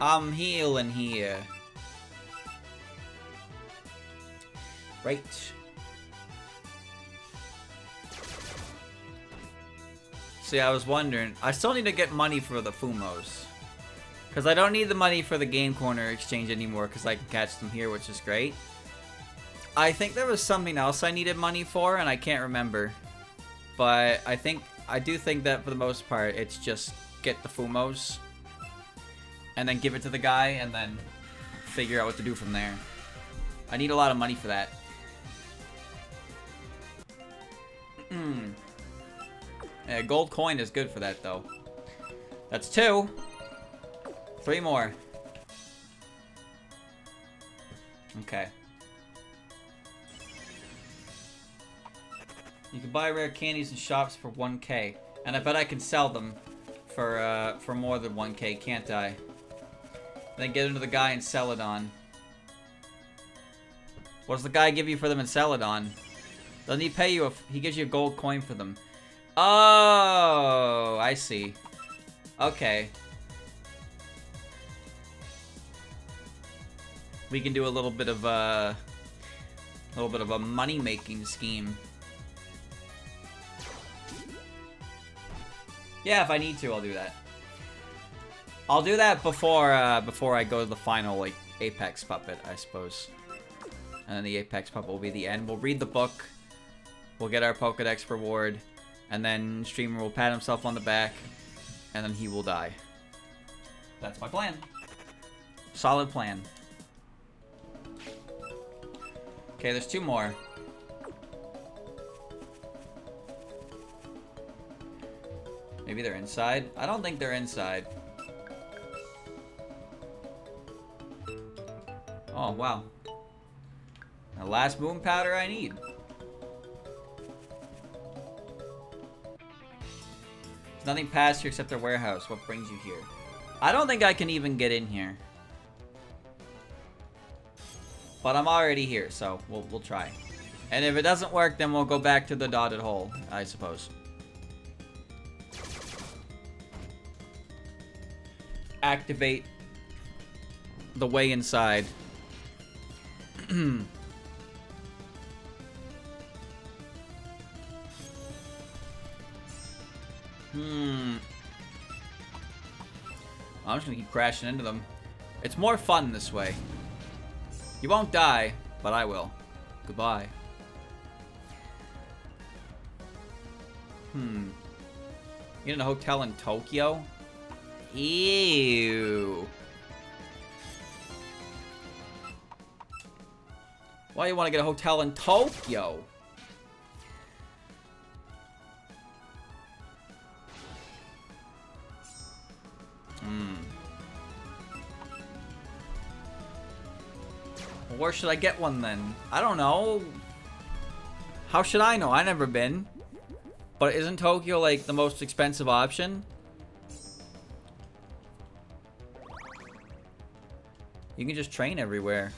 I'm healing here. Right. See, I was wondering. I still need to get money for the Fumos. Because I don't need the money for the game corner exchange anymore, because I can catch them here, which is great. I think there was something else I needed money for, and I can't remember. But I do think that for the most part, it's just get the Fumos, and then give it to the guy, and then figure out what to do from there. I need a lot of money for that. Yeah, gold coin is good for that, though. That's 2. 3 more. Okay. You can buy rare candies in shops for 1K. And I bet I can sell them for more than 1K, can't I? Then get into the guy in Celadon. What does the guy give you for them in Celadon? Doesn't he pay you he gives you a gold coin for them? Oh, I see. Okay. We can do a little bit of a money-making scheme. Yeah, if I need to, I'll do that. I'll do that before I go to the final, like, Apex puppet, I suppose. And then the Apex puppet will be the end. We'll read the book. We'll get our Pokedex reward. And then streamer will pat himself on the back. And then he will die. That's my plan. Solid plan. Okay, there's 2 more. Maybe they're inside? I don't think they're inside. Oh, wow. The last moon powder I need. There's nothing past here except their warehouse. What brings you here? I don't think I can even get in here. But I'm already here, so we'll try. And if it doesn't work, then we'll go back to the dotted hole, I suppose. Activate the way inside. I'm just gonna keep crashing into them. It's more fun this way. You won't die, but I will. Goodbye. You in a hotel in Tokyo? Ew. Why do you want to get a hotel in Tokyo? Well, where should I get one then? I don't know. How should I know? I've never been. But isn't Tokyo like the most expensive option? You can just train everywhere.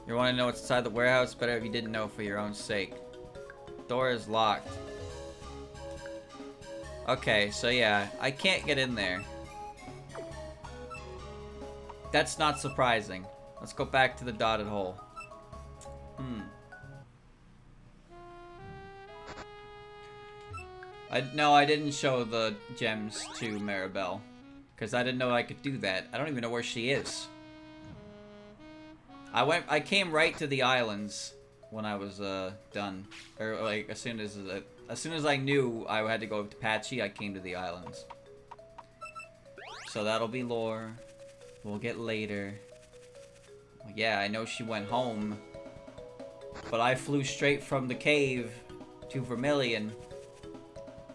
You want to know what's inside the warehouse? Better if you didn't know for your own sake. Door is locked. Okay, so yeah, I can't get in there. That's not surprising. Let's go back to the dotted hole. No, I didn't show the gems to Maribel. Because I didn't know I could do that. I don't even know where she is. I came right to the islands when I was done, or like as soon as I knew I had to go to Patchy, I came to the islands. So that'll be lore. We'll get later. Yeah, I know she went home, but I flew straight from the cave to Vermilion.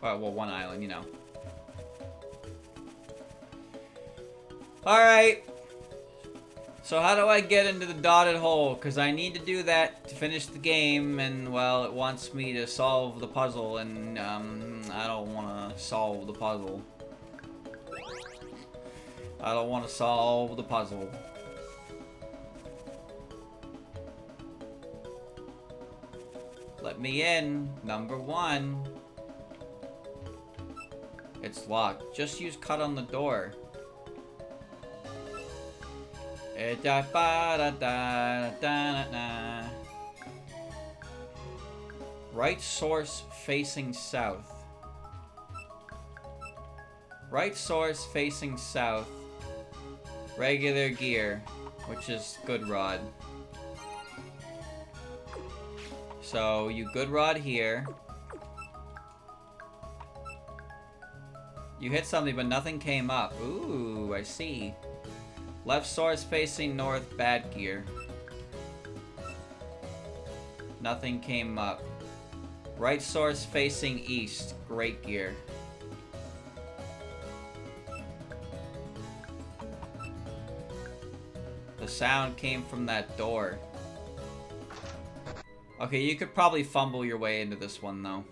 Well, one island, you know. All right. So how do I get into the dotted hole? Because I need to do that to finish the game, and, well, it wants me to solve the puzzle, and, I don't want to solve the puzzle. I don't want to solve the puzzle. Let me in. Number 1. It's locked. Just use cut on the door. Right source facing south. Right source facing south. Regular gear, which is good rod. So you good rod here. You hit something, but nothing came up. Ooh, I see. Left source facing north, bad gear. Nothing came up. Right source facing east, great gear. The sound came from that door. Okay, you could probably fumble your way into this one, though.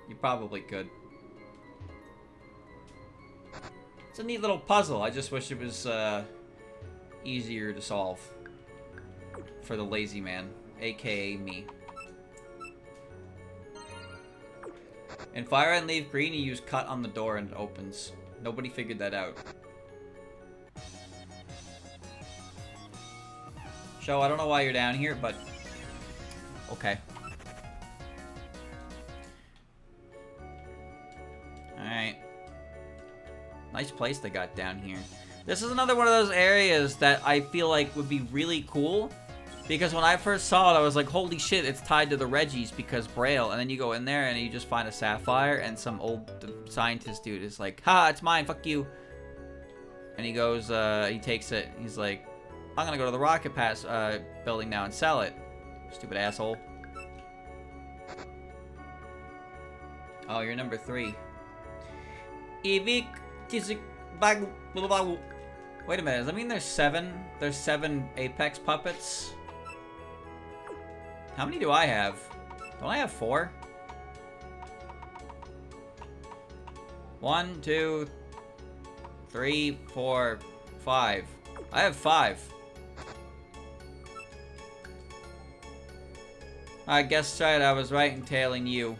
You probably could. It's a neat little puzzle. I just wish it was, easier to solve for the lazy man, aka me. In Fire and Leaf Green, you use cut on the door and it opens. Nobody figured that out. Show, I don't know why you're down here, but okay. Alright. Nice place they got down here. This is another one of those areas that I feel like would be really cool. Because when I first saw it, I was like, holy shit, it's tied to the Reggies because Braille. And then you go in there and you just find a sapphire and some old scientist dude is like, ha, it's mine, fuck you. And he goes, he takes it. He's like, I'm gonna go to the Rocket Pass building now and sell it. Stupid asshole. Oh, you're number 3. Evik Tizik Bag. Wait a minute, does that mean there's 7? There's 7 Apex puppets? How many do I have? Don't I have 4? 1, 2, 3, 4, 5. I have 5. I guess right, I was right in tailing you.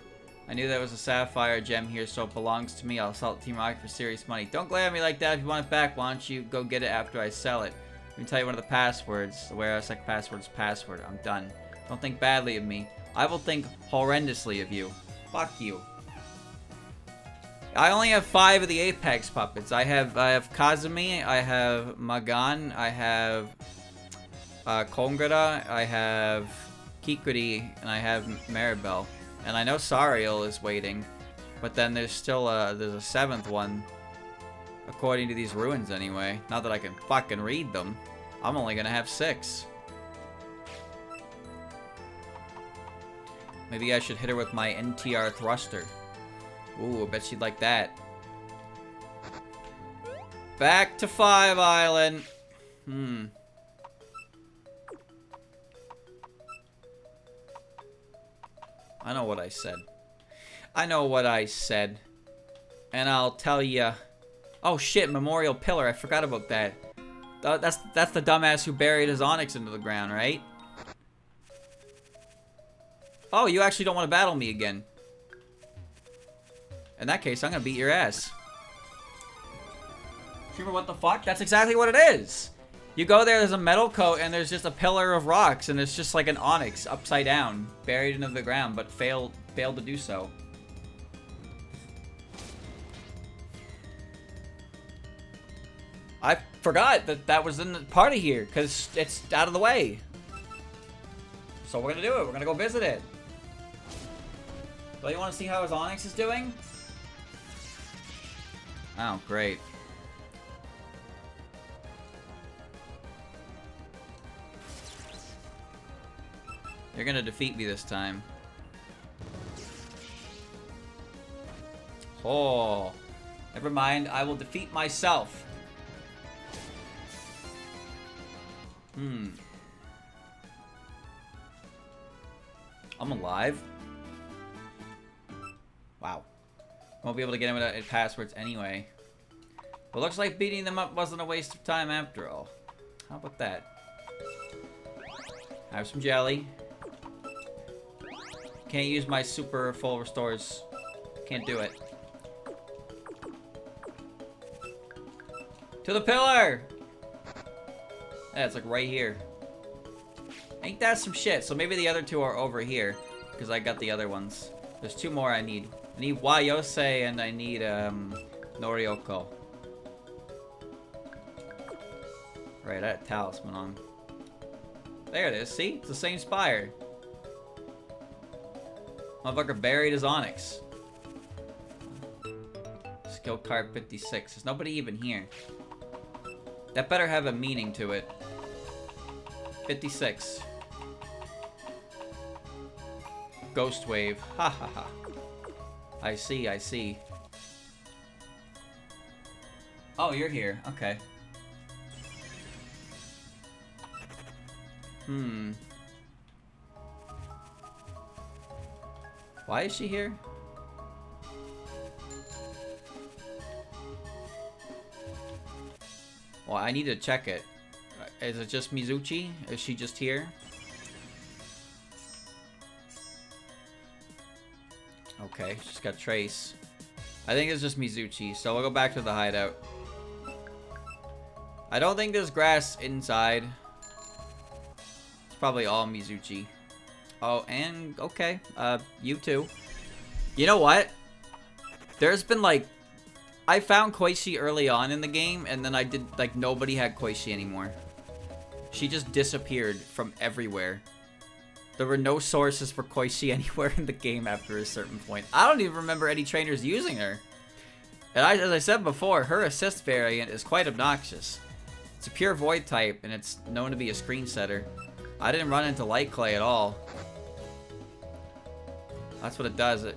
I knew there was a sapphire gem here, so it belongs to me. I'll sell it to Team Rocket for serious money. Don't glare at me like that. If you want it back, why don't you go get it after I sell it? Let me tell you one of the passwords. The warehouse like password's password. I'm done. Don't think badly of me. I will think horrendously of you. Fuck you. I only have 5 of the Apex puppets. I have Kazumi, I have Magan, I have Kongara, I have Kikuri, and I have Maribel. And I know Sariel is waiting, but then there's still there's a 7th one, according to these ruins anyway. Not that I can fucking read them. I'm only gonna have 6. Maybe I should hit her with my NTR thruster. Ooh, I bet she'd like that. Back to 5 Island. I know what I said. I know what I said. And I'll tell ya. Oh shit, Memorial Pillar. I forgot about that. That's the dumbass who buried his onyx into the ground, right? Oh, you actually don't want to battle me again. In that case, I'm gonna beat your ass. Remember what the fuck? That's exactly what it is. You go there's a metal coat, and there's just a pillar of rocks, and it's just like an onyx upside down, buried into the ground, but failed to do so. I forgot that was in the party here, because it's out of the way. So we're gonna do it. We're gonna go visit it. Well, you want to see how his onyx is doing? Oh, great. You're gonna defeat me this time. Oh, never mind. I will defeat myself. I'm alive. Wow. Won't be able to get him without passwords anyway. But looks like beating them up wasn't a waste of time after all. How about that? Have some jelly. Can't use my super full restores. Can't do it. To the pillar! Yeah, it's like right here. Ain't that some shit? So maybe the other 2 are over here. Because I got the other ones. There's 2 more I need. I need Wayose and I need Norioko. Right, I had Talisman on. There it is, see? It's the same spire. Motherfucker buried his onyx. Skill card 56. There's nobody even here. That better have a meaning to it. 56. Ghost wave. Ha ha ha. I see, I see. Oh, you're here. Okay. Why is she here? Well, I need to check it. Is it just Mizuchi? Is she just here? Okay, she's got Trace. I think it's just Mizuchi, so we'll go back to the hideout. I don't think there's grass inside. It's probably all Mizuchi. Oh, and okay, you too. You know what? There's been like, I found Koichi early on in the game, and then I did, like, nobody had Koichi anymore. She just disappeared from everywhere. There were no sources for Koichi anywhere in the game after a certain point. I don't even remember any trainers using her. And as I said before, her assist variant is quite obnoxious. It's a pure void type, and it's known to be a screen setter. I didn't run into Light Clay at all. That's what it does. It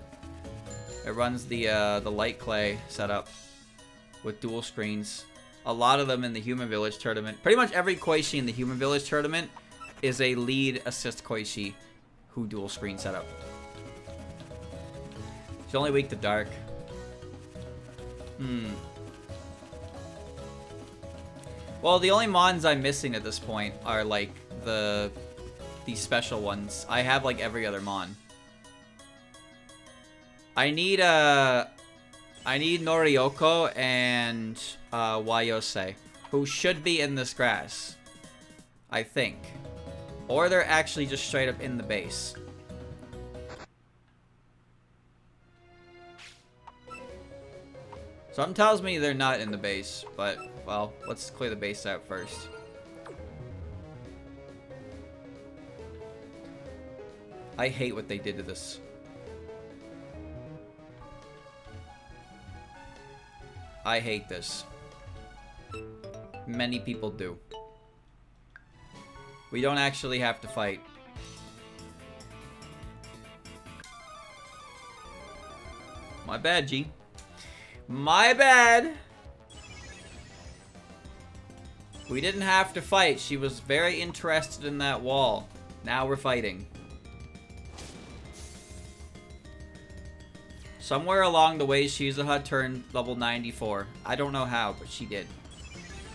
runs the Light Clay setup with dual screens. A lot of them in the Human Village tournament. Pretty much every Koichi in the Human Village tournament is a lead assist Koichi who dual screen setup. She's only weak to dark. Well, the only mons I'm missing at this point are like these special ones. I have like every other mon. I need Norioko and Wayose, who should be in this grass. I think. Or they're actually just straight up in the base. Something tells me they're not in the base, but, well, let's clear the base out first. I hate what they did to this. I hate this. Many people do. We don't actually have to fight. My bad, G. My bad. We didn't have to fight. She was very interested in that wall. Now we're fighting. Somewhere along the way, Shizuha turned level 94. I don't know how, but she did.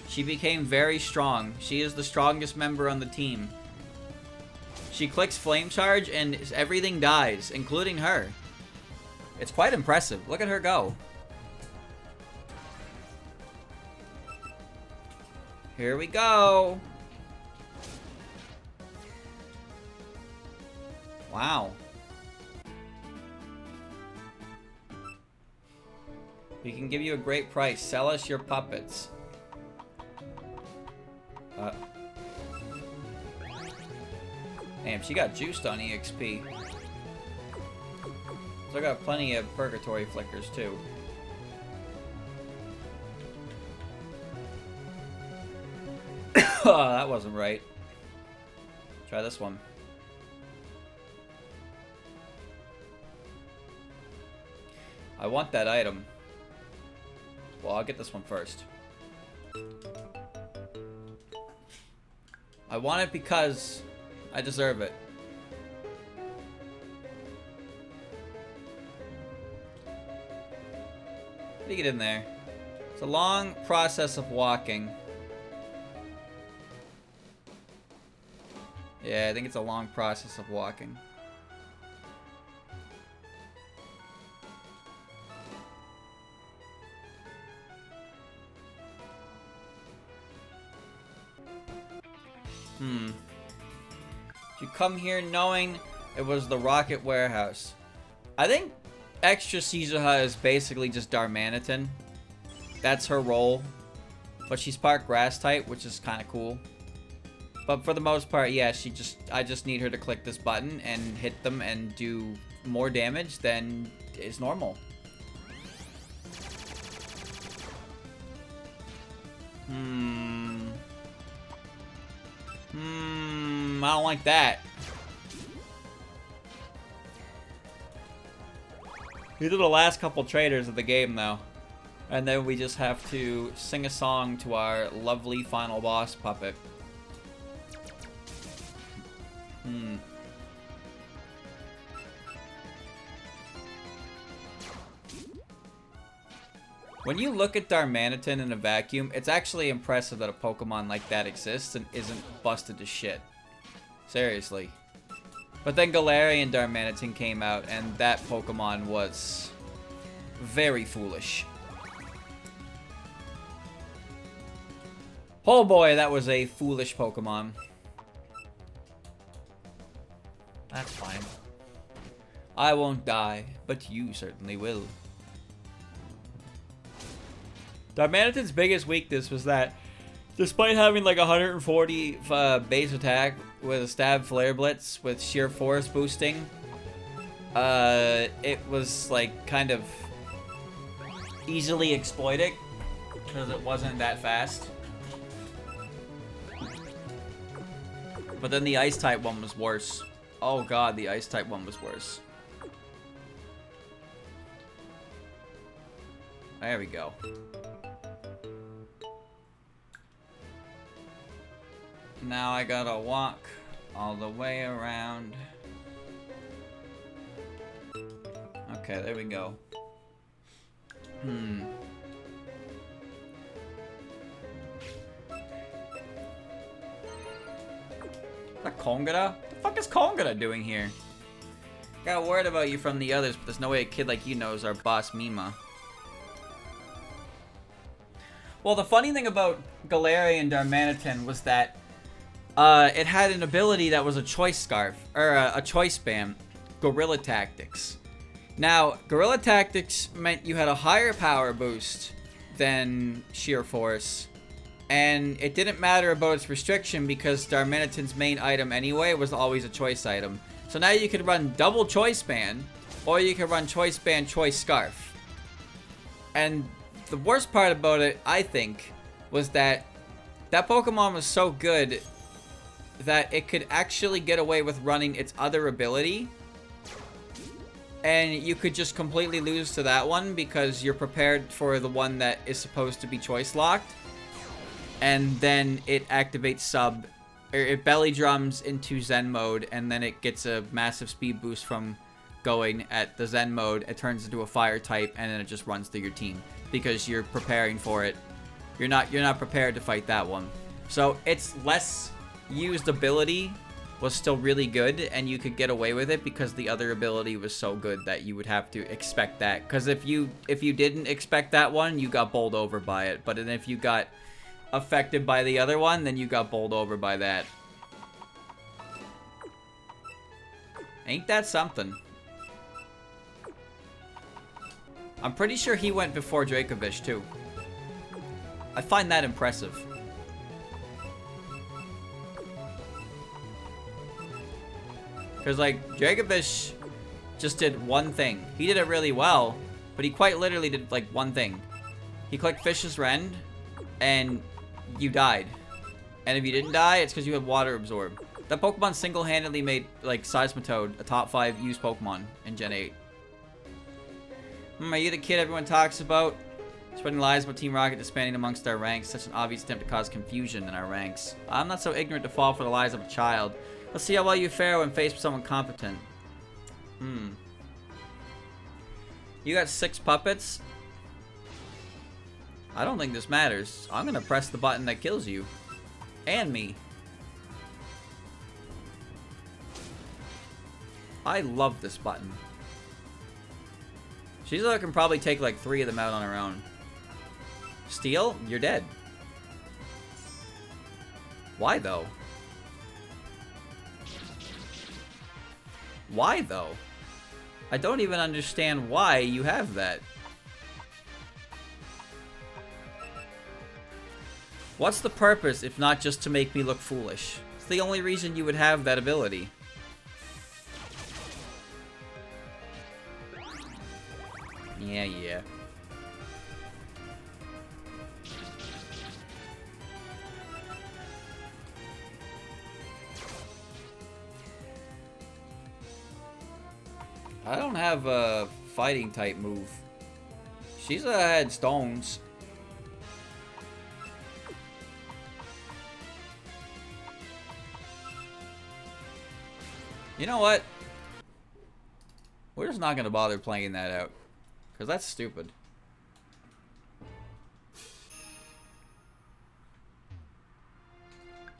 She became very strong. She is the strongest member on the team. She clicks Flame Charge and everything dies, including her. It's quite impressive. Look at her go. Here we go. Wow. We can give you a great price. Sell us your puppets. Damn, she got juiced on EXP. So I got plenty of purgatory flickers too. Oh, that wasn't right. Try this one. I want that item. Well, I'll get this one first. I want it because I deserve it. How do you get in there? It's a long process of walking. Yeah, I think it's a long process of walking. You come here knowing it was the Rocket Warehouse. I think Extra Shizuha is basically just Darmanitan. That's her role. But she's part grass type, which is kind of cool. But for the most part, yeah, I just need her to click this button and hit them and do more damage than is normal. I don't like that. These are the last couple traders of the game, though. And then we just have to sing a song to our lovely final boss puppet. When you look at Darmanitan in a vacuum, it's actually impressive that a Pokemon like that exists and isn't busted to shit. Seriously. But then Galarian Darmanitan came out, and that Pokemon was very foolish. Oh boy, that was a foolish Pokemon. That's fine. I won't die, but you certainly will. Darmanitan's biggest weakness was that, despite having like 140 base attack with a stab flare blitz with sheer force boosting, it was like kind of easily exploited because it wasn't that fast. But then the ice type one was worse. Oh god, the ice type one was worse. There we go. Now I gotta walk all the way around. Okay, there we go. Is that Kongara? What the fuck is Kongara doing here? Got word about you from the others, but there's no way a kid like you knows our boss Mima. Well, the funny thing about Galarian Darmanitan was that It had an ability that was a choice scarf, or a choice spam, Guerrilla Tactics. Now, Guerrilla Tactics meant you had a higher power boost than Sheer Force, and it didn't matter about its restriction because Darmanitan's main item anyway was always a choice item. So now you could run double choice band, or you could run choice band, choice scarf. And the worst part about it, I think, was that Pokemon was so good that it could actually get away with running its other ability, and you could just completely lose to that one because you're prepared for the one that is supposed to be choice locked, and then it activates sub, or it belly drums into Zen mode, and then it gets a massive speed boost from going at the Zen mode. It turns into a fire type, and then it just runs through your team because you're preparing for it. You're not prepared to fight that one. So its less used ability was still really good, and you could get away with it because the other ability was so good that you would have to expect that. Because if you didn't expect that one, you got bowled over by it. But then if you got affected by the other one, then you got bowled over by that. Ain't that something? I'm pretty sure he went before Dracovish too. I find that impressive. Because, like, Dracovish just did one thing. He did it really well, but he quite literally did, like, one thing. He clicked Fish's Rend, and you died. And if you didn't die, it's because you had Water Absorb. That Pokemon single-handedly made, like, Seismitoad a top 5 used Pokemon in Gen 8. Are you the kid everyone talks about? Spreading lies about Team Rocket disbanding amongst our ranks. Such an obvious attempt to cause confusion in our ranks. I'm not so ignorant to fall for the lies of a child. Let's see how well you fare when faced with someone competent. You got 6 puppets? I don't think this matters. I'm gonna press the button that kills you. And me. I love this button. Shizuka can probably take like 3 of them out on her own. Steel? You're dead. Why though? Why though? I don't even understand why you have that. What's the purpose if not just to make me look foolish? It's the only reason you would have that ability. Yeah. I don't have a fighting type move. She's had stones. You know what? We're just not gonna bother playing that out. Because that's stupid.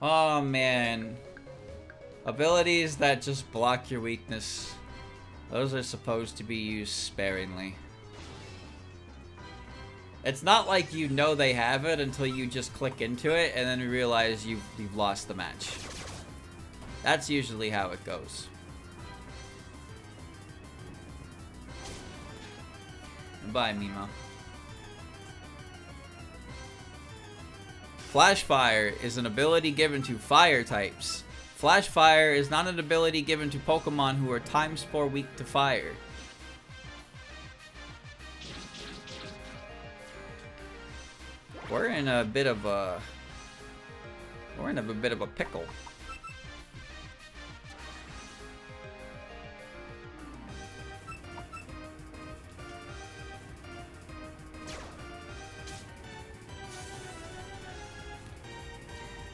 Oh man. Abilities that just block your weakness. Those are supposed to be used sparingly. It's not like you know they have it until you just click into it and then you realize you've lost the match. That's usually how it goes. Bye, Mima. Flash Fire is an ability given to fire types. Flash Fire is not an ability given to Pokemon who are ×4 weak to fire. We're in a bit of a pickle.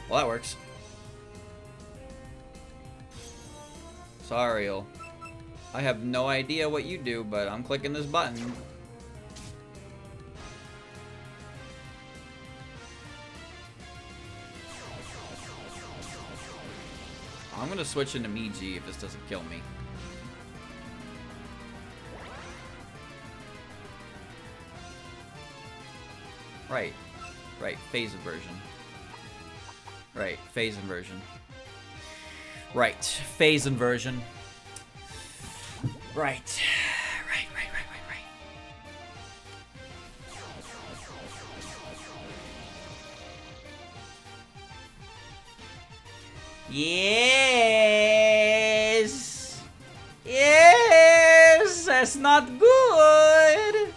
Well, that works. Sorry, I have no idea what you do, but I'm clicking this button. I'm gonna switch into Miji if this doesn't kill me. Right, phase inversion. Right, phase inversion. Right. Phase inversion. Right. Right. Yes! Yes! That's not good!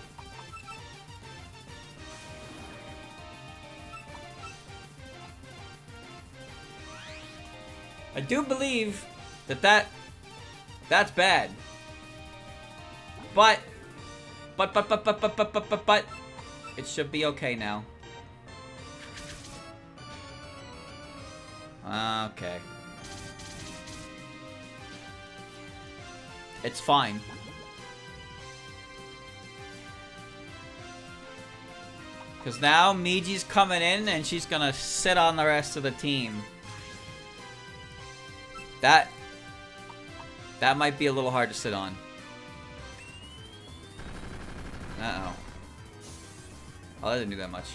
I do believe that's bad. But it should be okay now. Okay. It's fine. Because now Miji's coming in and she's gonna sit on the rest of the team. That might be a little hard to sit on. Uh-oh. Oh, that didn't do that much.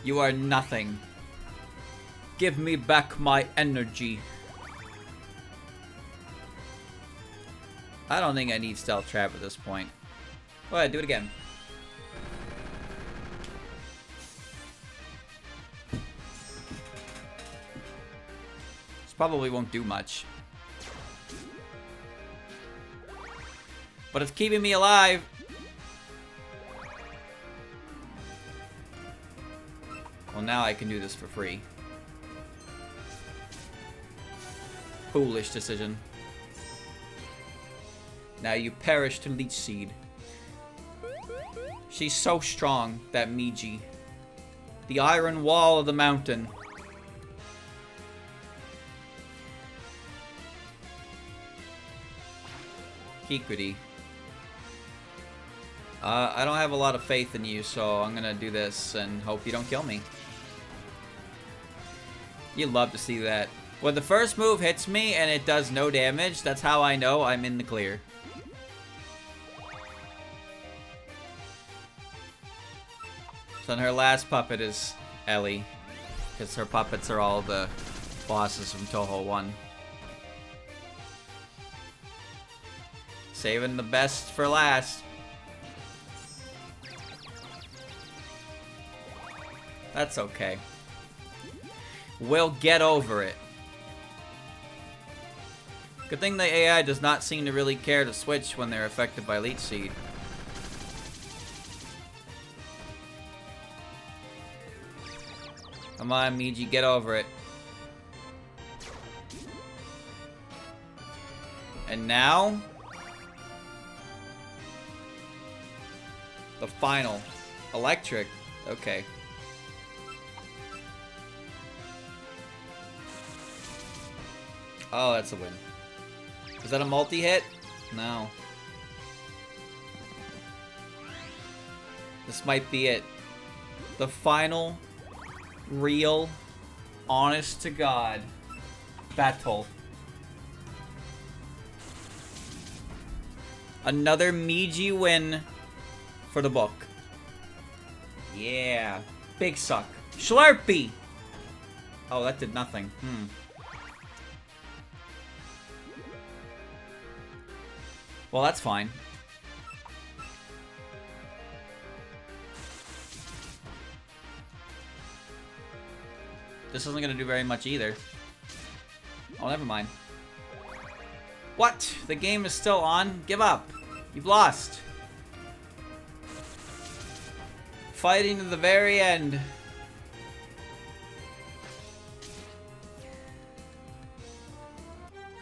You are nothing. Give me back my energy. I don't think I need Stealth Trap at this point. Go ahead, do it again. This probably won't do much. But it's keeping me alive. Well, now I can do this for free. Foolish decision. Now you perish to Leech Seed. She's so strong, that Miji. The iron wall of the mountain. Kikuti. I don't have a lot of faith in you, so I'm gonna do this and hope you don't kill me. You love to see that. When the first move hits me and it does no damage, that's how I know I'm in the clear. So then her last puppet is Ellie, because her puppets are all the bosses from Touhou 1. Saving the best for last. That's okay. We'll get over it. Good thing the AI does not seem to really care to switch when they're affected by Leech Seed. Come on, Miji, get over it. And now, the final. Electric. Okay. Oh, that's a win. Is that a multi-hit? No. This might be it. The final, real, honest to God battle. Another Miji win for the book. Yeah. Big suck. Slurpee! Oh, that did nothing. Well, that's fine. This isn't gonna do very much either. Oh, never mind. What? The game is still on? Give up. You've lost. Fighting to the very end.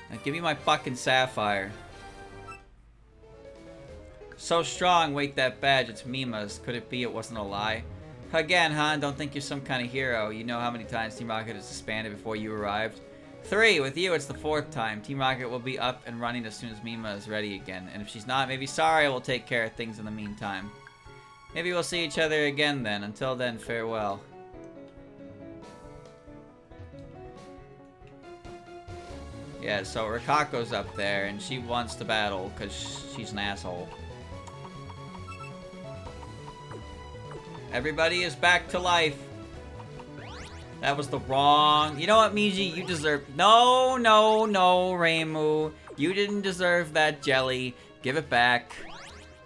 Now give me my fucking sapphire. So strong, wait, that badge, it's Mima's. Could it be it wasn't a lie? Again, Han, don't think you're some kind of hero. You know how many times Team Rocket has disbanded before you arrived? 3, with you it's the 4th time. Team Rocket will be up and running as soon as Mima is ready again. And if she's not, maybe Saria will take care of things in the meantime. Maybe we'll see each other again then. Until then, farewell. Yeah, so Rikako's up there and she wants to battle because she's an asshole. Everybody is back to life. That was the wrong... You know what, Miji? You deserve... No, no, no, Reimu. You didn't deserve that jelly. Give it back.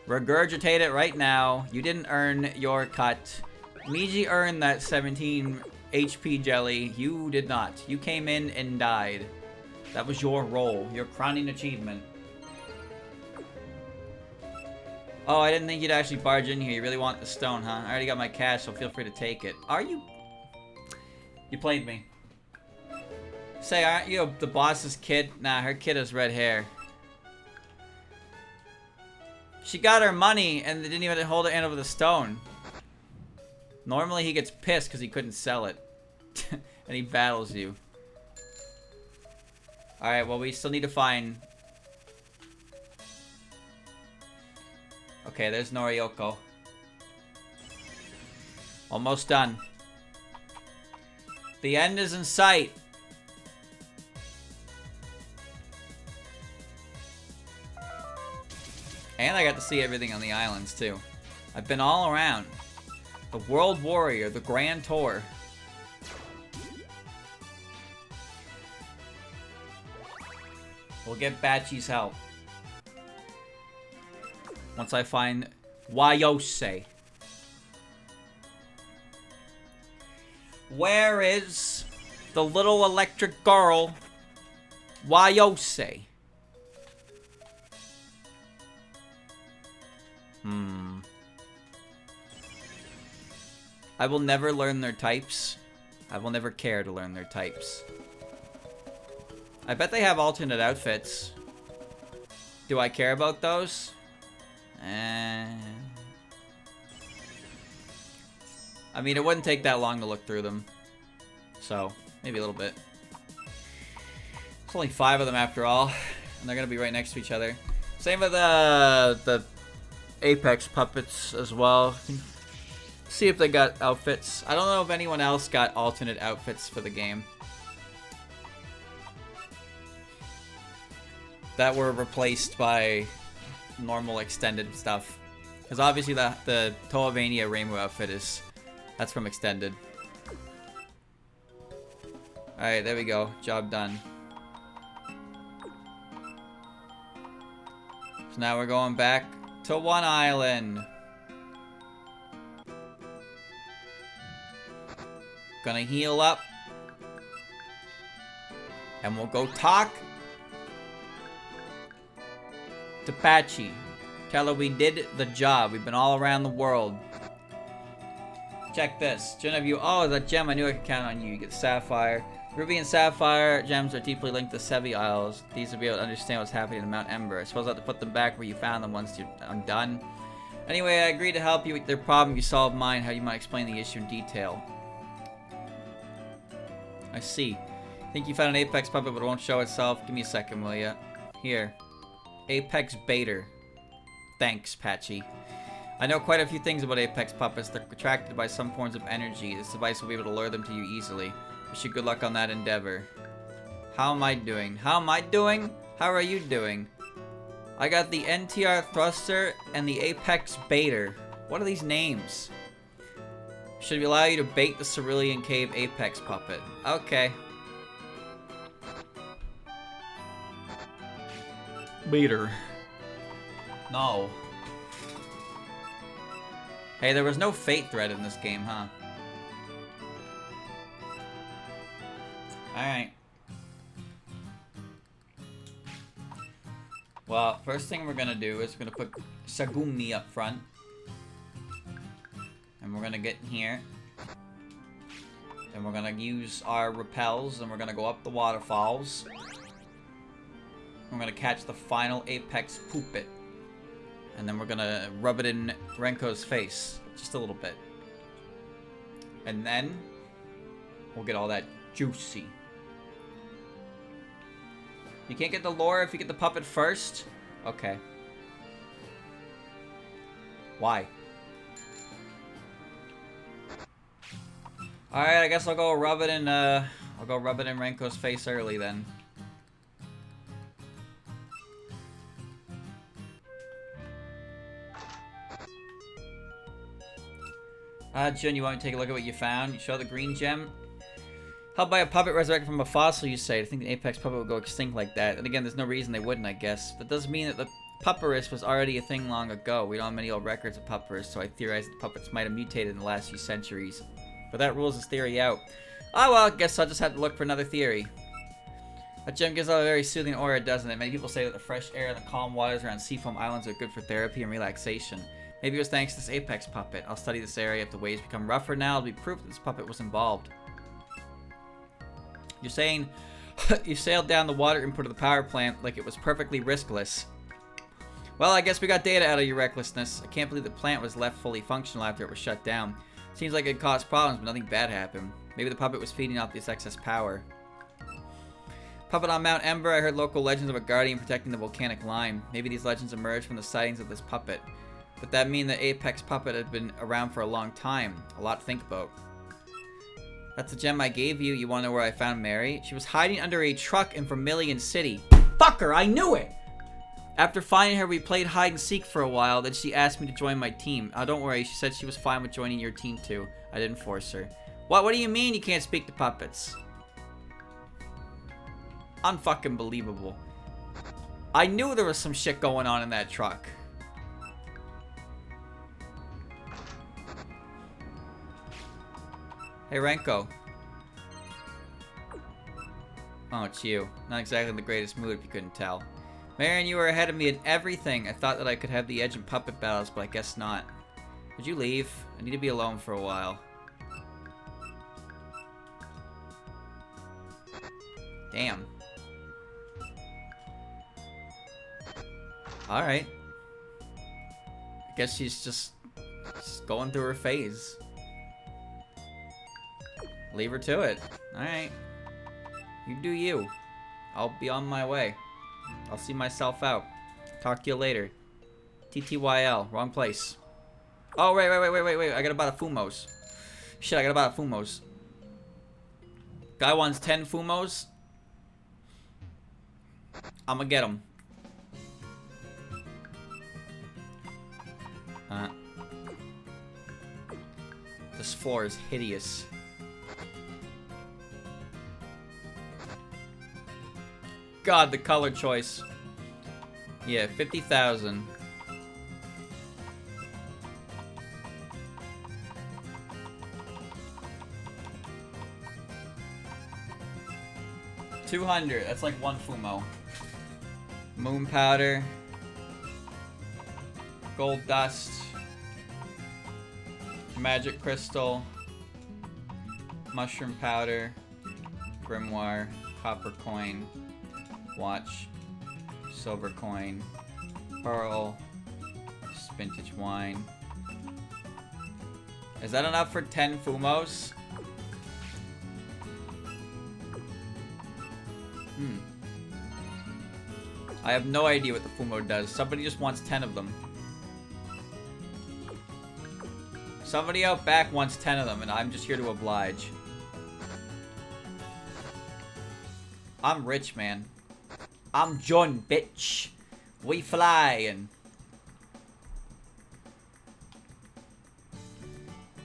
Regurgitate it right now. You didn't earn your cut. Miji earned that 17 HP jelly. You did not. You came in and died. That was your role. Your crowning achievement. Oh, I didn't think you'd actually barge in here. You really want the stone, huh? I already got my cash, so feel free to take it. Are you... You played me. Say, aren't you the boss's kid? Nah, her kid has red hair. She got her money and they didn't even hold her hand over the stone. Normally he gets pissed because he couldn't sell it. And he battles you. Alright, well we still need to find... Okay, there's Noriyoko. Almost done. The end is in sight. And I got to see everything on the islands, too. I've been all around. The World Warrior, the Grand Tour. We'll get Bachi's help. Once I find Wayose. Where is the little electric girl, Wayose? I will never learn their types. I will never care to learn their types. I bet they have alternate outfits. Do I care about those? I mean, it wouldn't take that long to look through them. So, maybe a little bit. There's only 5 of them after all. And they're going to be right next to each other. Same with the Apex puppets as well. See if they got outfits. I don't know if anyone else got alternate outfits for the game. That were replaced by normal extended stuff. Because obviously the Toavania Reimu outfit is... That's from extended. Alright, there we go. Job done. So now we're going back to one island. Gonna heal up. And we'll go talk to Pachi. Tell her we did the job. We've been all around the world. Check this. Genevieve, oh, that gem. I knew I could count on you. You get Sapphire. Ruby and Sapphire gems are deeply linked to Sevy Islands. These will be able to understand what's happening in Mount Ember. I suppose I'll have to put them back where you found them once I'm done. Anyway, I agreed to help you with their problem. You solved mine. How you might explain the issue in detail. I see. Think you found an Apex puppet, but it won't show itself. Give me a second, will ya? Here. Apex Baiter. Thanks, Patchy. I know quite a few things about Apex puppets. They're attracted by some forms of energy. This device will be able to lure them to you easily. Wish you good luck on that endeavor. How am I doing? How am I doing? How are you doing? I got the NTR Thruster and the Apex Baiter. What are these names? Should allow you to bait the Cerulean Cave Apex puppet. Okay. Baiter. No. Hey, there was no fate thread in this game, huh? Alright. Well, first thing we're gonna do is we're gonna put Sagumi up front. And we're gonna get in here. And we're gonna use our repels and we're gonna go up the waterfalls. We're gonna catch the final Apex Puppet. And then we're gonna rub it in Renko's face. Just a little bit. And then we'll get all that juicy. You can't get the lore if you get the puppet first? Okay. Why? Alright, I guess I'll go rub it in Renko's face early then. Jun, you want me to take a look at what you found? You show the green gem? How by a puppet resurrected from a fossil, you say? I think the apex puppet would go extinct like that. And again, there's no reason they wouldn't, I guess. That doesn't mean that the Pupperus was already a thing long ago. We don't have many old records of Pupperus, so I theorize that puppets might have mutated in the last few centuries. But that rules this theory out. Oh well, I guess I'll just have to look for another theory. That gem gives out a very soothing aura, doesn't it? Many people say that the fresh air and the calm waters around Seafoam Islands are good for therapy and relaxation. Maybe it was thanks to this apex puppet. I'll study this area. If the waves become rougher now, it'll be proof that this puppet was involved. You're saying you sailed down the water input of the power plant like it was perfectly riskless. Well, I guess we got data out of your recklessness. I can't believe the plant was left fully functional after it was shut down. Seems like it caused problems, but nothing bad happened. Maybe the puppet was feeding off this excess power. Puppet on Mount Ember, I heard local legends of a guardian protecting the volcanic line. Maybe these legends emerged from the sightings of this puppet. But that mean the apex puppet had been around for a long time. A lot to think about. That's the gem I gave you. You want to know where I found Mary? She was hiding under a truck in Vermilion City. Fucker, I knew it! After finding her, we played hide and seek for a while. Then she asked me to join my team. Don't worry, she said she was fine with joining your team too. I didn't force her. What do you mean you can't speak to puppets? Unfucking believable. I knew there was some shit going on in that truck. Hey, Renko. Oh, it's you. Not exactly in the greatest mood if you couldn't tell. Marion, you were ahead of me in everything. I thought that I could have the edge in puppet battles, but I guess not. Would you leave? I need to be alone for a while. Damn. Alright. I guess she's just going through her phase. Leave her to it. Alright. You do you. I'll be on my way. I'll see myself out. Talk to you later. TTYL. Wrong place. Oh, wait. I gotta buy the Fumos. Shit, I gotta buy the Fumos. Guy wants 10 Fumos. I'm gonna get them. This floor is hideous. God, the color choice. Yeah, 50,000. $200. That's like one Fumo. Moon powder. Gold dust. Magic crystal. Mushroom powder. Grimoire. Copper coin. Watch. Silver coin. Pearl. Vintage wine. Is that enough for 10 Fumos? I have no idea what the Fumo does. Somebody just wants 10 of them. Somebody out back wants 10 of them, and I'm just here to oblige. I'm rich, man. I'm John, bitch. We flying.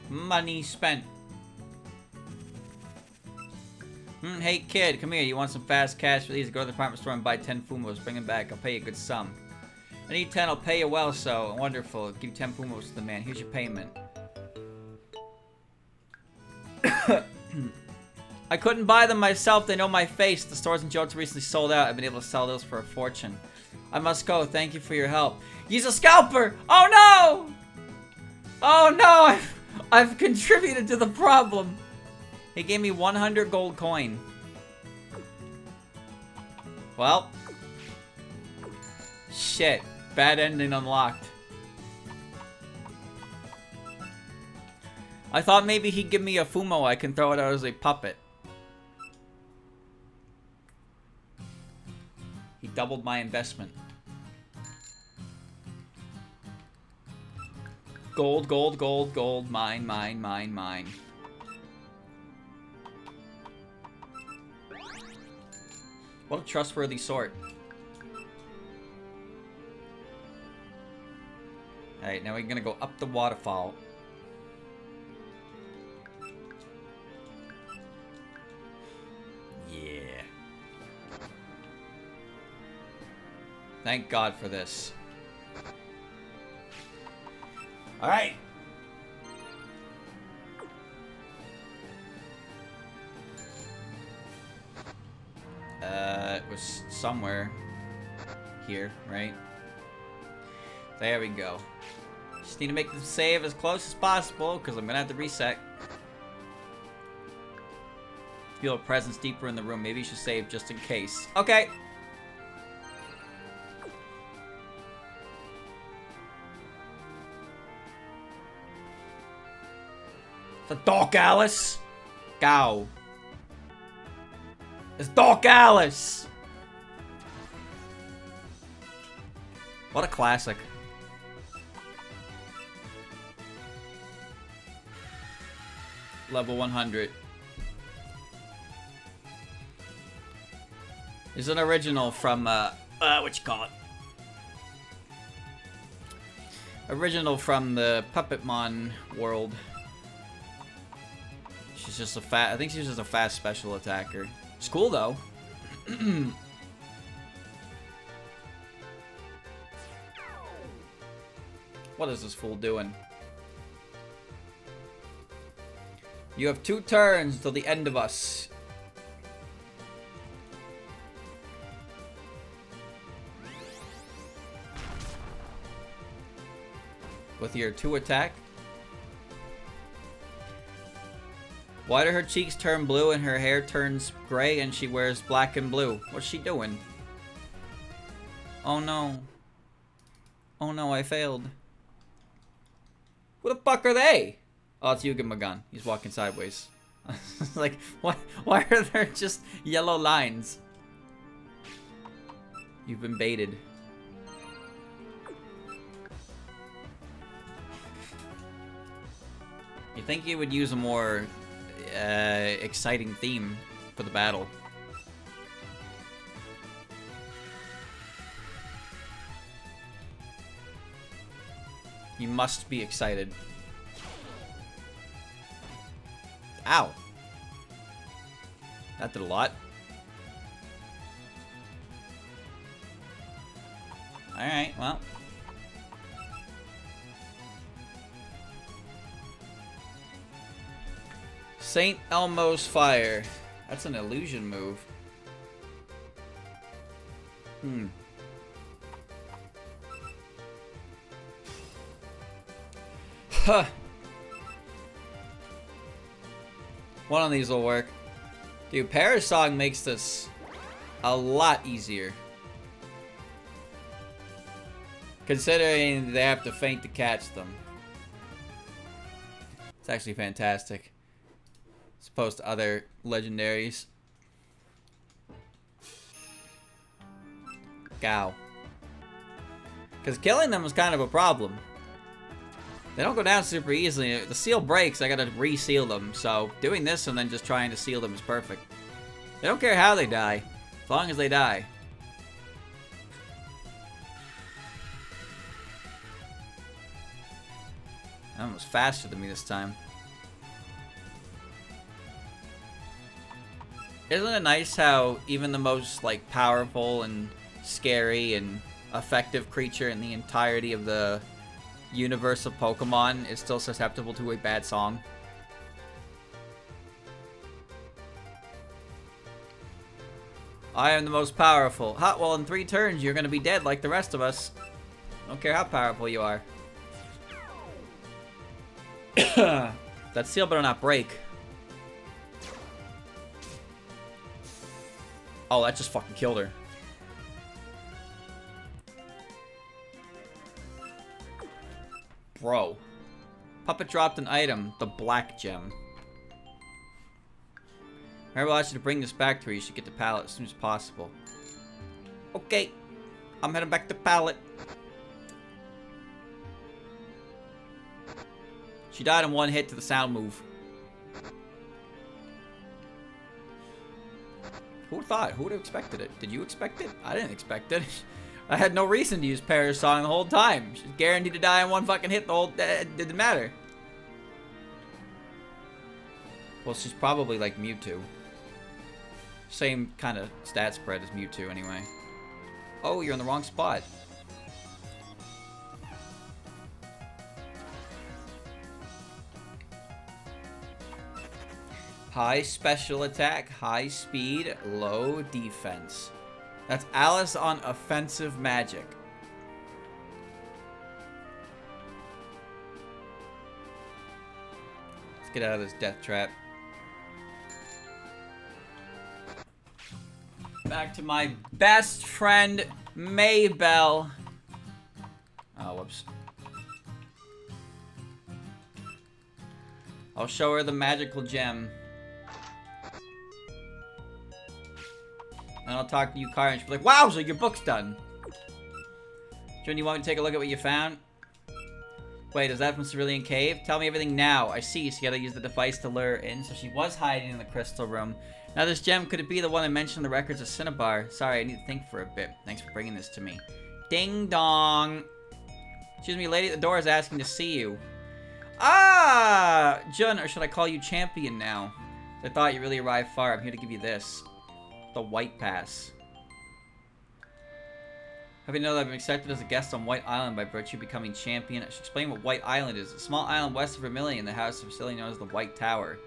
Money spent. Hey kid, come here. You want some fast cash for these? Go to the department store and buy 10 Fumos. Bring them back. I'll pay you a good sum. I need 10. I'll pay you well, so. Wonderful. I'll give you 10 Fumos to the man. Here's your payment. I couldn't buy them myself. They know my face. The stores in Johto recently sold out. I've been able to sell those for a fortune. I must go. Thank you for your help. He's a scalper! Oh no! Oh no! I've contributed to the problem. He gave me 100 gold coin. Well. Shit. Bad ending unlocked. I thought maybe he'd give me a Fumo. I can throw it out as a puppet. He doubled my investment. Gold, gold, gold, gold. Mine, mine, mine, mine. What a trustworthy sort. Alright, now we're gonna go up the waterfall. Thank God for this. Alright. It was somewhere here, right? There we go. Just need to make the save as close as possible, because I'm gonna have to reset. Feel a presence deeper in the room. Maybe you should save just in case. Okay. The Dark Alice. Gow. It's Dark Alice. What a classic. Level 100. It's an original from, what you call it? Original from the Puppetmon world. She's just a I think she's just a fast special attacker. It's cool, though. What is this fool doing? You have 2 turns till the end of us. With your 2 attack. Why do her cheeks turn blue and her hair turns gray and she wears black and blue? What's she doing? Oh no. Oh no, I failed. Who the fuck are they? Oh, it's Yugen Magan. He's walking sideways. Like, why are there just yellow lines? You've been baited. You think you would use a more exciting theme for the battle? You must be excited. Ow. That did a lot. Alright, well. St. Elmo's Fire. That's an illusion move. Huh. One of these will work. Dude, Parasong makes this a lot easier. Considering they have to feint to catch them. It's actually fantastic. As opposed to other legendaries. Gow. Because killing them is kind of a problem. They don't go down super easily. The seal breaks, I gotta re-seal them. So doing this and then just trying to seal them is perfect. They don't care how they die, as long as they die. That one was faster than me this time. Isn't it nice how even the most like powerful and scary and effective creature in the entirety of the universe of Pokemon is still susceptible to a bad song? I am the most powerful. Ha, well, in 3 turns, you're gonna be dead like the rest of us. Don't care how powerful you are. That seal better not break. Oh, that just fucking killed her. Bro. Puppet dropped an item, the black gem. Remember, I asked you to bring this back to her. You should get the pallet as soon as possible. Okay. I'm heading back to pallet. She died in 1 hit to the sound move. Who would have thought? Who would have expected it? Did you expect it? I didn't expect it. I had no reason to use Parasong the whole time. She's guaranteed to die in 1 fucking hit the whole... It didn't matter. Well, she's probably like Mewtwo. Same kind of stat spread as Mewtwo, anyway. Oh, you're in the wrong spot. High special attack, high speed, low defense. That's Alice on offensive magic. Let's get out of this death trap. Back to my best friend, Maybell. Oh, whoops. I'll show her the magical gem. And I'll talk to you, Car, and she'll be like, wow, so your book's done. Jordan, you want me to take a look at what you found? Wait, is that from Cerulean Cave? Tell me everything now. I see, so you gotta use the device to lure her in. So she was hiding in the crystal room. Now this gem, could it be the one I mentioned in the records of Cinnabar? Sorry, I need to think for a bit. Thanks for bringing this to me. Ding dong. Excuse me, lady at the door is asking to see you. Ah! Jun, or should I call you Champion now? I thought you really arrived far. I'm here to give you this. The White Pass. Have you know that I've been accepted as a guest on White Island by virtue of becoming champion? I should explain what White Island is. A small island west of Vermilion, the house of facility known as the White Tower.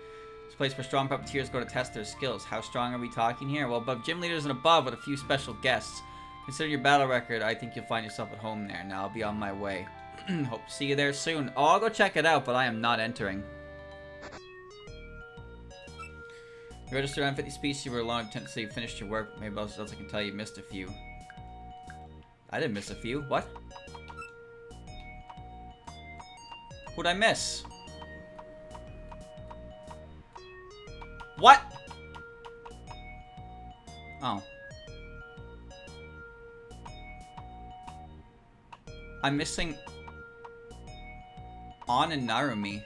It's a place where strong puppeteers go to test their skills. How strong are we talking here? Well, above gym leaders and above with a few special guests. Consider your battle record. I think you'll find yourself at home there. Now I'll be on my way. Hope to see you there soon. Oh, I'll go check it out, but I am not entering. You registered around 50 species. You were alone. Attempt to say you finished your work. Maybe else I can tell you missed a few. I didn't miss a few. What? Who'd I miss? What? Oh. I'm missing On and Narumi.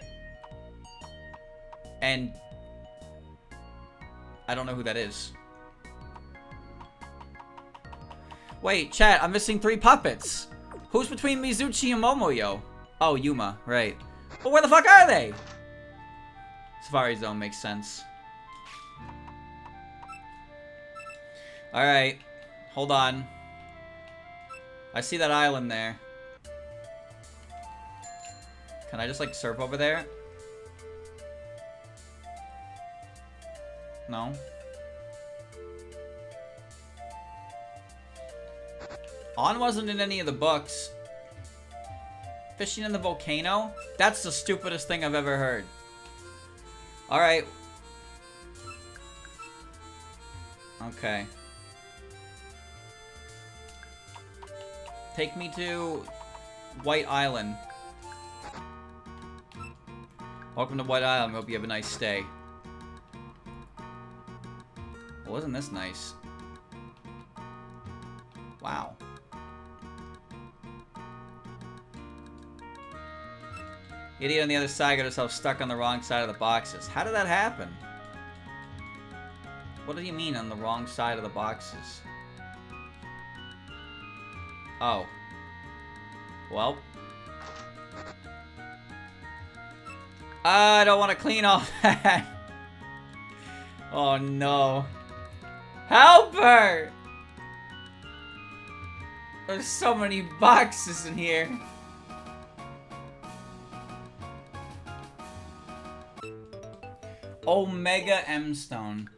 And I don't know who that is. Wait, chat, I'm missing 3 puppets. Who's between Mizuchi and Momoyo? Oh, Yuma, right. But where the fuck are they? Safari Zone makes sense. Alright. Hold on. I see that island there. Can I just, like, surf over there? No. On wasn't in any of the books. Fishing in the volcano? That's the stupidest thing I've ever heard. Alright. Okay. Take me to White Island. Welcome to White Island. Hope you have a nice stay. Well, wasn't this nice? Wow. Idiot on the other side got herself stuck on the wrong side of the boxes. How did that happen? What do you mean on the wrong side of the boxes? Oh. Well. I don't want to clean all that. Oh no. Help her! There's so many boxes in here. Omega M Stone.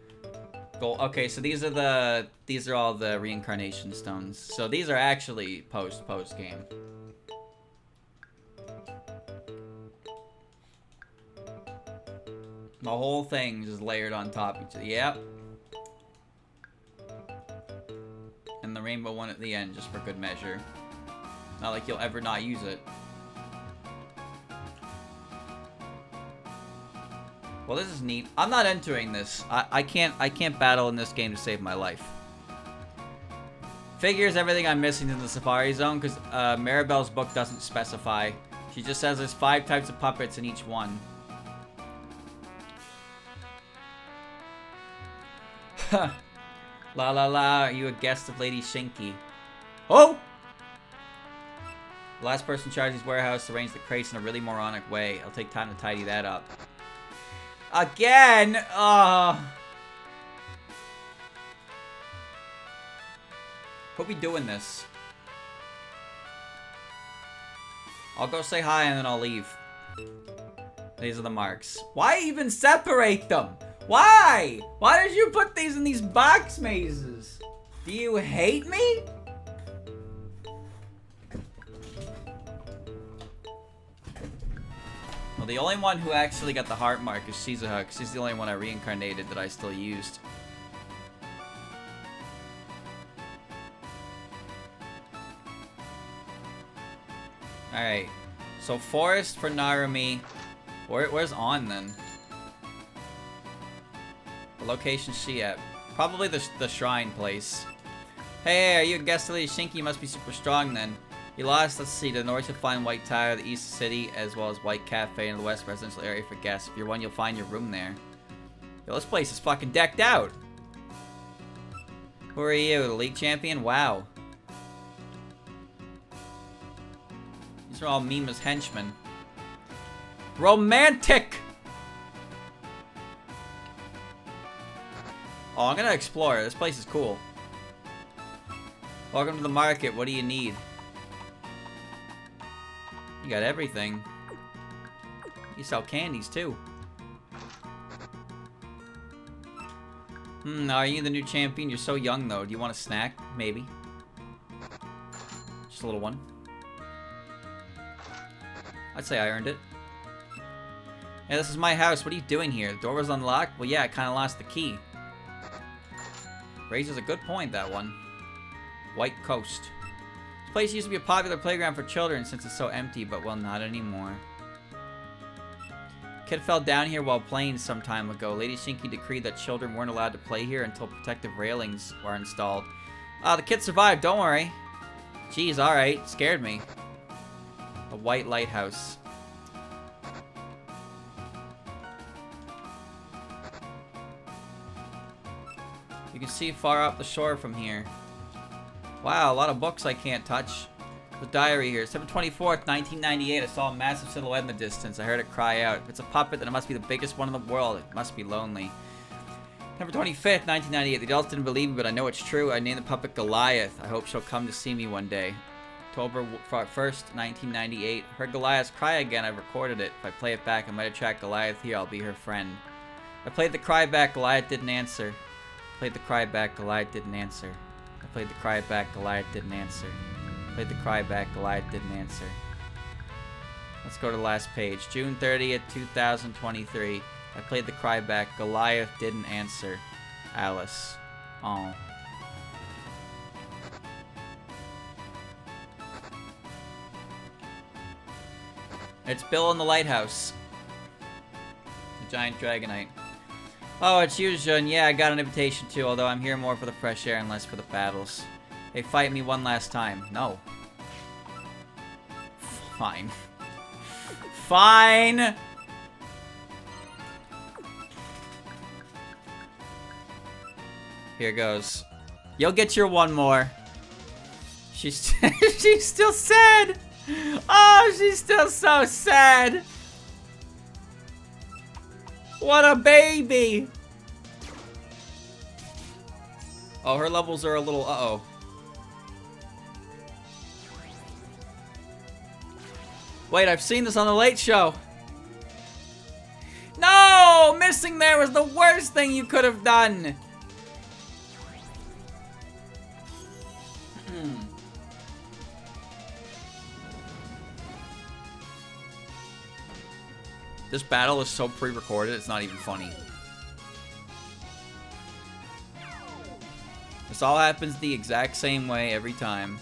Gold. Okay, so these are all the reincarnation stones. So these are actually post game. The whole thing just layered on top of each other. Yep. And the rainbow one at the end, just for good measure. Not like you'll ever not use it. Well, this is neat. I'm not entering this. I can't battle in this game to save my life. Figures everything I'm missing in the Safari Zone, because Maribel's book doesn't specify. She just says there's 5 types of puppets in each one. La la la, are you a guest of Lady Shinky? Oh! The last person charged his warehouse arranged the crates in a really moronic way. It'll take time to tidy that up. Again! Hope we doing this. I'll go say hi and then I'll leave. These are the marks. Why even separate them? Why? Why did you put these in these box mazes? Do you hate me? Well, the only one who actually got the heart mark is Shizuha, because she's the only one I reincarnated that I still used. Alright. So, forest for Narumi. Where's On, then? The location's she at? Probably the shrine place. Hey, are you a guest of Lady Shinki? You must be super strong, then. You lost, let's see, to the north you'll find White Tower, the east city, as well as White Cafe, and the west residential area for guests. If you're one, you'll find your room there. Yo, this place is fucking decked out. Who are you, the league champion? Wow. These are all Mima's henchmen. Romantic! Oh, I'm gonna explore. This place is cool. Welcome to the market. What do you need? You got everything. You sell candies, too. Are you the new champion? You're so young, though. Do you want a snack? Maybe. Just a little one. I'd say I earned it. Yeah, this is my house. What are you doing here? The door was unlocked? Well, yeah, I kind of lost the key. Raises a good point, that one. White Coast. This place used to be a popular playground for children since it's so empty, but well, not anymore. Kid fell down here while playing some time ago. Lady Shinki decreed that children weren't allowed to play here until protective railings were installed. The kid survived, don't worry. Jeez, alright. Scared me. A white lighthouse. You can see far up the shore from here. Wow, a lot of books I can't touch. The diary here. September 24th, 1998. I saw a massive silhouette in the distance. I heard it cry out. If it's a puppet, then it must be the biggest one in the world. It must be lonely. September 25th, 1998. The adults didn't believe me, but I know it's true. I named the puppet Goliath. I hope she'll come to see me one day. October 1st, 1998. Heard Goliath cry again. I recorded it. If I play it back, I might attract Goliath here. I'll be her friend. I played the cry back. Goliath didn't answer. Played the cry back. Goliath didn't answer. I played the cry back. Goliath didn't answer. Played the cry back. Goliath didn't answer. Let's go to the last page. June 30th, 2023. I played the cry back. Goliath didn't answer. Alice. Oh. It's Bill in the lighthouse. The giant dragonite. Oh, it's you, Jun. Yeah, I got an invitation too, although I'm here more for the fresh air and less for the battles. Hey, fight me one last time. No. Fine. Fine! Here goes. You'll get your one more. She's she's still sad! Oh, she's still so sad! What a baby! Oh, her levels are a little uh-oh. Wait, I've seen this on The Late Show. No! Missing there was the worst thing you could have done. This battle is so pre-recorded, it's not even funny. This all happens the exact same way every time.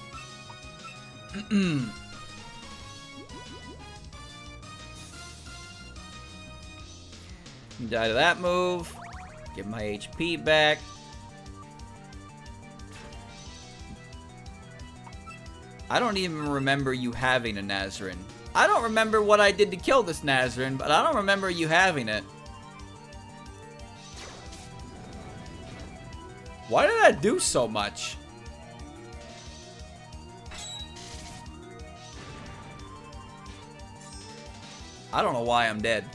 Die to that move. Get my HP back. I don't even remember you having a Nazarin. I don't remember what I did to kill this Nazarin, but I don't remember you having it. Why did that do so much? I don't know why I'm dead.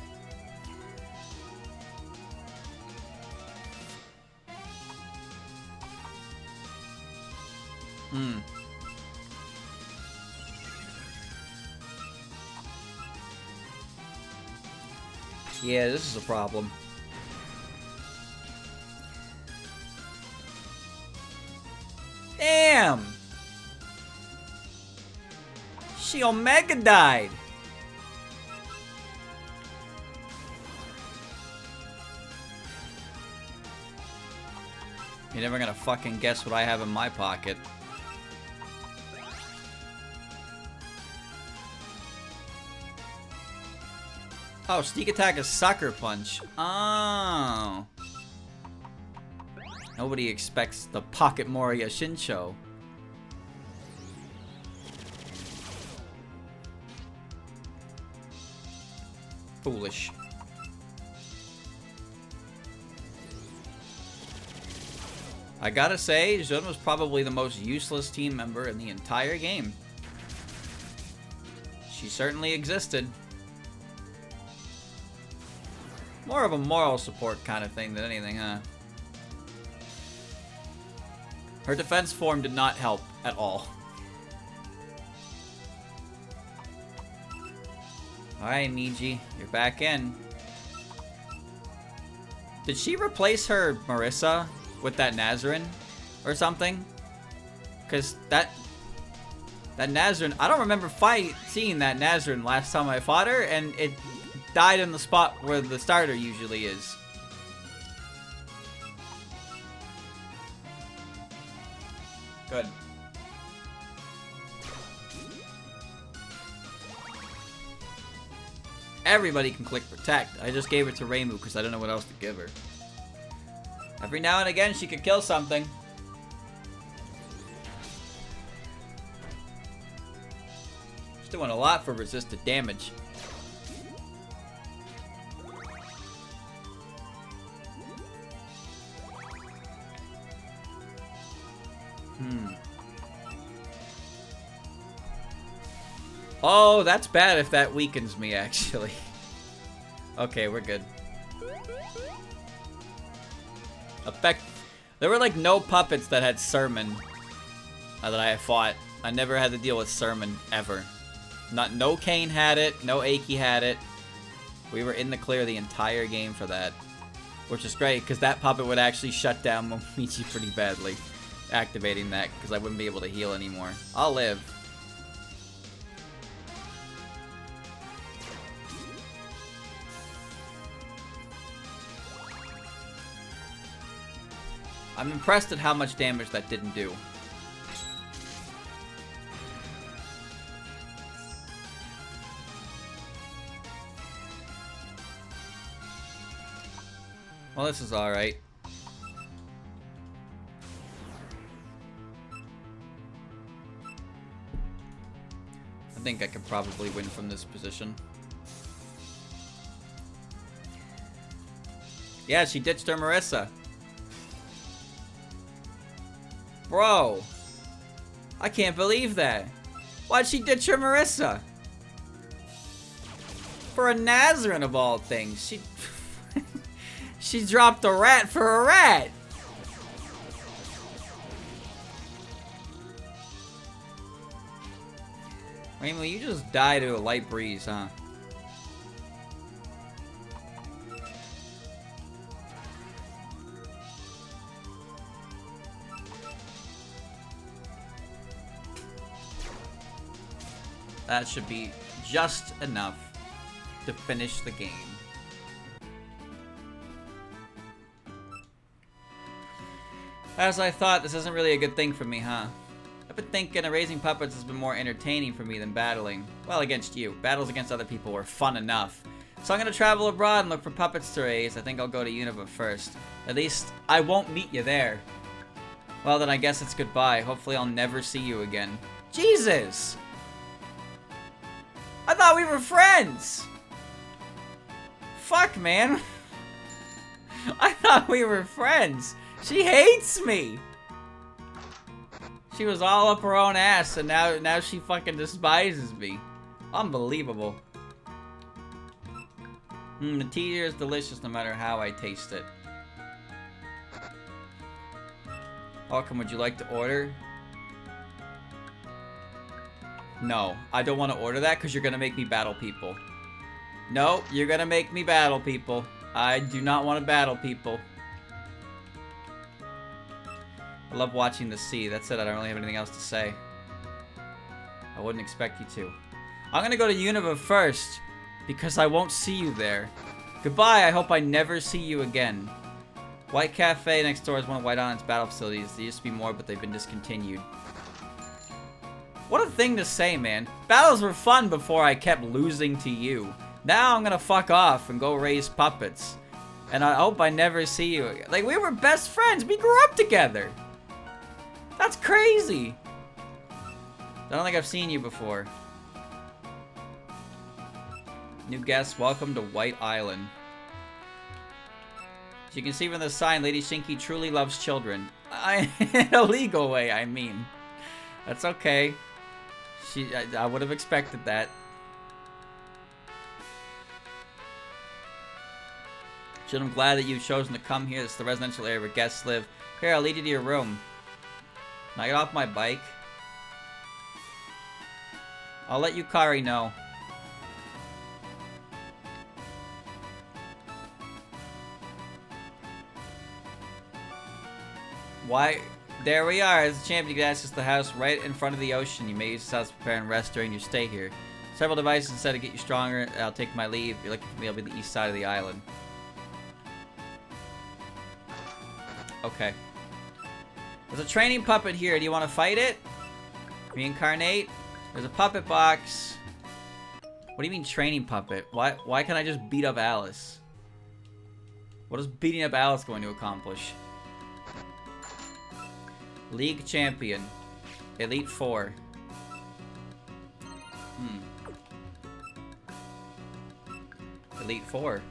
Yeah, this is a problem. Damn! She Omega died! You're never gonna fucking guess what I have in my pocket. Oh, sneak attack is sucker punch. Oh. Nobody expects the Pocket Moria Shinsho. Foolish. I gotta say, Jun was probably the most useless team member in the entire game. She certainly existed. More of a moral support kind of thing than anything, huh? Her defense form did not help at all. Alright, Miji, you're back in. Did she replace her Marissa with that Nazarene or something? Because that Nazarene, I don't remember seeing that Nazarene last time I fought her, and it died in the spot where the starter usually is. Good. Everybody can click protect. I just gave it to Reimu because I don't know what else to give her. Every now and again she could kill something. She's doing a lot for resisted damage. Oh, that's bad if that weakens me, actually. Okay, we're good. There were like no puppets that had Sermon that I fought. I never had to deal with Sermon, ever. No Kane had it, no Aki had it. We were in the clear the entire game for that. Which is great, because that puppet would actually shut down Momichi pretty badly. Activating that, because I wouldn't be able to heal anymore. I'll live. I'm impressed at how much damage that didn't do. Well, this is alright. I think I could probably win from this position. Yeah, she ditched her Marissa. Bro, I can't believe that. Why'd she ditch her Marissa? For a Nazarene of all things. She dropped a rat for a rat. Reimu, you just die to a light breeze, huh? That should be just enough to finish the game. As I thought, this isn't really a good thing for me, huh? I've been thinking erasing puppets has been more entertaining for me than battling. Well, against you. Battles against other people were fun enough. So I'm gonna travel abroad and look for puppets to raise. I think I'll go to Unova first. At least, I won't meet you there. Well, then I guess it's goodbye. Hopefully I'll never see you again. Jesus! I thought we were friends! Fuck, man. I thought we were friends. She hates me! She was all up her own ass, and now she fucking despises me. Unbelievable. The tea here is delicious no matter how I taste it. Welcome, would you like to order? No, I don't want to order that because you're going to make me battle people. No, you're gonna make me battle people. I do not want to battle people. I love watching the sea. That's it. I don't really have anything else to say. I wouldn't expect you to. I'm gonna go to Unova first, because I won't see you there. Goodbye, I hope I never see you again. White Cafe next door is one of White Island's battle facilities. There used to be more, but they've been discontinued. What a thing to say, man. Battles were fun before I kept losing to you. Now I'm gonna fuck off and go raise puppets. And I hope I never see you again. Like, we were best friends. We grew up together. That's crazy. I don't think I've seen you before. New guests, welcome to White Island. As you can see from the sign, Lady Shinky truly loves children. In a legal way, I mean. That's okay. I would have expected that. Jin, I'm glad that you've chosen to come here. This is the residential area where guests live. Here, I'll lead you to your room. Can I get off my bike? I'll let Yukari know. Why? There we are. As a champion, you can access the house right in front of the ocean. You may use this house to prepare and rest during your stay here. Several devices instead to get you stronger. I'll take my leave. You're looking for me. I'll be the east side of the island. Okay. There's a training puppet here. Do you want to fight it? Reincarnate? There's a puppet box. What do you mean training puppet? Why can't I just beat up Alice? What is beating up Alice going to accomplish? League champion. Elite 4. Elite 4.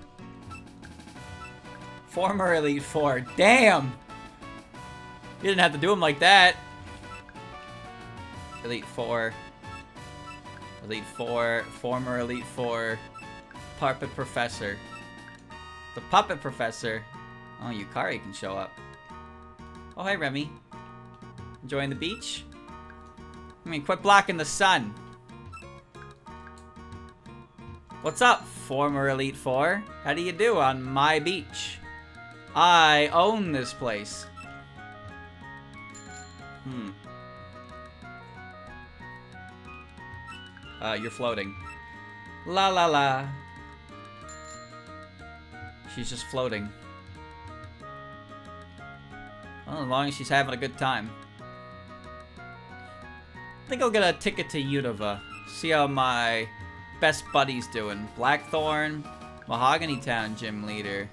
Former Elite 4. Damn! You didn't have to do him like that. Elite 4. Elite 4. Former Elite 4. Puppet Professor. The Puppet Professor. Oh, Yukari can show up. Oh, hi, Remy. Enjoying the beach? I mean, quit blocking the sun. What's up, former Elite 4? How do you do on my beach? I own this place. You're floating. La la la. She's just floating. Well, as long as she's having a good time. I think I'll get a ticket to Unova. See how my best buddy's doing. Blackthorn, Mahogany Town gym leader.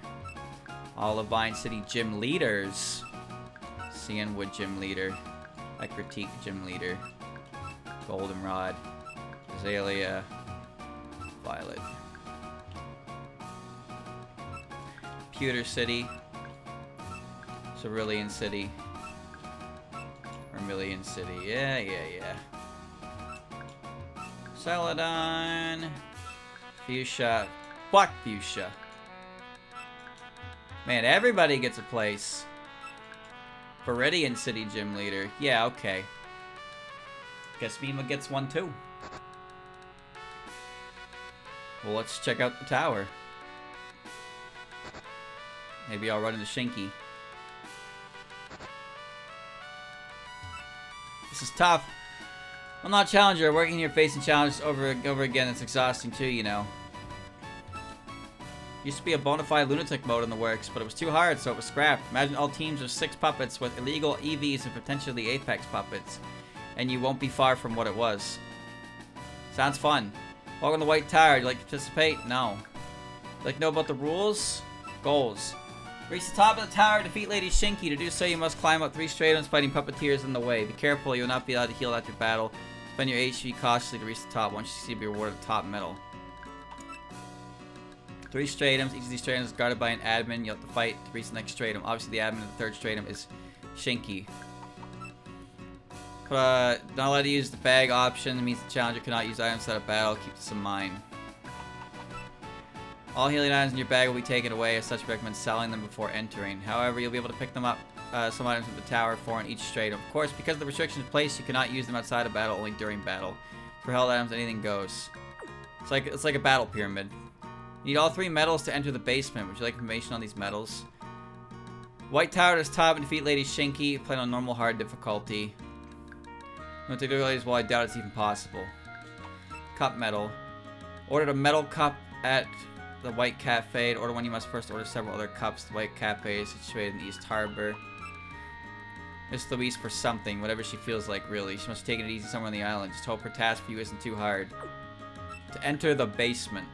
Olivine City gym leaders. Cianwood gym leader. I critique gym leader. Goldenrod. Azalea. Violet. Pewter City. Cerulean City. Vermilion City. Yeah. Celadon. Fuchsia. Black Fuchsia. Man, everybody gets a place. Viridian City gym leader. Yeah, okay. Guess Mima gets one too. Well, let's check out the tower. Maybe I'll run into Shinky. This is tough. I'm not a challenger. Working here facing challenges over again, it's exhausting too, you know. Used to be a bona fide lunatic mode in the works, but it was too hard, so it was scrapped. Imagine all teams of 6 puppets with illegal EVs and potentially Apex puppets. And you won't be far from what it was. Sounds fun. Welcome to White Tower. Do you like to participate? No. Like to know about the rules? Goals. Reach the top of the tower, defeat Lady Shinky. To do so, you must climb up 3 stratums, fighting puppeteers in the way. Be careful, you will not be allowed to heal after battle. Spend your HP cautiously to reach the top. Once you succeed, be rewarded the top medal. 3 stratums. Each of these stratums is guarded by an admin. You'll have to fight to reach the next stratum. Obviously, the admin of the 3rd stratum is Shinky. Not allowed to use the bag option. It means the challenger cannot use items at a battle. Keep this in mind. All healing items in your bag will be taken away. As such, we recommend selling them before entering. However, you'll be able to pick them up, some items from the tower, 4 in each stratum. Of course, because of the restrictions placed, you cannot use them outside of battle, only during battle. For held items, anything goes. It's like a battle pyramid. You need all 3 medals to enter the basement. Would you like information on these medals? White Tower is top and defeat Lady Shinky. Playing on normal hard difficulty. No difficulties, well I doubt it's even possible. Cup medal. Ordered a metal cup at the White Cafe. To order one, you must first order several other cups. The White Cafe is situated in East Harbor. Miss Louise for something, whatever she feels like, really. She must have taken it easy somewhere on the island. Just hope her task for you isn't too hard. To enter the basement.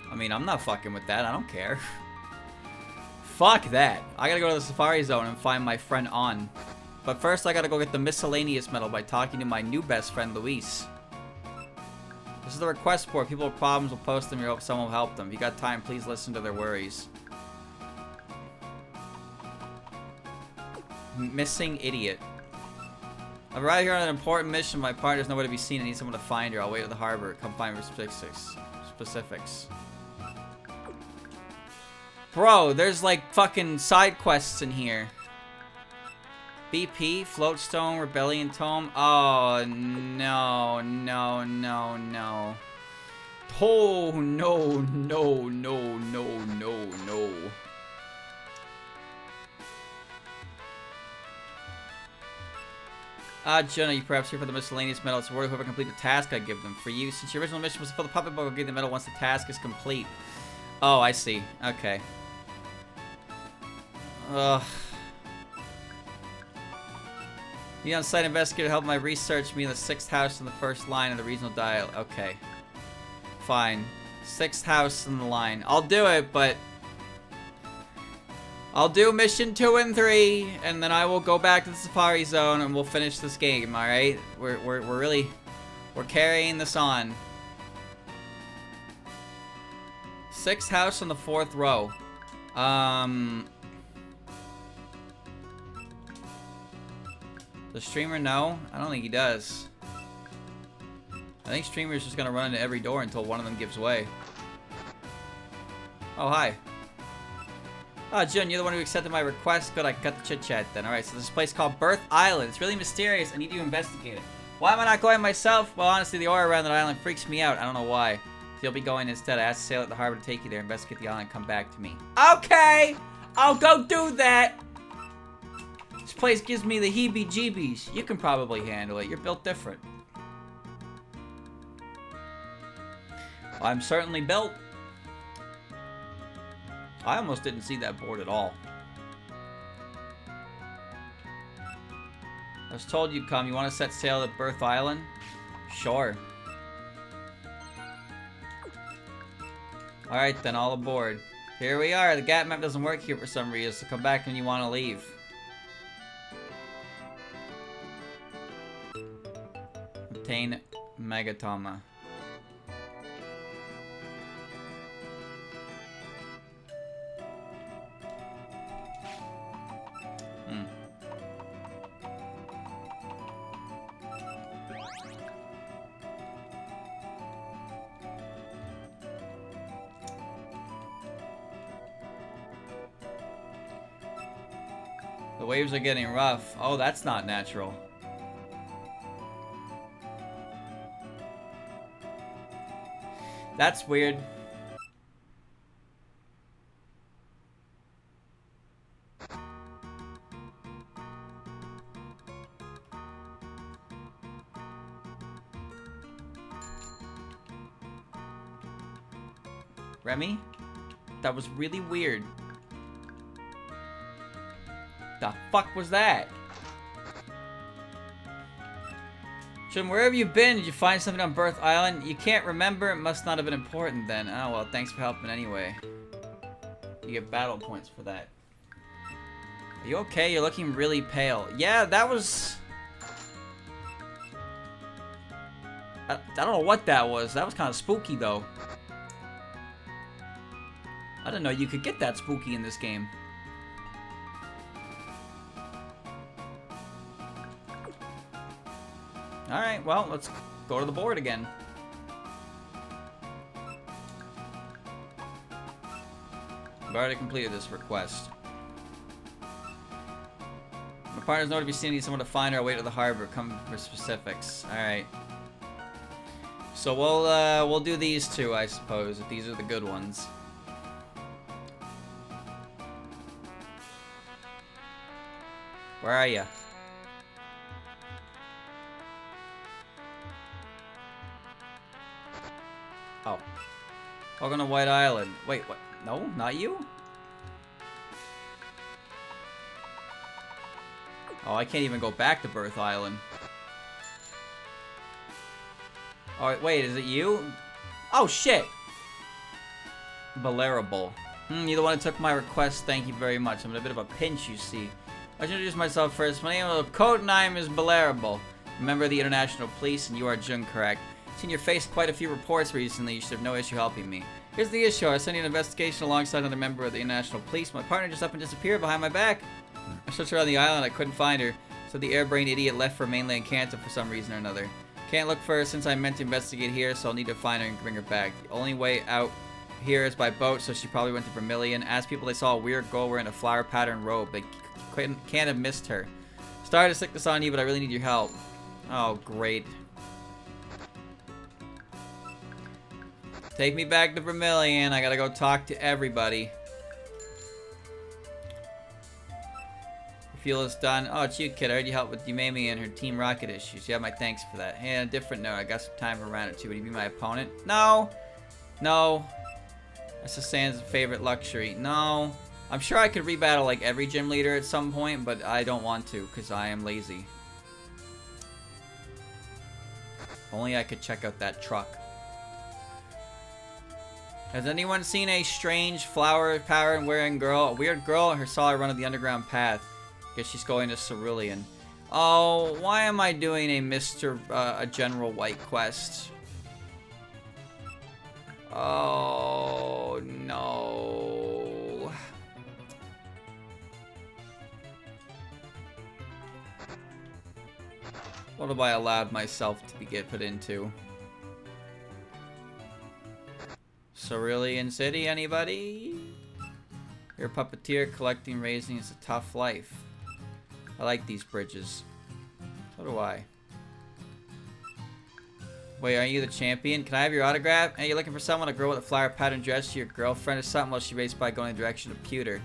I mean, I'm not fucking with that. I don't care. Fuck that. I gotta go to the Safari Zone and find my friend On. But first, I gotta go get the Miscellaneous medal by talking to my new best friend, Luis. This is the request board. People with problems will post them. You hope someone will help them. If you got time, please listen to their worries. Missing idiot. I've arrived here on an important mission. My partner's nowhere to be seen. I need someone to find her. I'll wait at the harbor. Come find me for specifics. Bro, there's like fucking side quests in here. BP, Floatstone, Rebellion Tome. Oh, no, no, no, no. Oh, no, no, no, no, no, no. Jonah, you perhaps here for the Miscellaneous medal. It's reward whoever complete the task I give them. For you, since your original mission was to fill the puppet book, I'll give you the medal once the task is complete. Oh, I see. Okay. Ugh. The on-site investigator helped my research me in the 6th house in the first line of the regional dial. Okay. Fine. 6th house in the line. I'll do it, but I'll do mission 2 and 3, and then I will go back to the Safari Zone and we'll finish this game, alright? We're really carrying this on. 6th house on the 4th row. The streamer, no? I don't think he does. I think streamer's just gonna run into every door until one of them gives way. Oh, hi. Oh, Jun, you're the one who accepted my request. Good, I cut the chit-chat then. Alright, so this place called Birth Island. It's really mysterious. I need you to investigate it. Why am I not going myself? Well, honestly, the aura around that island freaks me out. I don't know why. If you'll be going instead, I asked the sailor at the harbor to take you there, investigate the island, and come back to me. Okay! I'll go do that! This place gives me the heebie-jeebies. You can probably handle it. You're built different. I'm certainly built. I almost didn't see that board at all. I was told you'd come. You want to set sail at Birth Island? Sure. Alright then, all aboard. Here we are. The gap map doesn't work here for some reason, so come back when you want to leave. Obtain Megatama. The waves are getting rough. Oh, that's not natural. That's weird. Remy? That was really weird. The fuck was that? Jim, where have you been? Did you find something on Birth Island? You can't remember? It must not have been important then. Oh, well, thanks for helping anyway. You get battle points for that. Are you okay? You're looking really pale. Yeah, that was... I don't know what that was. That was kind of spooky, though. I didn't know you could get that spooky in this game. Alright, well, let's go to the board again. I've already completed this request. My partner's nowhere to be seen. Need someone to find her. I'll wait at the harbor. Come for specifics. Alright. So we'll do these two, I suppose, if these are the good ones. Where are you? Oh. Welcome to White Island. Wait, what? No, not you? Oh, I can't even go back to Birth Island. Oh, wait, is it you? Oh, shit! Belarable. You're the one who took my request. Thank you very much. I'm in a bit of a pinch, you see. I should introduce myself first. My name is Codename is Belarable. A member of the International Police, and you are Jun, correct? I've seen your face quite a few reports recently. You should have no issue helping me. Here's the issue. I was sending an investigation alongside another member of the International Police. My partner just up and disappeared behind my back. I searched around the island. I couldn't find her. So the airbrain idiot left for mainland Kanto for some reason or another. Can't look for her since I meant to investigate here, so I'll need to find her and bring her back. The only way out here is by boat, so she probably went to Vermilion. Asked people they saw a weird girl wearing a flower pattern robe. They can't have missed her. Sorry to stick this on you, but I really need your help. Oh, great. Take me back to Vermilion. I gotta go talk to everybody. Fuel is done. Oh, it's you, kid. I heard you helped with Yumemi and her Team Rocket issues. You have my thanks for that. Hey, on a different note, I got some time for a round or two. Would you be my opponent? No. No. That's the Sans' favorite luxury. No. I'm sure I could rebattle like every gym leader at some point, but I don't want to because I am lazy. Only I could check out that truck. Has anyone seen a strange flower pattern wearing girl? A weird girl and her saw her run on the underground path. Guess she's going to Cerulean. Oh, why am I doing a General White quest? Oh, no. What have I allowed myself to get put into? Cerulean City, anybody? You're a puppeteer, collecting raising is a tough life. I like these bridges. So do I. Wait, aren't you the champion? Can I have your autograph? Hey, you're looking for someone? A girl with a flower pattern dress? Your girlfriend or something? While she raced by going in the direction of pewter.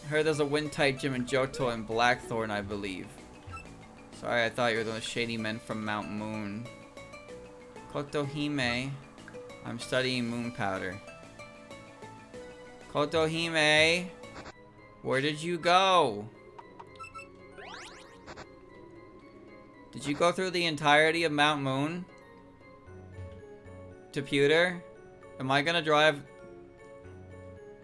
Heard there's a wind-tight gym in Johto and Blackthorn, I believe. Sorry, I thought you were the shady men from Mount Moon. Kotohime. I'm studying moon powder. Kotohime! Where did you go? Did you go through the entirety of Mount Moon? To Pewter? Am I gonna drive...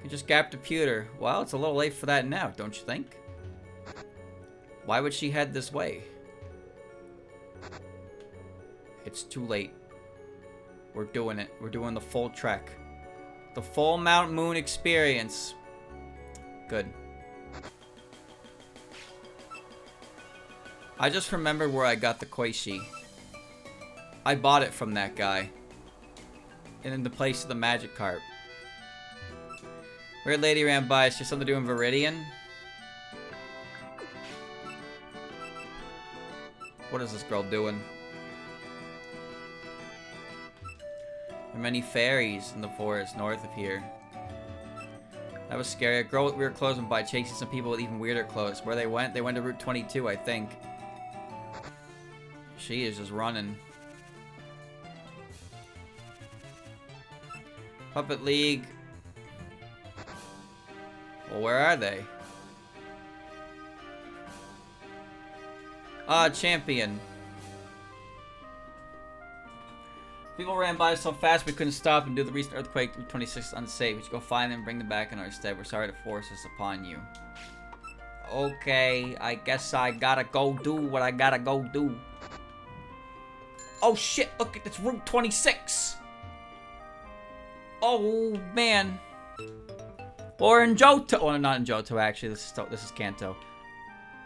You just gap to Pewter. Well, it's a little late for that now, don't you think? Why would she head this way? It's too late. We're doing it. We're doing the full trek. The full Mount Moon experience. Good. I just remembered where I got the Koishi. I bought it from that guy. And in the place of the magic carp. Weird lady ran by. Is she something to do in Viridian? What is this girl doing? There are many fairies in the forest north of here. That was scary. A girl with weird clothes went by chasing some people with even weirder clothes. Where they went to Route 22, I think. She is just running. Puppet League. Well, where are they? Ah, champion. People ran by so fast we couldn't stop and do the recent earthquake. Route 26 is unsafe. We should go find them and bring them back in our stead. We're sorry to force this upon you. Okay, I guess I gotta go do what I gotta go do. Oh shit, look at this Route 26. Oh man. Or in Johto. Oh, not in Johto actually. This is Kanto.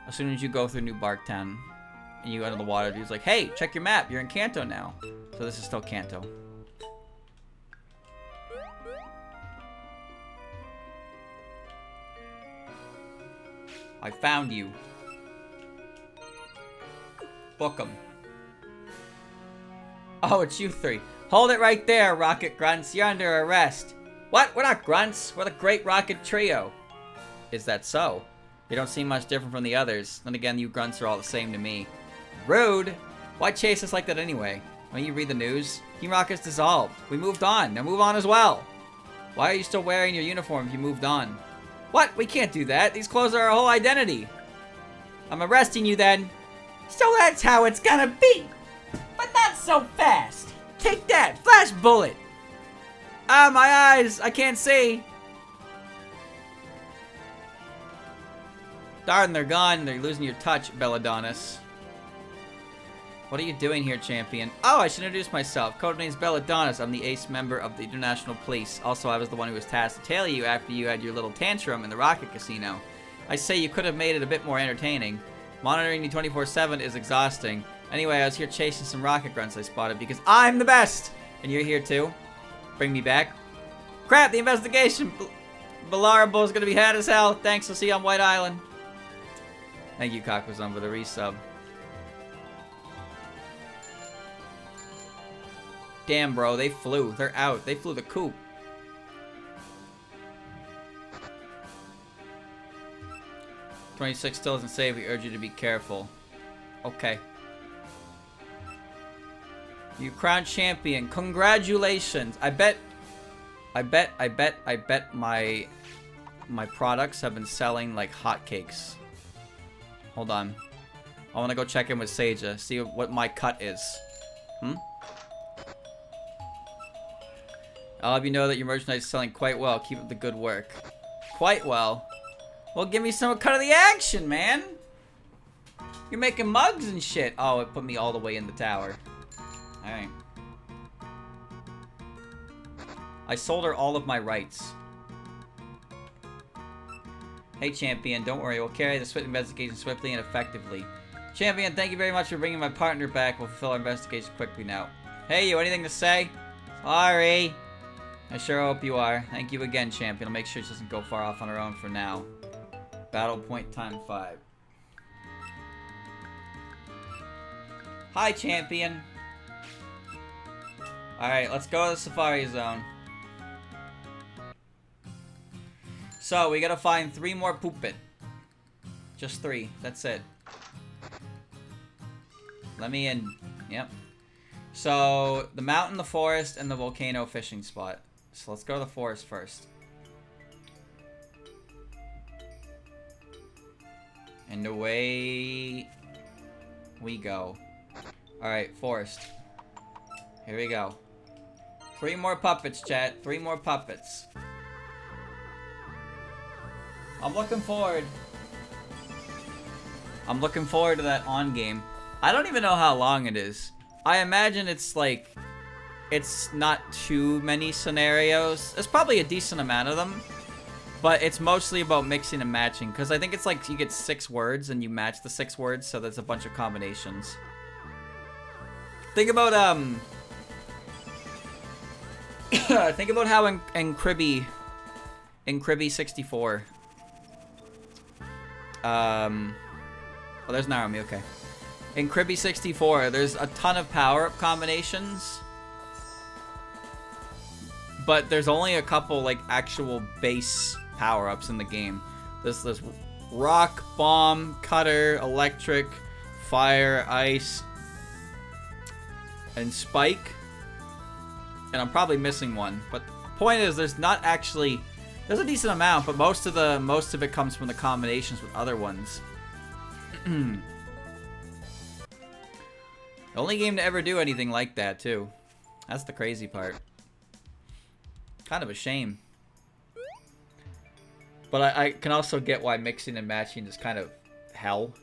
As soon as you go through New Barktown and you go into the water, dude's like, hey, check your map. You're in Kanto now. So this is still Kanto. I found you. Book 'em. Oh, it's you three. Hold it right there, Rocket Grunts. You're under arrest. What? We're not grunts. We're the Great Rocket Trio. Is that so? You don't seem much different from the others. Then again, you grunts are all the same to me. Rude. Why chase us like that anyway? When you read the news, Team Rocket's dissolved. We moved on. Now move on as well. Why are you still wearing your uniform if you moved on? What? We can't do that. These clothes are our whole identity. I'm arresting you then. So that's how it's gonna be. But not so fast. Take that. Flash bullet. Ah, my eyes. I can't see. Darn, they're gone. They're losing your touch, Belladonna's. What are you doing here, champion? Oh, I should introduce myself. Codename's Belladonna's. I'm the ace member of the International Police. Also, I was the one who was tasked to tail you after you had your little tantrum in the Rocket Casino. I say you could have made it a bit more entertaining. Monitoring you 24/7 is exhausting. Anyway, I was here chasing some rocket grunts I spotted because I'm the best! And you're here too? Bring me back? Crap, the investigation! Balarable is gonna be hot as hell. Thanks, I'll see you on White Island. Thank you, Kakwazon, for the resub. Damn, bro, they flew. They're out. They flew the coop. "26 still doesn't save. We urge you to be careful." Okay. You crowned champion. Congratulations. I bet my products have been selling like hotcakes. Hold on. I want to go check in with Seija. See what my cut is. I'll have you know that your merchandise is selling quite well. Keep up the good work. Quite well? Well, give me some cut of the action, man. You're making mugs and shit. Oh, it put me all the way in the tower. Alright. I sold her all of my rights. Hey, champion, don't worry. We'll carry the Swift investigation swiftly and effectively. Champion, thank you very much for bringing my partner back. We'll fulfill our investigation quickly now. Hey, you, anything to say? Sorry. I sure hope you are. Thank you again, champion. I'll make sure she doesn't go far off on her own for now. Battle point time 5. Hi, champion. Alright, let's go to the Safari Zone. So, we gotta find 3 more Poopit. Just 3. That's it. Let me in. Yep. So, the mountain, the forest, and the volcano fishing spot. So, let's go to the forest first. And away we go. Alright, forest. Here we go. 3 more puppets, chat. 3 more puppets. I'm looking forward. I'm looking forward to that on game. I don't even know how long it is. I imagine it's like, it's not too many scenarios. There's probably a decent amount of them. But it's mostly about mixing and matching. Because I think it's like you get 6 words and you match the 6 words. So there's a bunch of combinations. Think about, think about how in Kribby 64. Oh, there's Narumi, okay. In Kribby 64, there's a ton of power-up combinations. But there's only a couple, like, actual base power-ups in the game. There's rock, bomb, cutter, electric, fire, ice, and spike. And I'm probably missing one. But the point is, there's not actually... There's a decent amount, but most of it comes from the combinations with other ones. The only game to ever do anything like that, too. That's the crazy part. Kind of a shame. But I can also get why mixing and matching is kind of hell.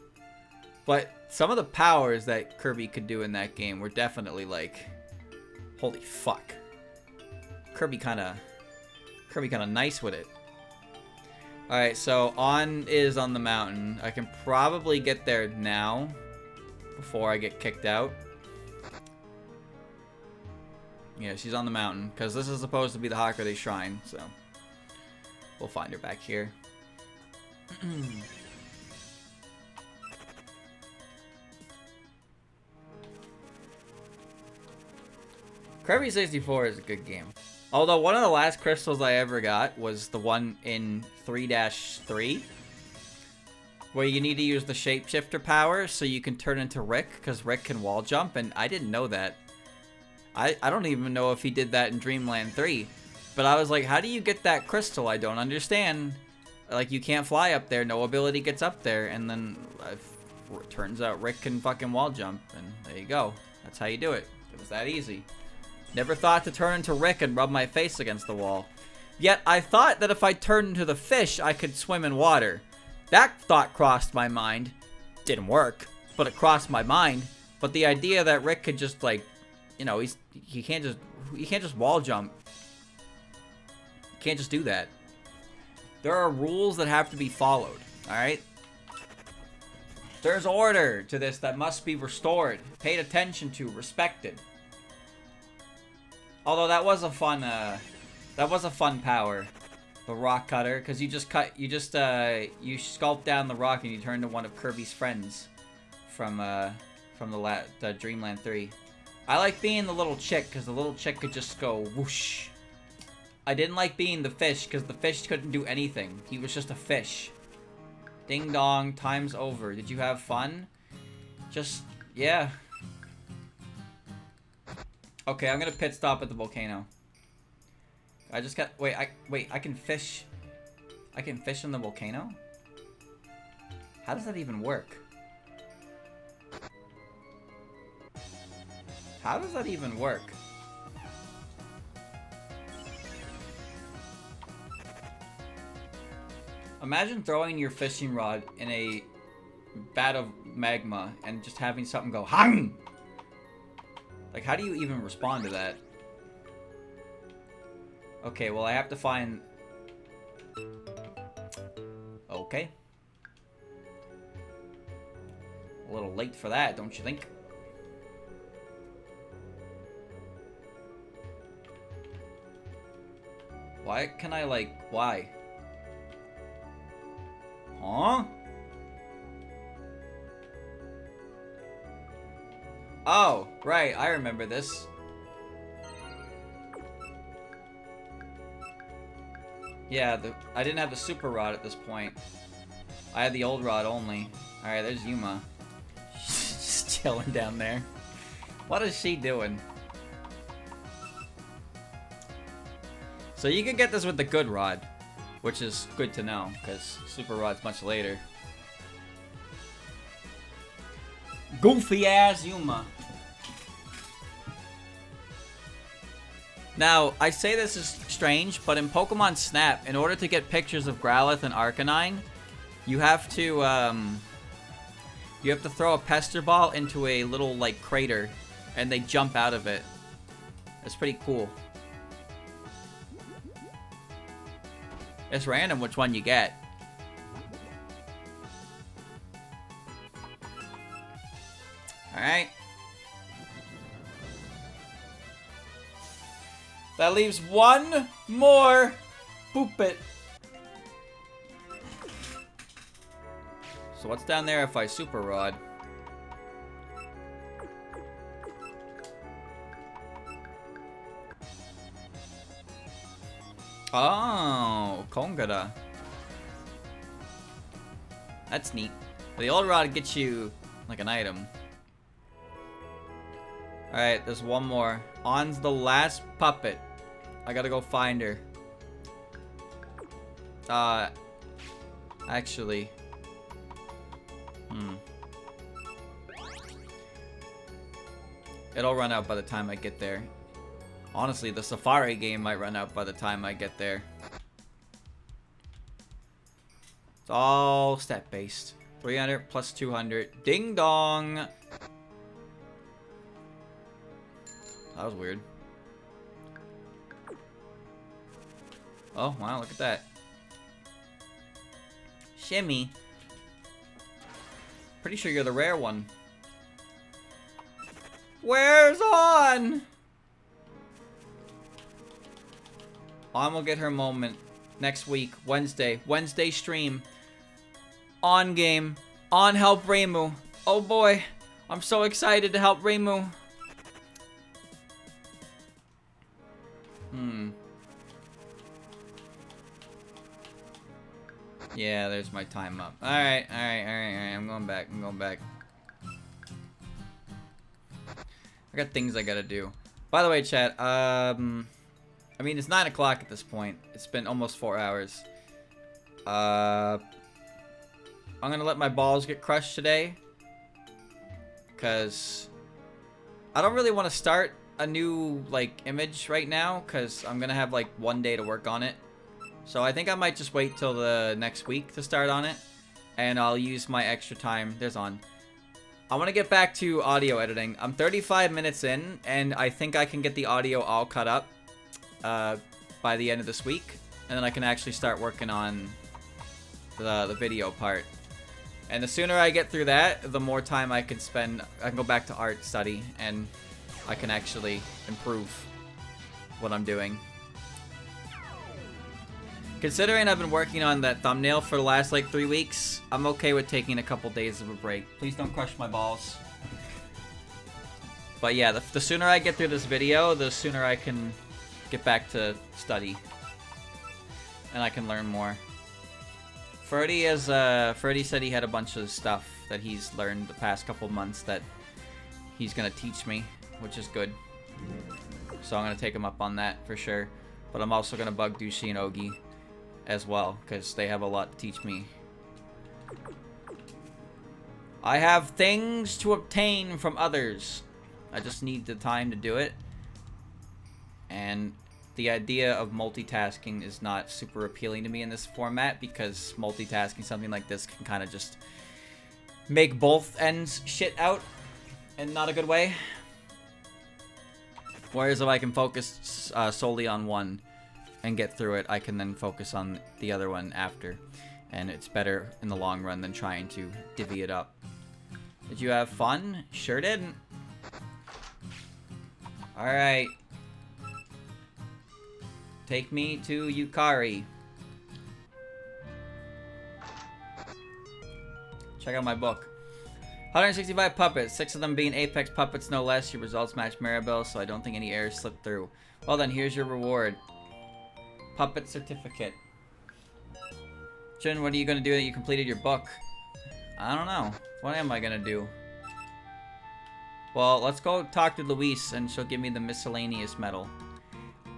But some of the powers that Kirby could do in that game were definitely like... Holy fuck. Kirby kind of nice with it. Alright, so On is on the mountain. I can probably get there now before I get kicked out. Yeah, she's on the mountain because this is supposed to be the Hakode Shrine, so we'll find her back here. Kirby 64 is a good game. Although one of the last crystals I ever got was the one in 3-3. Where you need to use the shapeshifter power so you can turn into Rick, because Rick can wall jump, and I didn't know that. I don't even know if he did that in Dreamland 3. But I was like, how do you get that crystal? I don't understand. Like, you can't fly up there, no ability gets up there, and then it turns out Rick can fucking wall jump, and there you go. That's how you do it. It was that easy. Never thought to turn into Rick and rub my face against the wall. Yet, I thought that if I turned into the fish, I could swim in water. That thought crossed my mind. Didn't work, but it crossed my mind. But the idea that Rick could just, like, you know, he can't just wall jump. You can't just do that. There are rules that have to be followed, alright? There's order to this that must be restored, paid attention to, respected. Although that was a fun power. The rock cutter, because you sculpt down the rock and you turn to one of Kirby's friends from the Dreamland 3. I like being the little chick, because the little chick could just go whoosh. I didn't like being the fish, because the fish couldn't do anything. He was just a fish. Ding dong, time's over. Did you have fun? Just, yeah. Okay, I'm gonna pit stop at the volcano. I just got, wait, I can fish. I can fish in the volcano? How does that even work? How does that even work? Imagine throwing your fishing rod in a vat of magma and just having something go hang! Like, how do you even respond to that? Okay, well, I have to find... Okay. A little late for that, don't you think? Why can I, like, why? Huh? Oh, right, I remember this. Yeah, I didn't have the super rod at this point. I had the old rod only. Alright, there's Yuma. She's just chilling down there. What is she doing? So you can get this with the good rod, which is good to know, because super rod's much later. Goofy ass Yuma. Now, I say this is strange, but in Pokemon Snap, in order to get pictures of Growlithe and Arcanine, you have to throw a Pester Ball into a little, like, crater, and they jump out of it. It's pretty cool. It's random which one you get. Alright. That leaves one more. Boop it. So what's down there if I super rod? Oh, Kongara. That's neat. The old rod gets you like an item. Alright, there's one more. On's the last puppet. I gotta go find her. Actually. It'll run out by the time I get there. Honestly, the Safari game might run out by the time I get there. It's all step-based. 300 plus 200. Ding dong! That was weird. Oh, wow, look at that. Shimmy. Pretty sure you're the rare one. Where's On? On will get her moment next week, Wednesday. Wednesday stream. On game. On help Reimu. Oh boy. I'm so excited to help Reimu. Yeah, there's my time up. Alright, alright. I'm going back. I got things I gotta do. By the way, chat, I mean, it's 9 o'clock at this point. It's been almost 4 hours. I'm gonna let my balls get crushed today. Because I don't really want to start a new, like, image right now. Because I'm gonna have, like, 1 day to work on it. So I think I might just wait till the next week to start on it. And I'll use my extra time. There's on. I want to get back to audio editing. I'm 35 minutes in, and I think I can get the audio all cut up by the end of this week. And then I can actually start working on the video part. And the sooner I get through that, the more time I can spend. I can go back to art study, and I can actually improve what I'm doing. Considering I've been working on that thumbnail for the last, like, 3 weeks, I'm okay with taking a couple days of a break. Please don't crush my balls. But yeah, the sooner I get through this video, the sooner I can get back to study. And I can learn more. Ferdy said he had a bunch of stuff that he's learned the past couple months that he's gonna teach me, which is good. So I'm gonna take him up on that for sure. But I'm also gonna bug Dushi and Ogi as well, because they have a lot to teach me. I have things to obtain from others. I just need the time to do it. And the idea of multitasking is not super appealing to me in this format, because multitasking something like this can kind of just make both ends shit out in not a good way. Whereas if I can focus solely on one and get through it, I can then focus on the other one after. And it's better in the long run than trying to divvy it up. Did you have fun? Sure didn't. Alright. Take me to Yukari. Check out my book. 165 puppets, 6 of them being Apex puppets, no less. Your results match Maribel, so I don't think any errors slipped through. Well then, here's your reward. Puppet certificate. Jin, what are you gonna do that you completed your book? I don't know. What am I gonna do? Well, let's go talk to Luis and she'll give me the Miscellaneous medal.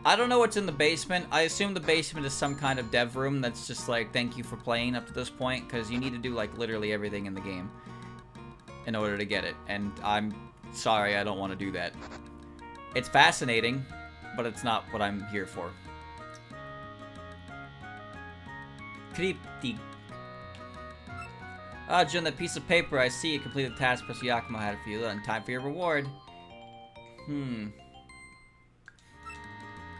I don't know what's in the basement. I assume the basement is some kind of dev room that's just like, thank you for playing up to this point, because you need to do like literally everything in the game in order to get it. And I'm sorry, I don't want to do that. It's fascinating, but it's not what I'm here for. Creepy. Ah, Jun, that piece of paper, I see you completed the task Professor Yakumo had for you, and time for your reward.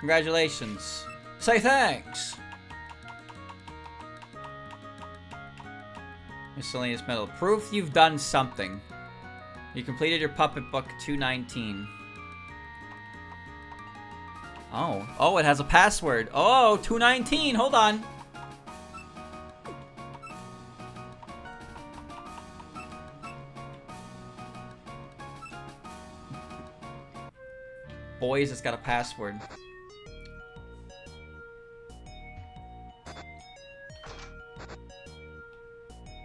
Congratulations. Say thanks! Miscellaneous medal. Proof you've done something. You completed your puppet book 219. Oh, it has a password. Oh, 219, hold on. Boys, it's got a password.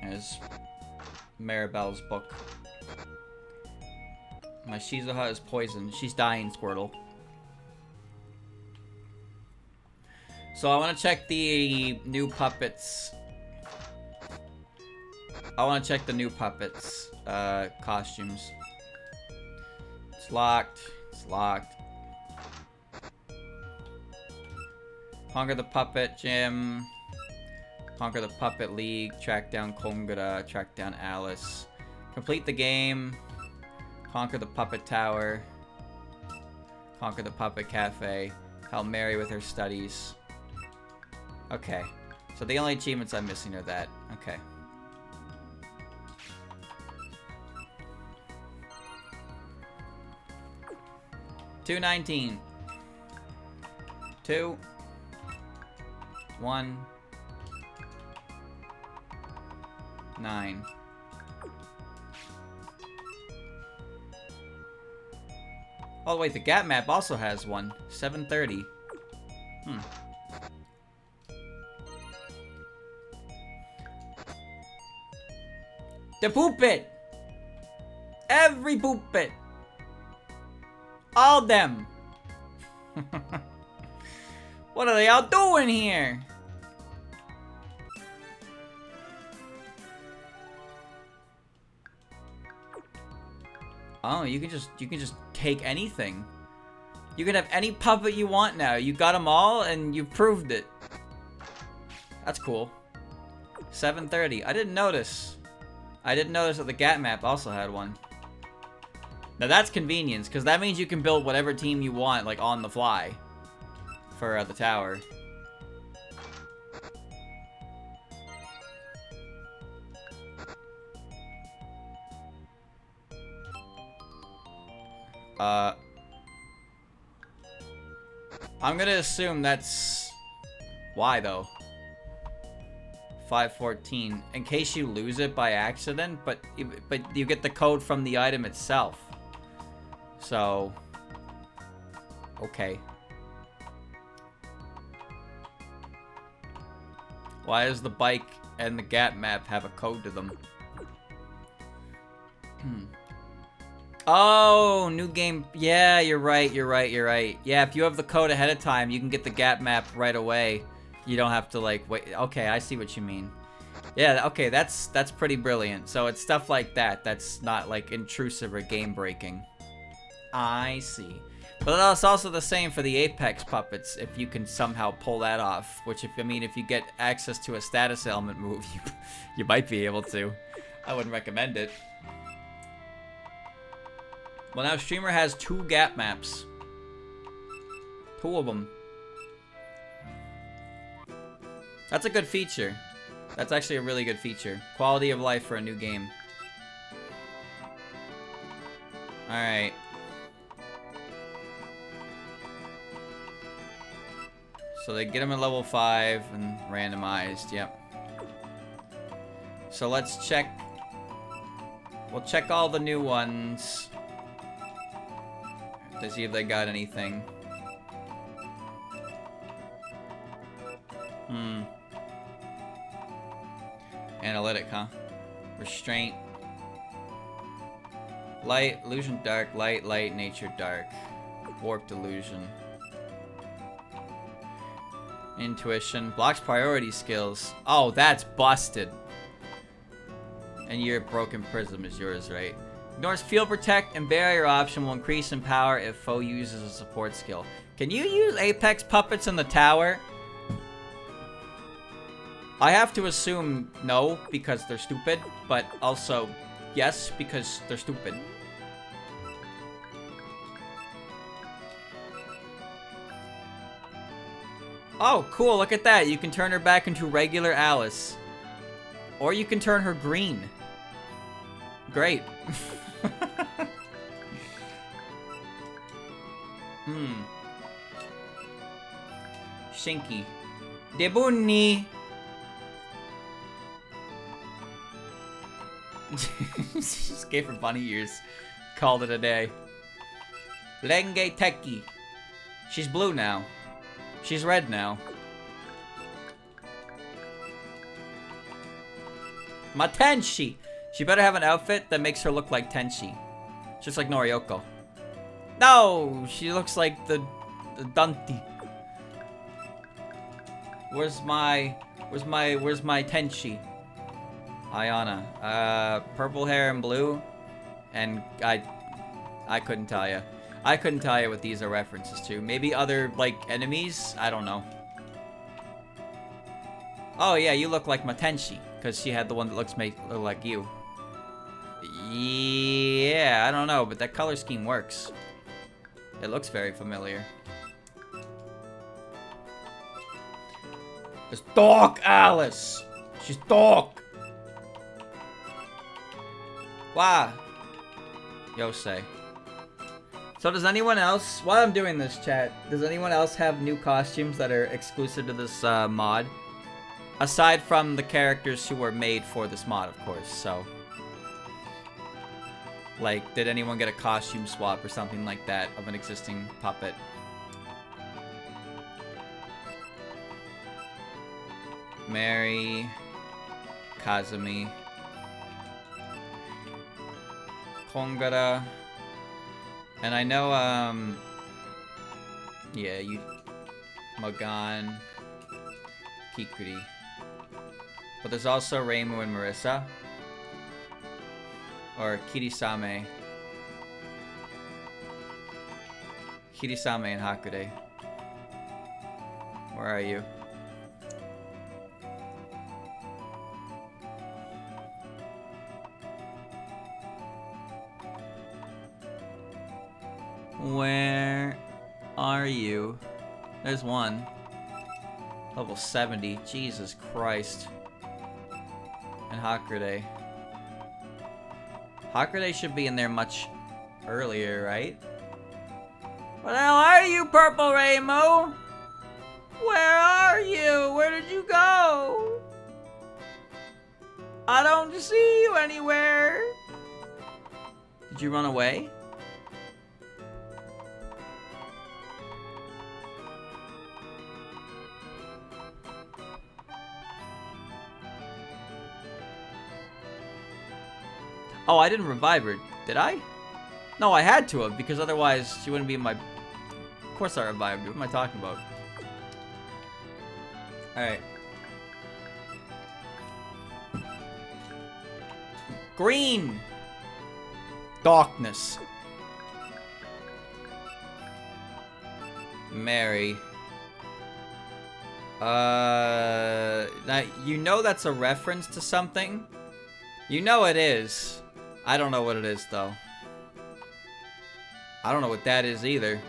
There's Maribel's book. My Shizuha is poisoned. She's dying, Squirtle. So I want to check the new puppets. I want to check the new puppets costumes. It's locked. It's locked. Conquer the Puppet Gym. Conquer the Puppet League. Track down Kongura. Track down Alice. Complete the game. Conquer the Puppet Tower. Conquer the Puppet Cafe. Help Mary with her studies. Okay. So the only achievements I'm missing are that. Okay. $2.19. 2 1 9. Oh wait, the Gap map also has one. 730. The puppet! Every puppet! All them! What are they all doing here? Oh, you can just take anything. You can have any puppet you want now. You got them all and you proved it. That's cool. 7:30. I didn't notice. I didn't notice that the Gat map also had one. Now that's convenience, because that means you can build whatever team you want, like, on the fly. For the tower. I'm gonna assume that's... Why, though? 514. In case you lose it by accident, but you get the code from the item itself. So... Okay. Why does the bike and the Gat map have a code to them? Oh, new game. Yeah, you're right. Yeah, if you have the code ahead of time, you can get the Gat map right away. You don't have to, like, wait. Okay, I see what you mean. Yeah, okay, that's pretty brilliant. So it's stuff like that that's not, like, intrusive or game-breaking. I see. But that's also the same for the Apex puppets, if you can somehow pull that off. Which, if you get access to a status element move, you might be able to. I wouldn't recommend it. Well, now Streamer has 2 Gat maps. 2 of them. That's a good feature. That's actually a really good feature. Quality of life for a new game. Alright. So they get them at level 5 and randomized, yep. So let's check. We'll check all the new ones. To see if they got anything. Analytic, huh? Restraint. Light, illusion, dark, light, nature, dark. Warped illusion. Intuition. Blocks priority skills. Oh, that's busted. And your broken prism is yours, right? Ignores field protect and barrier option will increase in power if foe uses a support skill. Can you use Apex puppets in the tower? I have to assume no, because they're stupid, but also yes, because they're stupid. Oh, cool, look at that. You can turn her back into regular Alice. Or you can turn her green. Great. Shinky. Debunni. Just gave her bunny ears. Called it a day. Lenge Teki. She's blue now. She's red now. Matenshi. She better have an outfit that makes her look like Tenshi. Just like Noriyoko. No! She looks like the Danti. Where's my Tenshi? Ayana. Purple hair and blue. And I couldn't tell you. I couldn't tell you what these are references to. Maybe other, like, enemies? I don't know. Oh, yeah, you look like Matenshi. Because she had the one that look like you. Yeah, I don't know, but that color scheme works. It looks very familiar. It's dark, Alice! She's dark! Wow. Yosei. So does anyone else, while I'm doing this, chat, does anyone else have new costumes that are exclusive to this mod? Aside from the characters who were made for this mod, of course, so. Like, did anyone get a costume swap or something like that of an existing puppet? Mary, Kazumi. Kongara. And I know, yeah, you... Magan. Kikuri. But there's also Reimu and Marissa. Or Kirisame. Kirisame and Hakude. Where are you? Where are you? There's one. Level 70. Jesus Christ. And Hakude. Hakude should be in there much earlier, right? Where the hell are you, Purple Reimu? Where are you? Where did you go? I don't see you anywhere. Did you run away? Oh, I didn't revive her, did I? No, I had to have, because otherwise she wouldn't be in my... Of course I revived her. What am I talking about? Alright. Green! Darkness. Mary. Now, you know that's a reference to something? You know it is. I don't know what it is, though. I don't know what that is, either.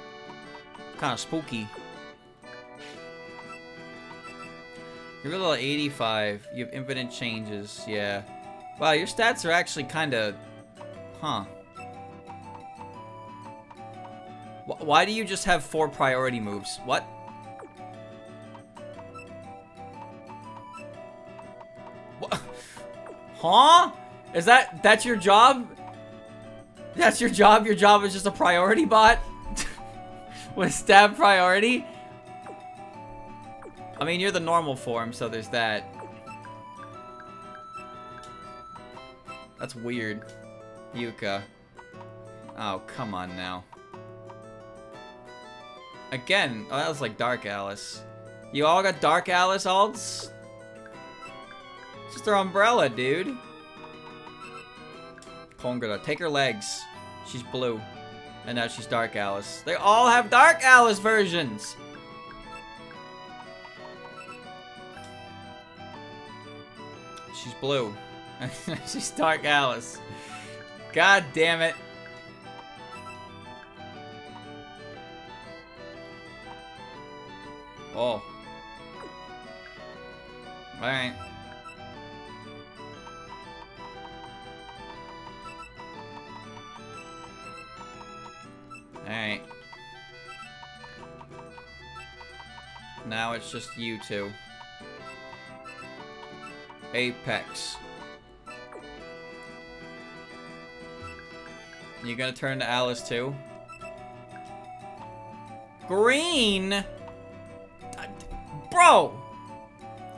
Kind of spooky. You're level 85. You have infinite changes. Yeah. Wow, your stats are actually kind of... Huh. Why do you just have 4 priority moves? What? What? Huh? Is that's your job? That's your job? Your job is just a priority bot? With stab priority? I mean, you're the normal form, so there's that. That's weird. Yuka. Oh, come on now. Again, oh, that was like Dark Alice. You all got Dark Alice alts? Just her umbrella, dude. Kongara, take her legs. She's blue. And now she's Dark Alice. They all have Dark Alice versions! She's blue. She's Dark Alice. God damn it. Oh. Alright. Alright. Now it's just you two. Apex. You gonna turn to Alice too? Green? Bro!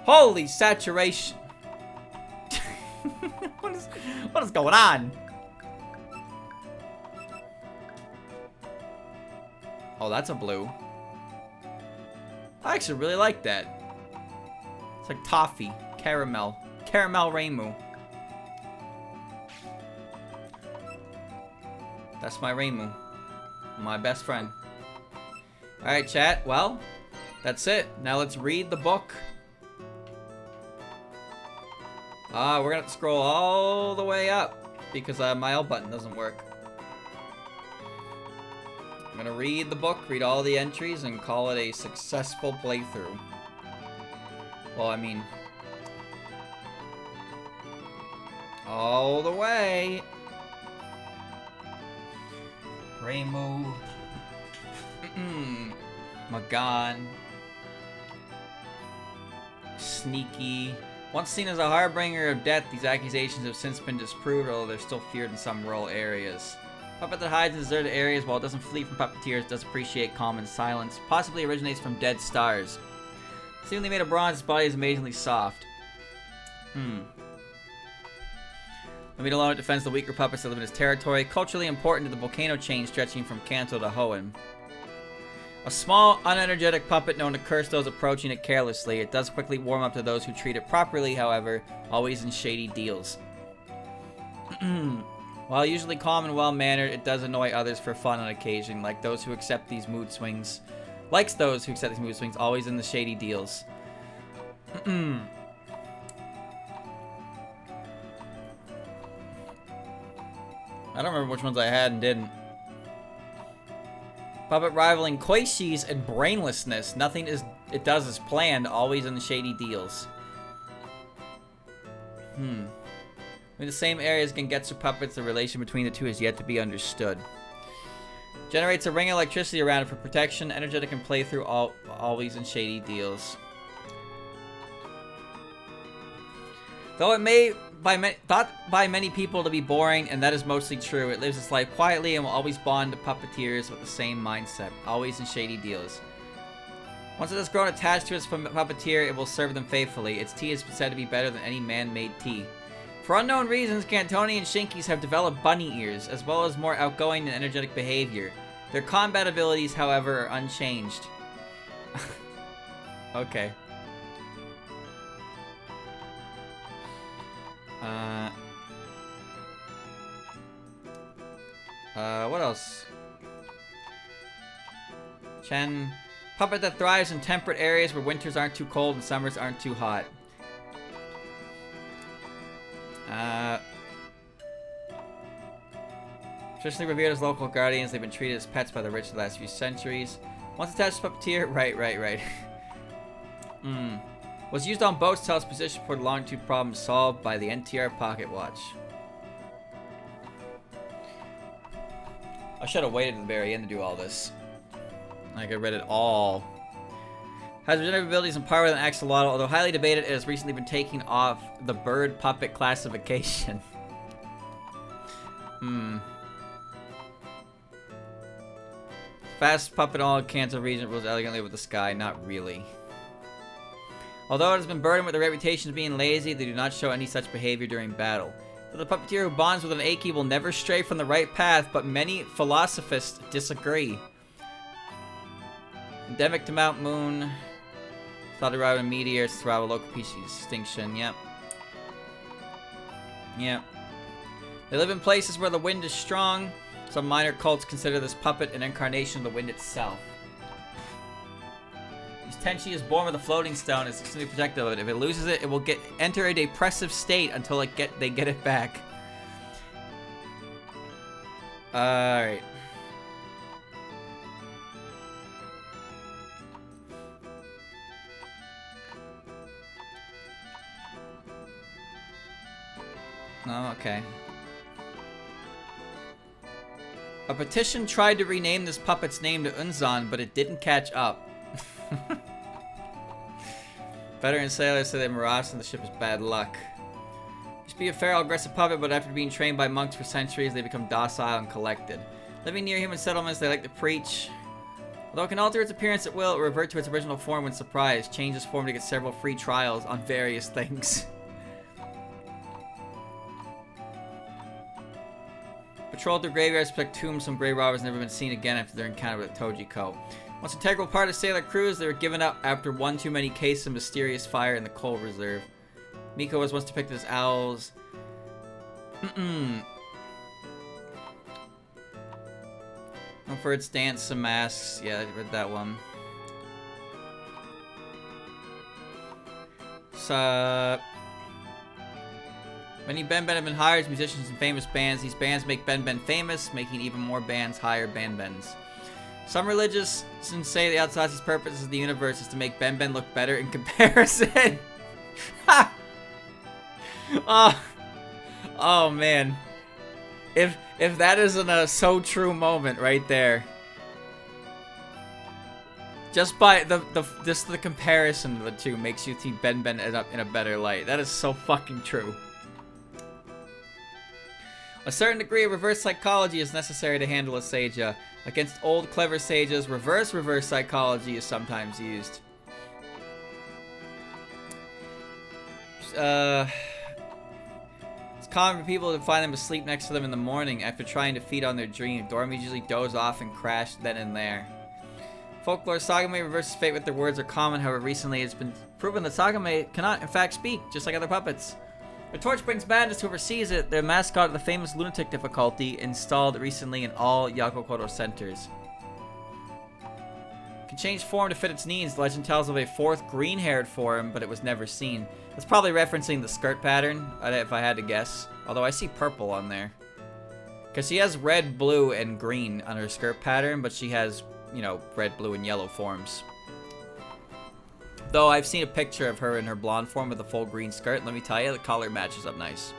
Holy saturation. What is going on? Oh, that's a blue. I actually really like that. It's like toffee, caramel. Caramel Reimu. That's my Reimu. My best friend. Alright, chat. Well, that's it. Now let's read the book. We're gonna have to scroll all the way up because my L button doesn't work. I'm gonna read the book, read all the entries, and call it a successful playthrough. Well, I mean... all the way. Reimu. Magan. Sneaky. Once seen as a harbinger of death, these accusations have since been disproved, although they're still feared in some rural areas. Puppet that hides in deserted areas while it doesn't flee from puppeteers does appreciate calm and silence. Possibly originates from dead stars. Seemingly made of bronze, his body is amazingly soft. Leave it alone, it defends the weaker puppets that live in his territory. Culturally important to the volcano chain stretching from Kanto to Hoenn. A small, unenergetic puppet known to curse those approaching it carelessly. It does quickly warm up to those who treat it properly, however, always in shady deals. While usually calm and well-mannered, it does annoy others for fun on occasion, like those who accept these mood swings. Likes those who accept these mood swings, always in the shady deals. I don't remember which ones I had and didn't. Puppet rivaling Koishi's and brainlessness. Nothing it does is planned, always in the shady deals. In the same area as Gengetsu puppets, the relation between the two is yet to be understood. Generates a ring of electricity around it for protection, energetic and playthrough, always in shady deals. Though it may thought by many people to be boring, and that is mostly true, it lives its life quietly and will always bond to puppeteers with the same mindset, always in shady deals. Once it has grown attached to its puppeteer, it will serve them faithfully. Its tea is said to be better than any man-made tea. For unknown reasons, Cantonian Shinkies have developed bunny ears, as well as more outgoing and energetic behavior. Their combat abilities, however, are unchanged. Okay. What else? Chen. Puppet that thrives in temperate areas where winters aren't too cold and summers aren't too hot. Traditionally revered as local guardians, they've been treated as pets by the rich the last few centuries. Once attached to puppeteer, right. Was used on boats till its position for the longitude problem solved by the NTR pocket watch. I should have waited to the very end to do all this. I could have read it all. Has regenerative abilities and power than Axolotl, although highly debated, it has recently been taken off the bird puppet classification. Fast puppet all Kanto region rules elegantly with the sky, not really. Although it has been burdened with the reputation of being lazy, they do not show any such behavior during battle. So the puppeteer who bonds with an Aki will never stray from the right path, but many philosophists disagree. Endemic to Mount Moon. Thought to arrive in meteors to survive a local species extinction. Yep. They live in places where the wind is strong. Some minor cults consider this puppet an incarnation of the wind itself. Tenchi is born with a floating stone. It's extremely protective of it. If it loses it, it will enter a depressive state until they get it back. Alright. Oh, okay. A petition tried to rename this puppet's name to Unzan, but it didn't catch up. Veteran sailors say that Miraz on the ship is bad luck. Used to be a feral, aggressive puppet, but after being trained by monks for centuries, they become docile and collected. Living near human settlements, they like to preach. Although it can alter its appearance at will, it will revert to its original form when surprised. Change its form to get several free trials on various things. Patrol through graveyards, protect tombs. Some grave robbers never been seen again after their encounter with Tojiko. Once an integral part of sailor crews, they were given up after one too many cases of mysterious fire in the coal reserve. Miko was once depicted as owls. Known for its dance and masks. Yeah, I read that one. Many Ben have been hired as musicians in famous bands. These bands make Ben famous, making even more bands hire Ben. Some religious say the Outsiders' purpose of the universe is to make Ben look better in comparison. Oh man. If that isn't a so true moment right there. Just by the comparison of the two makes you see Ben end up in a better light. That is so fucking true. A certain degree of reverse psychology is necessary to handle a Seiya. Against old, clever sages, reverse psychology is sometimes used. It's common for people to find them asleep next to them in the morning after trying to feed on their dream. Dormies usually doze off and crash then and there. Folklore Sagame reverses fate with their words are common, however recently it's been proven that Sagame cannot in fact speak, just like other puppets. The torch brings madness to whoever sees it, the mascot of the famous lunatic difficulty installed recently in all Yakokoto centers. Can change form to fit its needs. The legend tells of a fourth green-haired form, but it was never seen. That's probably referencing the skirt pattern, if I had to guess. Although I see purple on there. Because she has red, blue, and green on her skirt pattern, but she has, you know, red, blue, and yellow forms. Though I've seen a picture of her in her blonde form with a full green skirt. Let me tell you, the color matches up nice.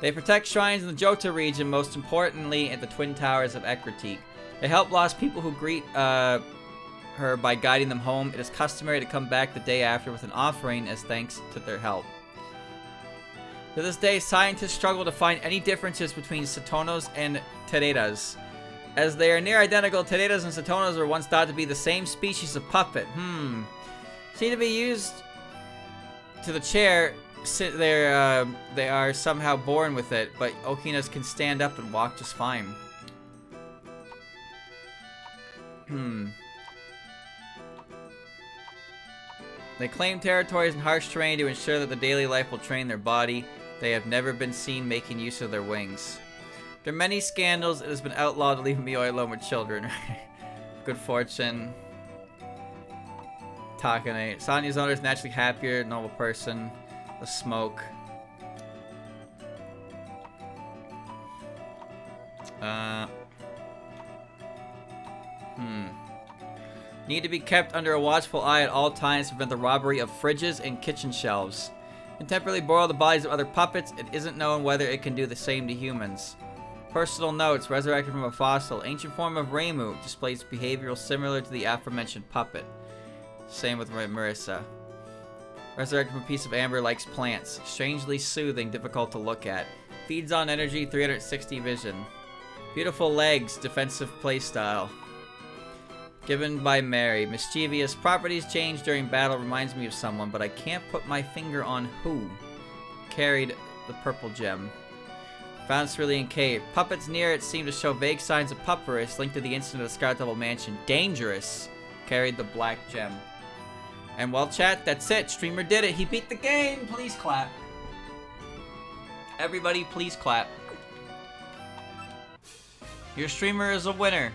They protect shrines in the Johto region, most importantly at the Twin Towers of Ekritique. They help lost people who greet her by guiding them home. It is customary to come back the day after with an offering as thanks to their help. To this day, scientists struggle to find any differences between Satonos and Teredas. As they are near identical, Teredas and Satonos were once thought to be the same species of puppet. Seem to be used to the chair. They are somehow born with it, but Okinas can stand up and walk just fine. They claim territories in harsh terrain to ensure that the daily life will train their body. They have never been seen making use of their wings. There are many scandals. It has been outlawed to leave Mioi alone with children. Good fortune. Takane. Sanya's owner is naturally happier, noble person. The smoke. Need to be kept under a watchful eye at all times to prevent the robbery of fridges and kitchen shelves. Can temporarily boil the bodies of other puppets. It isn't known whether it can do the same to humans. Personal notes. Resurrected from a fossil. Ancient form of Reimu. Displays behavioral similar to the aforementioned puppet. Same with Marissa. Resurrected from a piece of amber. Likes plants. Strangely soothing. Difficult to look at. Feeds on energy. 360 vision. Beautiful legs. Defensive playstyle. Given by Mary. Mischievous. Properties change during battle. Reminds me of someone, but I can't put my finger on who. Carried the purple gem. Found Cerulean Cave. Puppets near it seem to show vague signs of pupperis linked to the incident of the Scarlet Double Mansion. Dangerous. Carried the black gem. And well, chat, that's it. Streamer did it. He beat the game. Please clap. Everybody, please clap. Your streamer is a winner.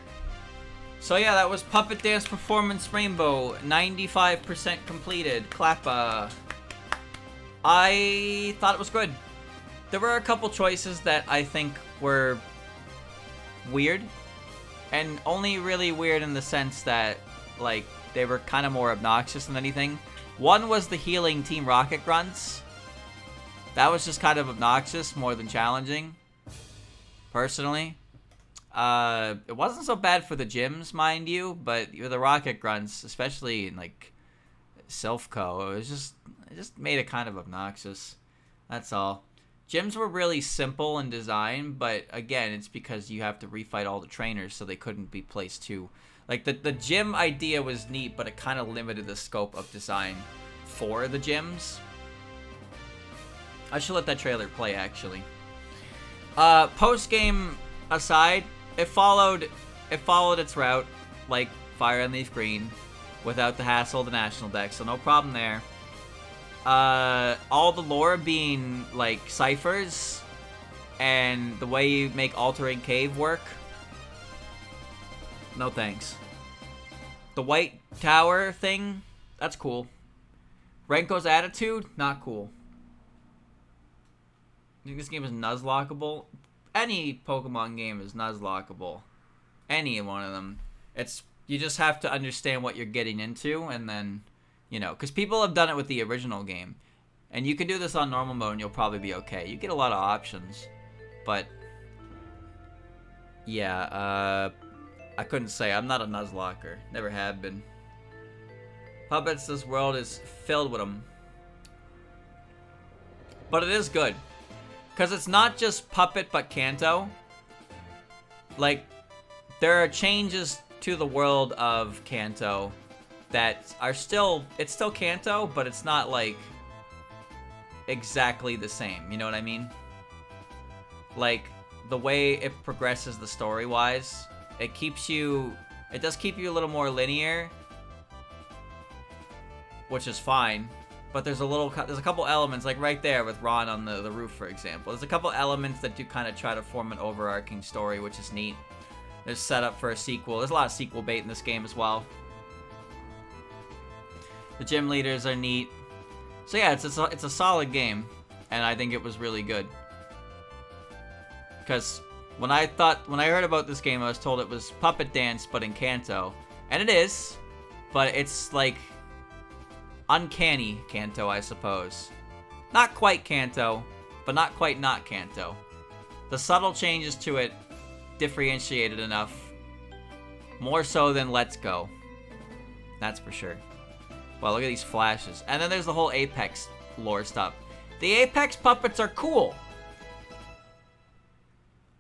So yeah, that was Puppet Dance Performance Rainbow. 95% completed. Clappa. I thought it was good. There were a couple choices that I think were weird. And only really weird in the sense that, like, they were kind of more obnoxious than anything. One was the healing Team Rocket grunts. That was just kind of obnoxious more than challenging. Personally. It wasn't so bad for the gyms, mind you, but the Rocket grunts, especially in, like, Silphco, it just made it kind of obnoxious. That's all. Gyms were really simple in design, but again, it's because you have to refight all the trainers, so they couldn't be placed too. Like, the gym idea was neat, but it kind of limited the scope of design for the gyms. I should let that trailer play, actually. Post-game aside, it followed its route, like Fire and Leaf Green, without the hassle of the national deck, so no problem there. All the lore being, like, ciphers, and the way you make Altering Cave work. No thanks. The White Tower thing, that's cool. Renko's attitude, not cool. You think this game is nuzlockable? Any Pokemon game is nuzlockable. Any one of them. You just have to understand what you're getting into, and then, you know, because people have done it with the original game. And you can do this on normal mode and you'll probably be okay. You get a lot of options. But, yeah, I couldn't say. I'm not a nuzlocker. Never have been. Puppets, this world is filled with them. But it is good. Because it's not just Puppet, but Kanto. Like, there are changes to the world of Kanto that are still... It's still Kanto, but it's not like... exactly the same. You know what I mean? Like, the way it progresses the story-wise, it does keep you a little more linear, which is fine. But there's a couple elements, like right there with Ron on the roof, for example. There's a couple elements that do kind of try to form an overarching story, which is neat. There's setup for a sequel. There's a lot of sequel bait in this game as well. The gym leaders are neat. So yeah, it's a solid game, and I think it was really good. Because when I heard about this game, I was told it was Puppet Dance, but in Kanto. And it is, but it's like uncanny Kanto, I suppose. Not quite Kanto, but not quite not Kanto. The subtle changes to it differentiated enough. More so than Let's Go. That's for sure. Wow, look at these flashes. And then there's the whole Apex lore stuff. The Apex puppets are cool.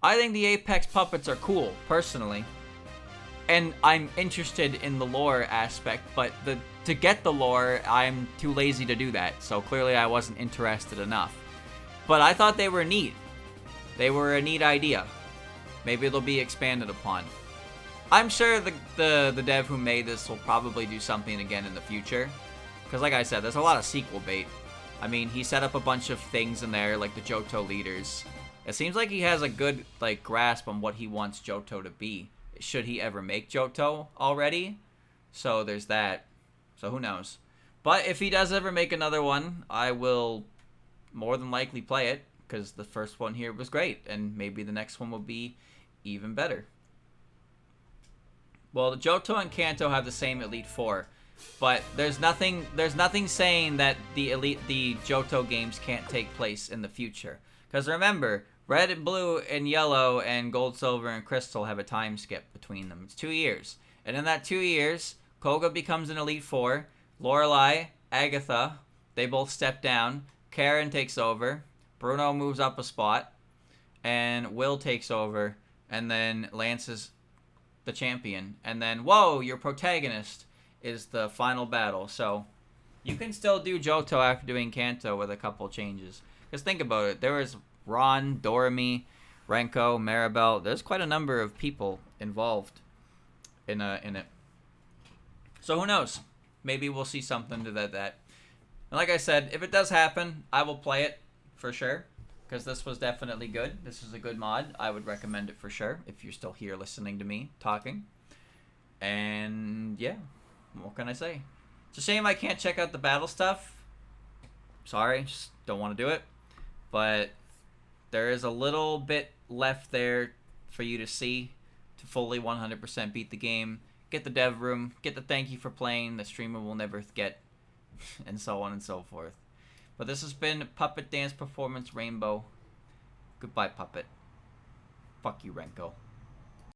I think the Apex puppets are cool, personally. And I'm interested in the lore aspect, but to get the lore, I'm too lazy to do that. So clearly I wasn't interested enough. But I thought they were neat. They were a neat idea. Maybe they'll be expanded upon. I'm sure the dev who made this will probably do something again in the future. Because like I said, there's a lot of sequel bait. I mean, he set up a bunch of things in there, like the Johto leaders. It seems like he has a good grasp on what he wants Johto to be. Should he ever make Johto already? So there's that. So who knows? But if he does ever make another one, I will more than likely play it. Because the first one here was great. And maybe the next one will be even better. Well, the Johto and Kanto have the same Elite Four. But there's nothing saying that the Johto games can't take place in the future. Because remember, Red and Blue and Yellow and Gold, Silver, and Crystal have a time skip between them. It's 2 years. And in that 2 years, Koga becomes an Elite Four. Lorelei, Agatha, they both step down. Karen takes over. Bruno moves up a spot. And Will takes over. And then Lance is the champion. And then, whoa, your protagonist is the final battle. So you can still do Johto after doing Kanto with a couple changes. Because think about it. There was Ron, Doremi, Renko, Maribel. There's quite a number of people involved in it. So who knows? Maybe we'll see something to that. And like I said, if it does happen, I will play it for sure. Because this was definitely good. This is a good mod. I would recommend it for sure. If you're still here listening to me talking. And yeah. What can I say? It's a shame I can't check out the battle stuff. Sorry, just don't want to do it. But there is a little bit left there for you to see to fully 100% beat the game. Get the dev room, get the thank you for playing, the streamer will never get, and so on and so forth. But this has been Puppet Dance Performance Rainbow. Goodbye, Puppet. Fuck you, Renko.